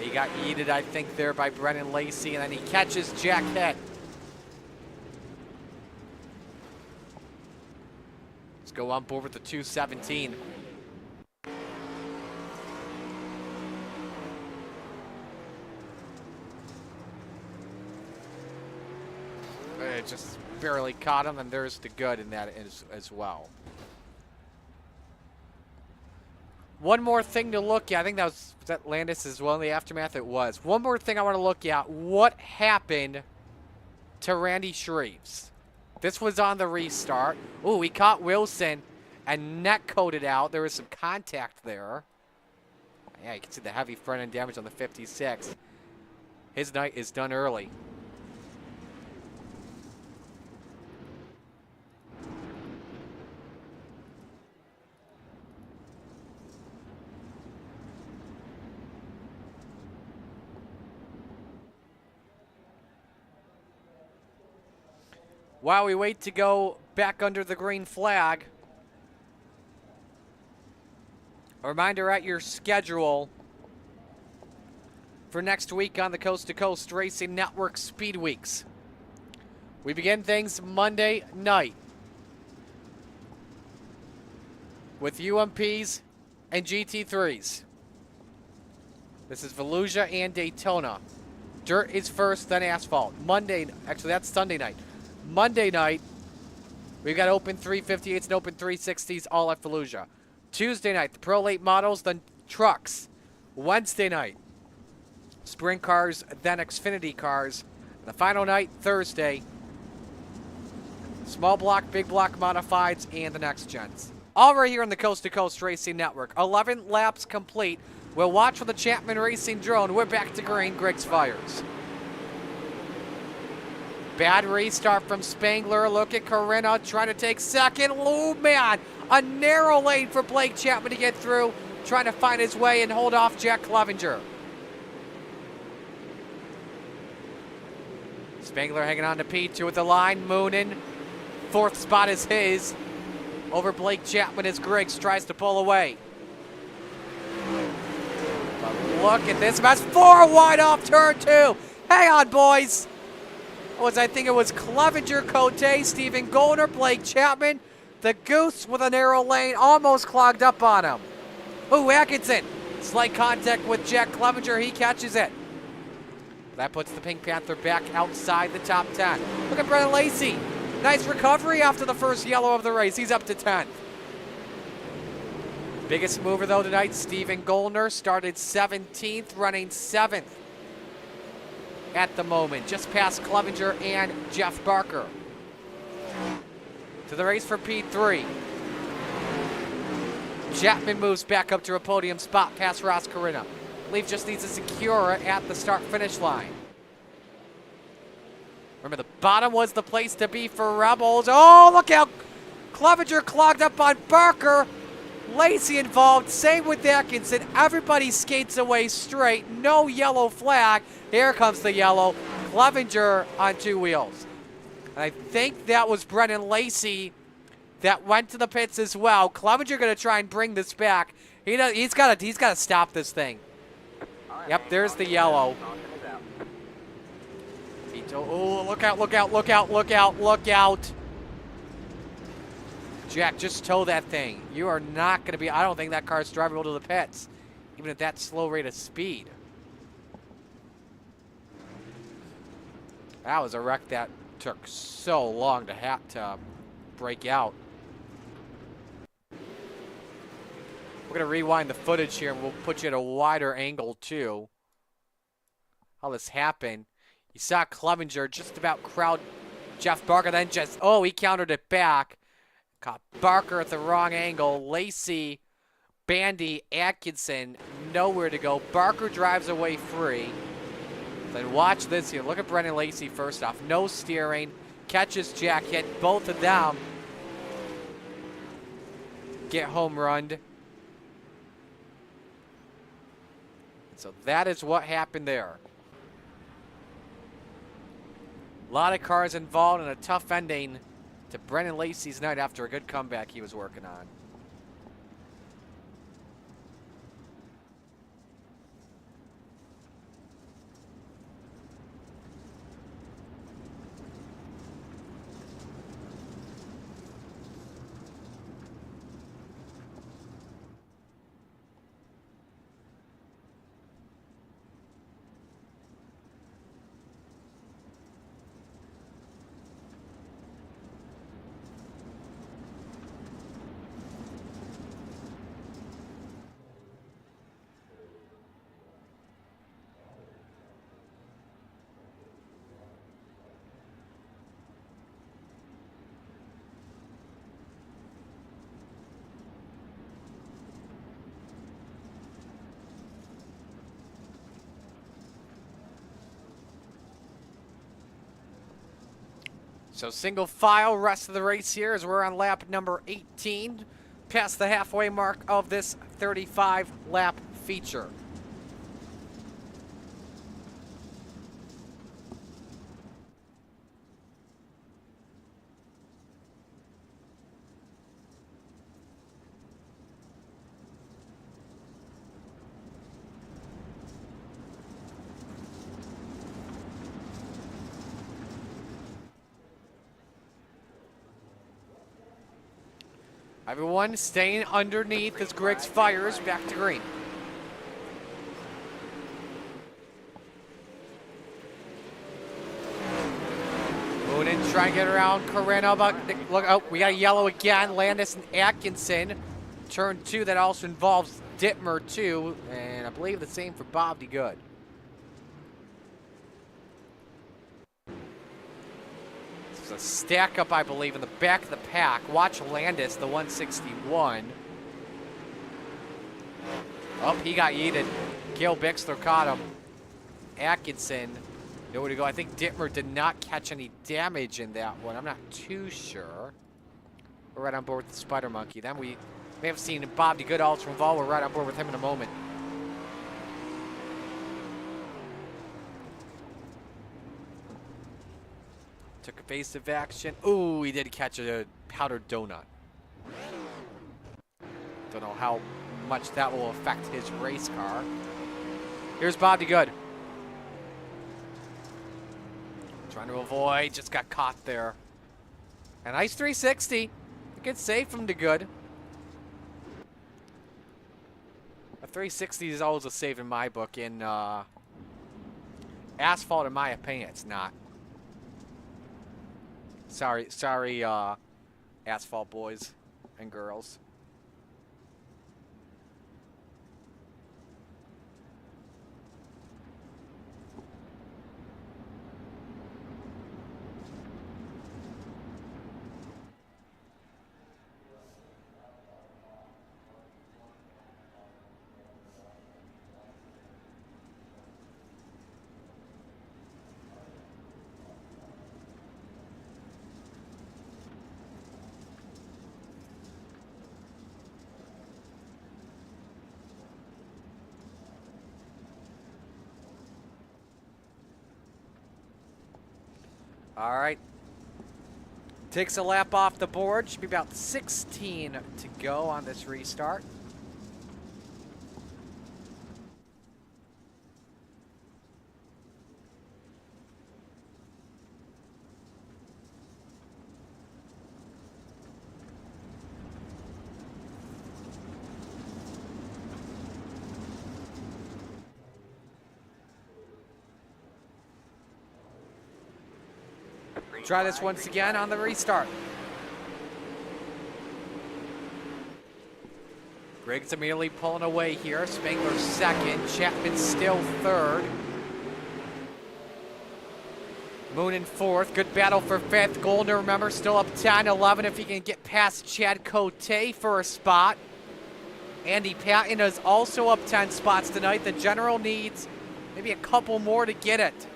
He got yeeted, I think, there by Brennan Lacey, and then he catches Jack Head. Let's go on board with the 217. It just barely caught him, and there's the good in that as well. One more thing to look at. I think was that Landis as well in the aftermath? It was. One more thing I want to look at. What happened to Randy Shreves? This was on the restart. Ooh, he caught Wilson and neck coated out. There was some contact there. Yeah, you can see the heavy front end damage on the 56. His night is done early. While we wait to go back under the green flag, a reminder at your schedule for next week on the Coast to Coast Racing Network Speed Weeks. We begin things Monday night with UMPs and GT3s. This is Volusia and Daytona. Dirt is first, then asphalt. Actually that's Sunday night. Monday night, we've got open 358s and open 360s all at Volusia. Tuesday night, the Pro Late models, then trucks. Wednesday night, sprint cars, then Xfinity cars. The final night, Thursday, small block, big block modifieds, and the next gens. All right here on the Coast to Coast Racing Network. 11 laps complete. We'll watch for the Chapman Racing drone. We're back to green. Griggs fires. Bad restart from Spangler. Look at Corinna trying to take second. Oh, man. A narrow lane for Blake Chapman to get through. Trying to find his way and hold off Jack Clevenger. Spangler hanging on to P2 with the line. Moonin. Fourth spot is his. Over Blake Chapman as Griggs tries to pull away. But look at this mess. 4 wide off turn 2. Hang on, boys. I think it was Clevenger, Cote, Stephen Goldner, Blake Chapman. The Goose with a narrow lane almost clogged up on him. Ooh, Atkinson. Slight contact with Jack Clevenger. He catches it. That puts the Pink Panther back outside the top 10. Look at Brennan Lacey. Nice recovery after the first yellow of the race. He's up to 10th. Biggest mover, though, tonight, Stephen Goldner. Started 17th, running 7th at the moment. Just past Clevenger and Jeff Barker. To the race for P3. Chapman moves back up to a podium spot past Ross Corinna. Leaf just needs to secure it at the start-finish line. Remember, the bottom was the place to be for Rebels. Oh, look out! Clevenger clogged up on Barker. Lacey involved, same with Atkinson. Everybody skates away straight. No yellow flag. Here comes the yellow. Clevenger on 2 wheels. And I think that was Brennan Lacey that went to the pits as well. Clevenger going to try and bring this back. He's got to stop this thing. Yep, there's the yellow. Oh, look out, look out, look out, look out, look out. Jack, just tow that thing. You are not going to be, I don't think that car's drivable to the pits, even at that slow rate of speed. That was a wreck that took so long to break out. We're going to rewind the footage here, and we'll put you at a wider angle, too. How this happened. You saw Clevenger just about crowd Jeff Barker, then just, oh, he countered it back. Caught Barker at the wrong angle. Lacey, Bandy, Atkinson, nowhere to go. Barker drives away free. Then watch this here. Look at Brennan Lacey first off. No steering. Catches Jack, hit both of them. Get home runned. So that is what happened there. A lot of cars involved in a tough ending to Brennan Lacey's night after a good comeback he was working on. So single file, rest of the race here as we're on lap number 18, past the halfway mark of this 35 lap feature. Everyone staying underneath as Griggs fires back to green. Moonin trying to get around Corinna, but look, oh, we got a yellow again. Landis and Atkinson. Turn 2, that also involves Dittmer too, and I believe the same for Bob D. Good. This is a stack up, I believe, in the back of the pack. Watch Landis, the 161. Oh, he got yeeted. Gil Bixler caught him. Atkinson, nowhere to go. I think Dittmer did not catch any damage in that one. I'm not too sure. We're right on board with the Spider Monkey. Then we may have seen Bob D. Good also involved. We're right on board with him in a moment. Took evasive action. Ooh, he did catch a powdered donut. Don't know how much that will affect his race car. Here's Bob D. Good. Trying to avoid, just got caught there. A nice 360. A good save from D. Good. A 360 is always a save in my book. In asphalt, in my opinion, it's not. Sorry, asphalt boys and girls. All right. Takes a lap off the board. Should be about 16 to go on this restart. Try this once again on the restart. Griggs immediately pulling away here. Spangler second. Chapman still third. Moon in fourth. Good battle for fifth. Goldner, remember, still up 10-11 if he can get past Chad Cote for a spot. Andy Patton is also up 10 spots tonight. The general needs maybe a couple more to get it.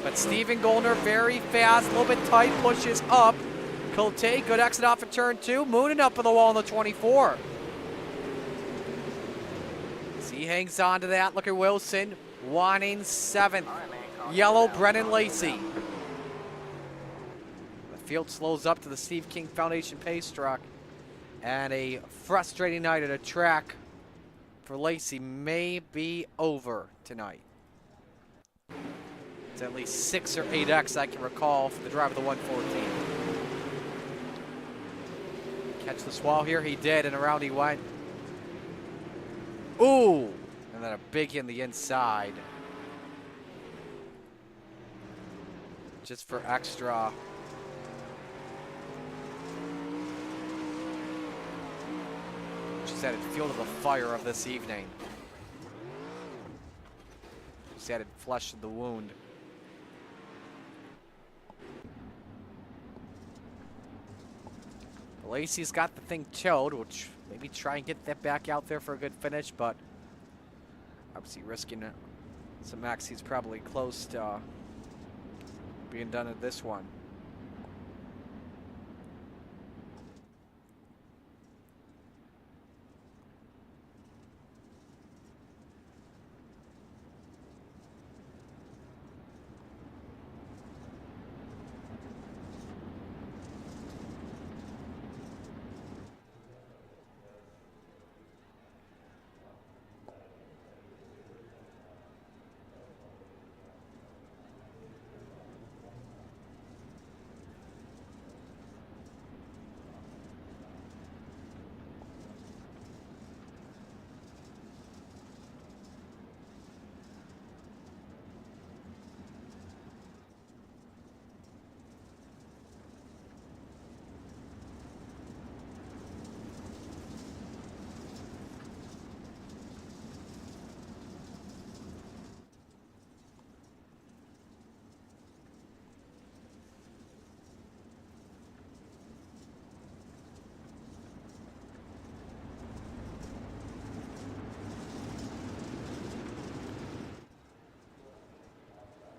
But Steven Goldner very fast, a little bit tight, pushes up. Cote, good exit off of turn 2. Mooning up for the wall in the 24. As he hangs on to that, look at Wilson, wanting 7th. Yellow, Brennan Lacey. The field slows up to the Steve King Foundation pace truck. And a frustrating night at a track for Lacey may be over tonight. It's at least 6 or 8X I can recall for the driver of the 114. Catch the swall here, he did, and around he went. Ooh! And then a big hit in the inside. Just for extra. Just added fuel to the fire of this evening. Just added flesh to the wound. Lacey's got the thing towed, which maybe try and get that back out there for a good finish, but obviously risking some max. He's probably close to being done at this one.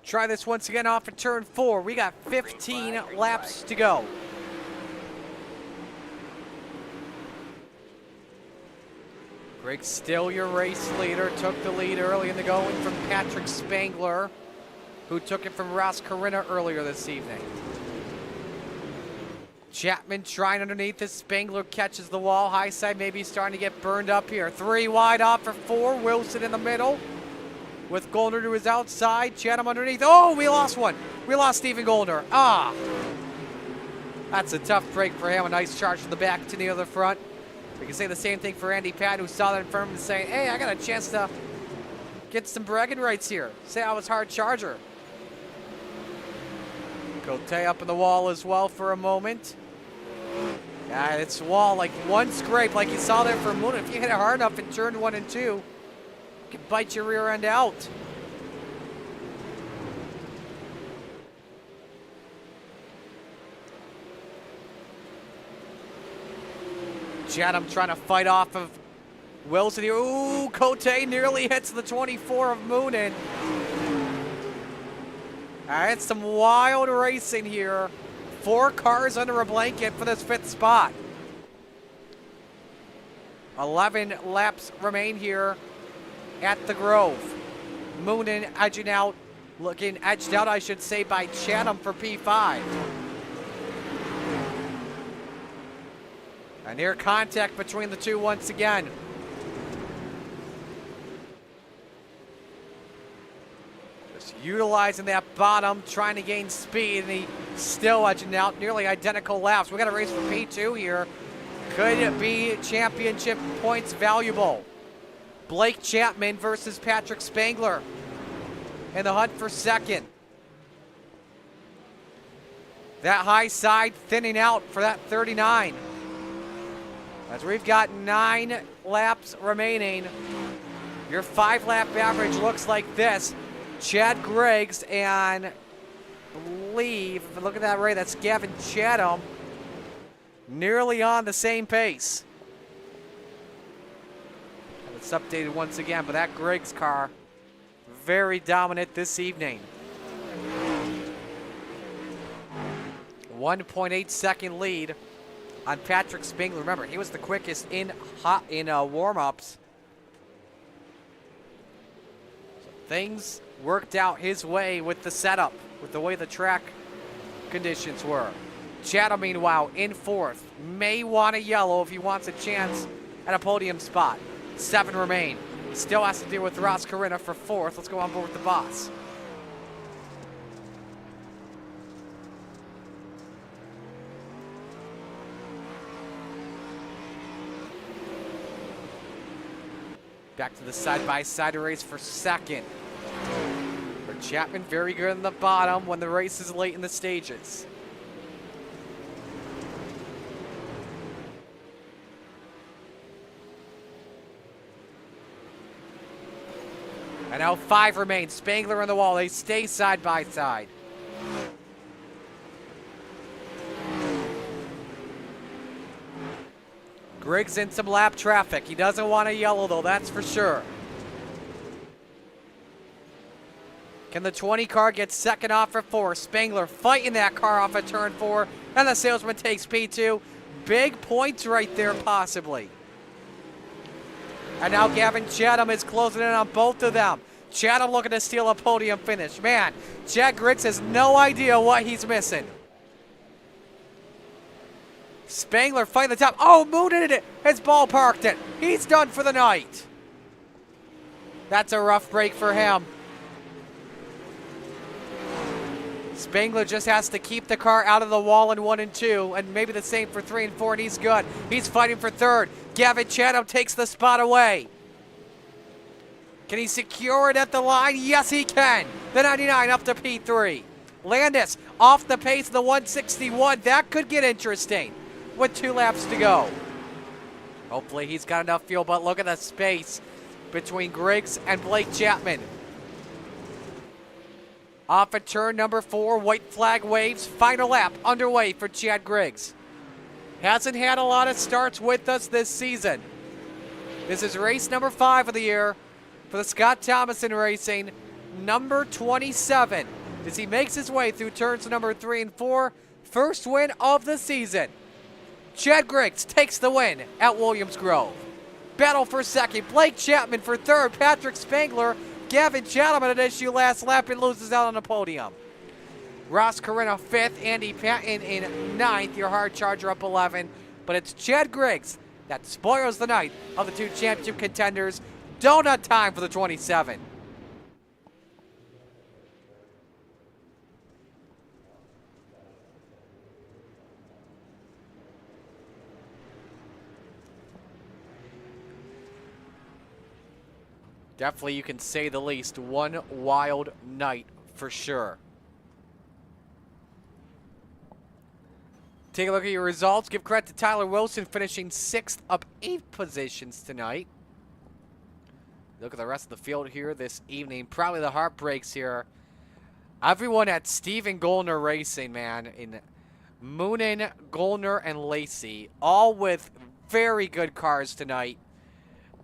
Try this once again off of turn 4. We got 15 laps to go. Greg still your race leader. Took the lead early in the going from Patrick Spangler, who took it from Ross Corinna earlier this evening. Chapman trying underneath this. Spangler catches the wall. High side maybe starting to get burned up here. 3 wide off for 4. Wilson in the middle with Goldner to his outside. Chatham underneath. Oh, we lost one. We lost Stephen Goldner. Ah. That's a tough break for him. A nice charge from the back to near the front. We can say the same thing for Andy Patton, who saw that in front of him and saying, hey, I got a chance to get some bragging rights here. Say I was hard charger. Cote up in the wall as well for a moment. Yeah, it's wall like one scrape like you saw there for Moon. If you hit it hard enough in turn 1 and 2, you can bite your rear end out. Chatham trying to fight off of Wilson here. Ooh, Cote nearly hits the 24 of Moonen. It's some wild racing here. 4 cars under a blanket for this 5th spot. 11 laps remain here at the Grove. Moonen edging out, looking edged out, I should say, by Chatham for P5. And near contact between the two once again. Just utilizing that bottom, trying to gain speed, and he still edging out, nearly identical laps. We got a race for P2 here. Could be championship points valuable. Blake Chapman versus Patrick Spangler in the hunt for second. That high side thinning out for that 39. As we've got 9 laps remaining. Your 5-lap average looks like this. Chad Griggs and I believe, if I look at that right, that's Gavin Chatham, nearly on the same pace. It's updated once again, but that Griggs car, very dominant this evening. 1.8 second lead on Patrick Spangler. Remember, he was the quickest in warm-ups. So things worked out his way with the setup, with the way the track conditions were. Chatham, meanwhile, in 4th. May want a yellow if he wants a chance at a podium spot. 7 remain. Still has to deal with Ross Corinna for 4th. Let's go on board with the boss. Back to the side-by-side race for second. For Chapman, very good in the bottom when the race is late in the stages. And now 5 remain. Spangler on the wall. They stay side by side. Griggs in some lap traffic. He doesn't want a yellow, though, that's for sure. Can the 20 car get second off for 4? Spangler fighting that car off at turn 4. And the salesman takes P2. Big points right there, possibly. And now Gavin Chatham is closing in on both of them. Chatham looking to steal a podium finish. Man, Chad Griggs has no idea what he's missing. Spangler fighting the top. Oh, Moonen has ballparked it. He's done for the night. That's a rough break for him. Spangler just has to keep the car out of the wall in 1 and 2, and maybe the same for 3 and 4, and he's good. He's fighting for 3rd. Gavin Chatham takes the spot away. Can he secure it at the line? Yes, he can. The 99 up to P3. Landis off the pace of the 161. That could get interesting with 2 laps to go. Hopefully he's got enough fuel, but look at the space between Griggs and Blake Chapman. Off at turn number 4, white flag waves. Final lap underway for Chad Griggs. Hasn't had a lot of starts with us this season. This is race number 5 of the year for the Scott Thomason Racing number 27 as he makes his way through turns number 3 and 4. First win of the season. Chad Griggs takes the win at Williams Grove. Battle for second, Blake Chapman for third, Patrick Spangler. Gavin Chatham at an issue last lap and loses out on the podium. Ross Corina 5th, Andy Patton in 9th, your hard charger up 11. But it's Chad Griggs that spoils the night of the two championship contenders. Donut time for the 27. Definitely, you can say the least, one wild night for sure. Take a look at your results. Give credit to Tyler Wilson finishing 6th up 8 positions tonight. Look at the rest of the field here this evening. Probably the heartbreaks here. Everyone at Steven Goldner Racing, man, in Moonen, Goldner, and Lacey, all with very good cars tonight.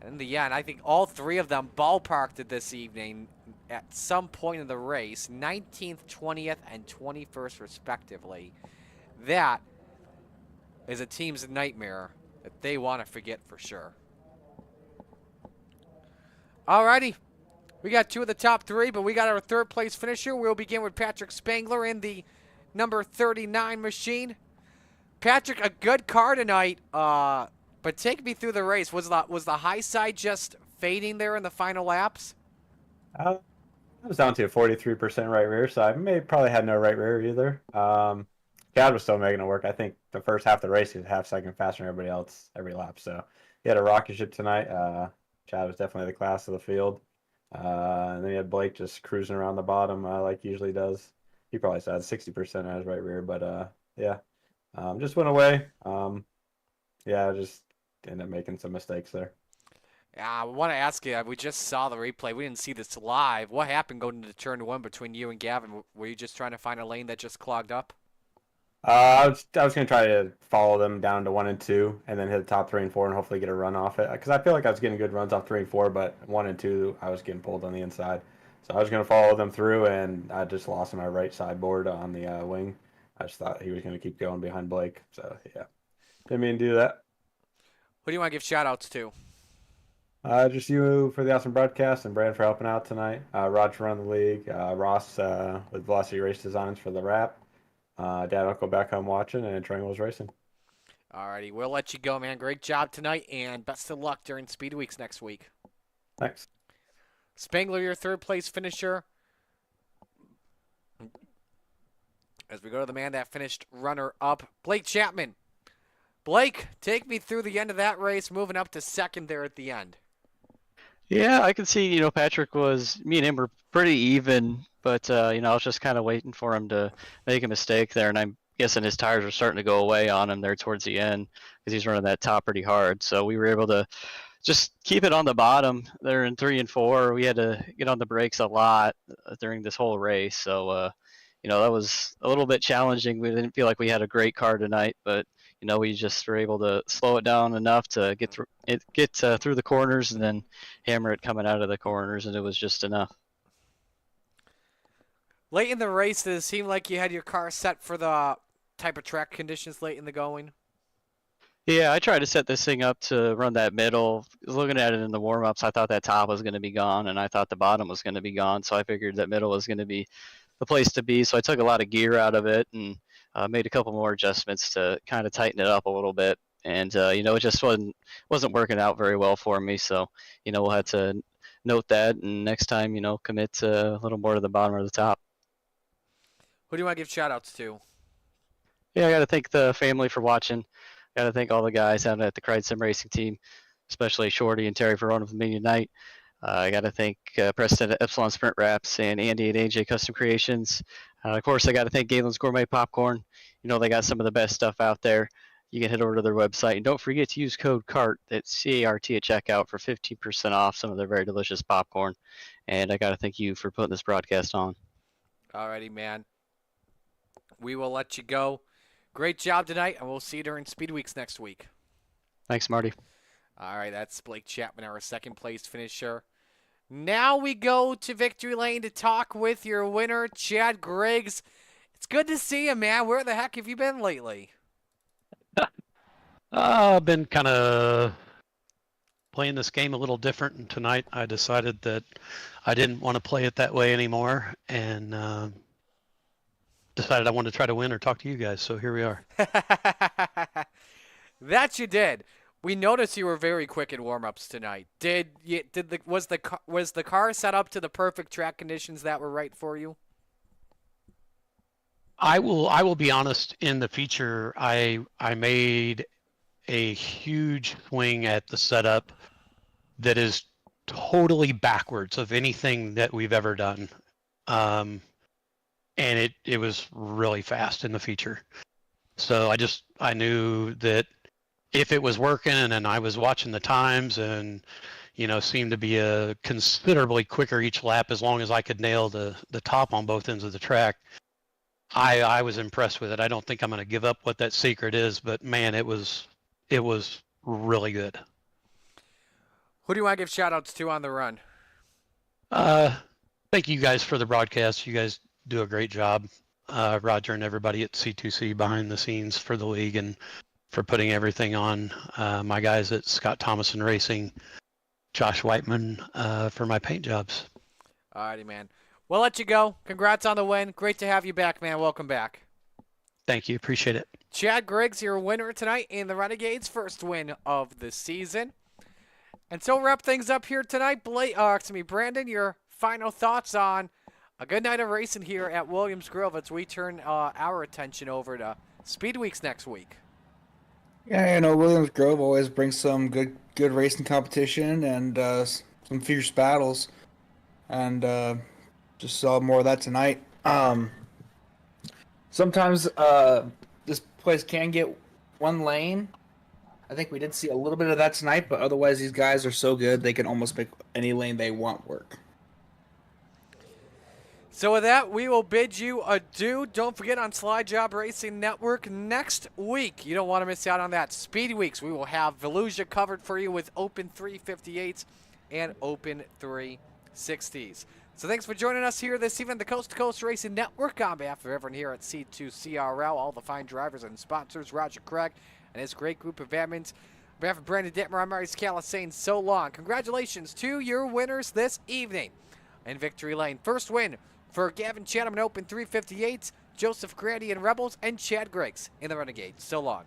In the end, I think all three of them ballparked it this evening at some point in the race, 19th, 20th, and 21st respectively. That is a team's nightmare that they want to forget for sure. Alrighty, we got 2 of the top 3, but we got our 3rd place finisher. We'll begin with Patrick Spangler in the number 39 machine. Patrick, a good car tonight. But take me through the race. Was the high side just fading there in the final laps? I was down to a 43% right rear, so I probably had no right rear either. Chad was still making it work. I think the first half of the race he was a half-second faster than everybody else every lap. So he had a rocket ship tonight. Chad was definitely the class of the field. And then you had Blake just cruising around the bottom like he usually does. He probably still had 60% on his right rear, but yeah, just went away. Yeah, just ended up making some mistakes there. I want to ask you, we just saw the replay. We didn't see this live. What happened going into turn 1 between you and Gavin? Were you just trying to find a lane that just clogged up? I was going to try to follow them down to 1 and 2 and then hit the top 3 and 4 and hopefully get a run off it. Because I feel like I was getting good runs off 3 and 4, but 1 and 2, I was getting pulled on the inside. So I was going to follow them through, and I just lost my right sideboard on the wing. I just thought he was going to keep going behind Blake. So, yeah. Didn't mean to do that. Who do you want to give shout-outs to? Just you for the awesome broadcast and Brad for helping out tonight. Rod for running the league. Ross with Velocity Race Designs for the wrap. Dad, Uncle back home watching, and Triangle's racing. Alrighty, we'll let you go, man. Great job tonight, and best of luck during Speed Weeks next week. Thanks. Spangler, your 3rd place finisher. As we go to the man that finished runner-up, Blake Chapman. Blake, take me through the end of that race, moving up to 2nd there at the end. Yeah, I can see, Patrick me and him were pretty even, but, I was just kind of waiting for him to make a mistake there, and I'm guessing his tires were starting to go away on him there towards the end because he's running that top pretty hard. So we were able to just keep it on the bottom there in 3 and 4. We had to get on the brakes a lot during this whole race. So, that was a little bit challenging. We didn't feel like we had a great car tonight, but we just were able to slow it down enough to get through the corners and then hammer it coming out of the corners, and it was just enough. Late in the race, did it seem like you had your car set for the type of track conditions late in the going? Yeah, I tried to set this thing up to run that middle. Looking at it in the warm-ups, I thought that top was going to be gone, and I thought the bottom was going to be gone, so I figured that middle was going to be the place to be. So I took a lot of gear out of it and made a couple more adjustments to kind of tighten it up a little bit. And, it just wasn't working out very well for me. So, we'll have to note that, and next time, commit to a little more to the bottom or the top. Who do you want to give shout-outs to? Yeah, I got to thank the family for watching. Got to thank all the guys out at the Cried Sim Racing team, especially Shorty and Terry for running with me tonight. I got to thank Preston at Epsilon Sprint Wraps and Andy at AJ Custom Creations. Of course, I got to thank Galen's Gourmet Popcorn. They got some of the best stuff out there. You can head over to their website. And don't forget to use code CART, that's C-A-R-T at checkout, for 15% off some of their very delicious popcorn. And I got to thank you for putting this broadcast on. Alrighty, man. We will let you go. Great job tonight, and we'll see you during Speed Weeks next week. Thanks, Marty. All right, that's Blake Chapman, our 2nd place finisher. Now we go to Victory Lane to talk with your winner, Chad Griggs. It's good to see you, man. Where the heck have you been lately? I've been kind of playing this game a little different, and tonight I decided that I didn't want to play it that way anymore, and decided I wanted to try to win or talk to you guys. So here we are. That you did. We noticed you were very quick in warm-ups tonight. Was the car set up to the perfect track conditions that were right for you? I will be honest. In the feature, I made a huge swing at the setup that is totally backwards of anything that we've ever done. And it was really fast in the feature. So I knew that if it was working and I was watching the times and, seemed to be a considerably quicker each lap as long as I could nail the top on both ends of the track, I was impressed with it. I don't think I'm going to give up what that secret is, but man, it was really good. Who do you want to give shout-outs to on the run? Thank you guys for the broadcast. You guys do a great job. Roger and everybody at C2C behind the scenes for the league and for putting everything on. My guys at Scott Thomason Racing, Josh Whiteman for my paint jobs. Alrighty, man. We'll let you go. Congrats on the win. Great to have you back, man. Welcome back. Thank you. Appreciate it. Chad Griggs, your winner tonight in the Renegades' first win of the season. And so wrap things up here tonight. Brandon, your final thoughts on a good night of racing here at Williams Grove as we turn our attention over to Speed Weeks next week. Yeah, Williams Grove always brings some good racing competition and some fierce battles, and just saw more of that tonight. Sometimes this place can get one lane. I think we did see a little bit of that tonight, but otherwise these guys are so good they can almost make any lane they want work. So with that, we will bid you adieu. Don't forget on Slide Job Racing Network next week. You don't want to miss out on that. Speed Weeks, we will have Volusia covered for you with Open 358s and Open 360s. So thanks for joining us here this evening, the Coast to Coast Racing Network. On behalf of everyone here at C2CRL, all the fine drivers and sponsors, Roger Craig and his great group of admins. On behalf of Brandon Dittmer, I'm Murray Scala saying so long. Congratulations to your winners this evening in Victory Lane. First win for Gavin Chatham in Open 358s, Joseph Grady in Rebels, and Chad Griggs in the Renegades. So long.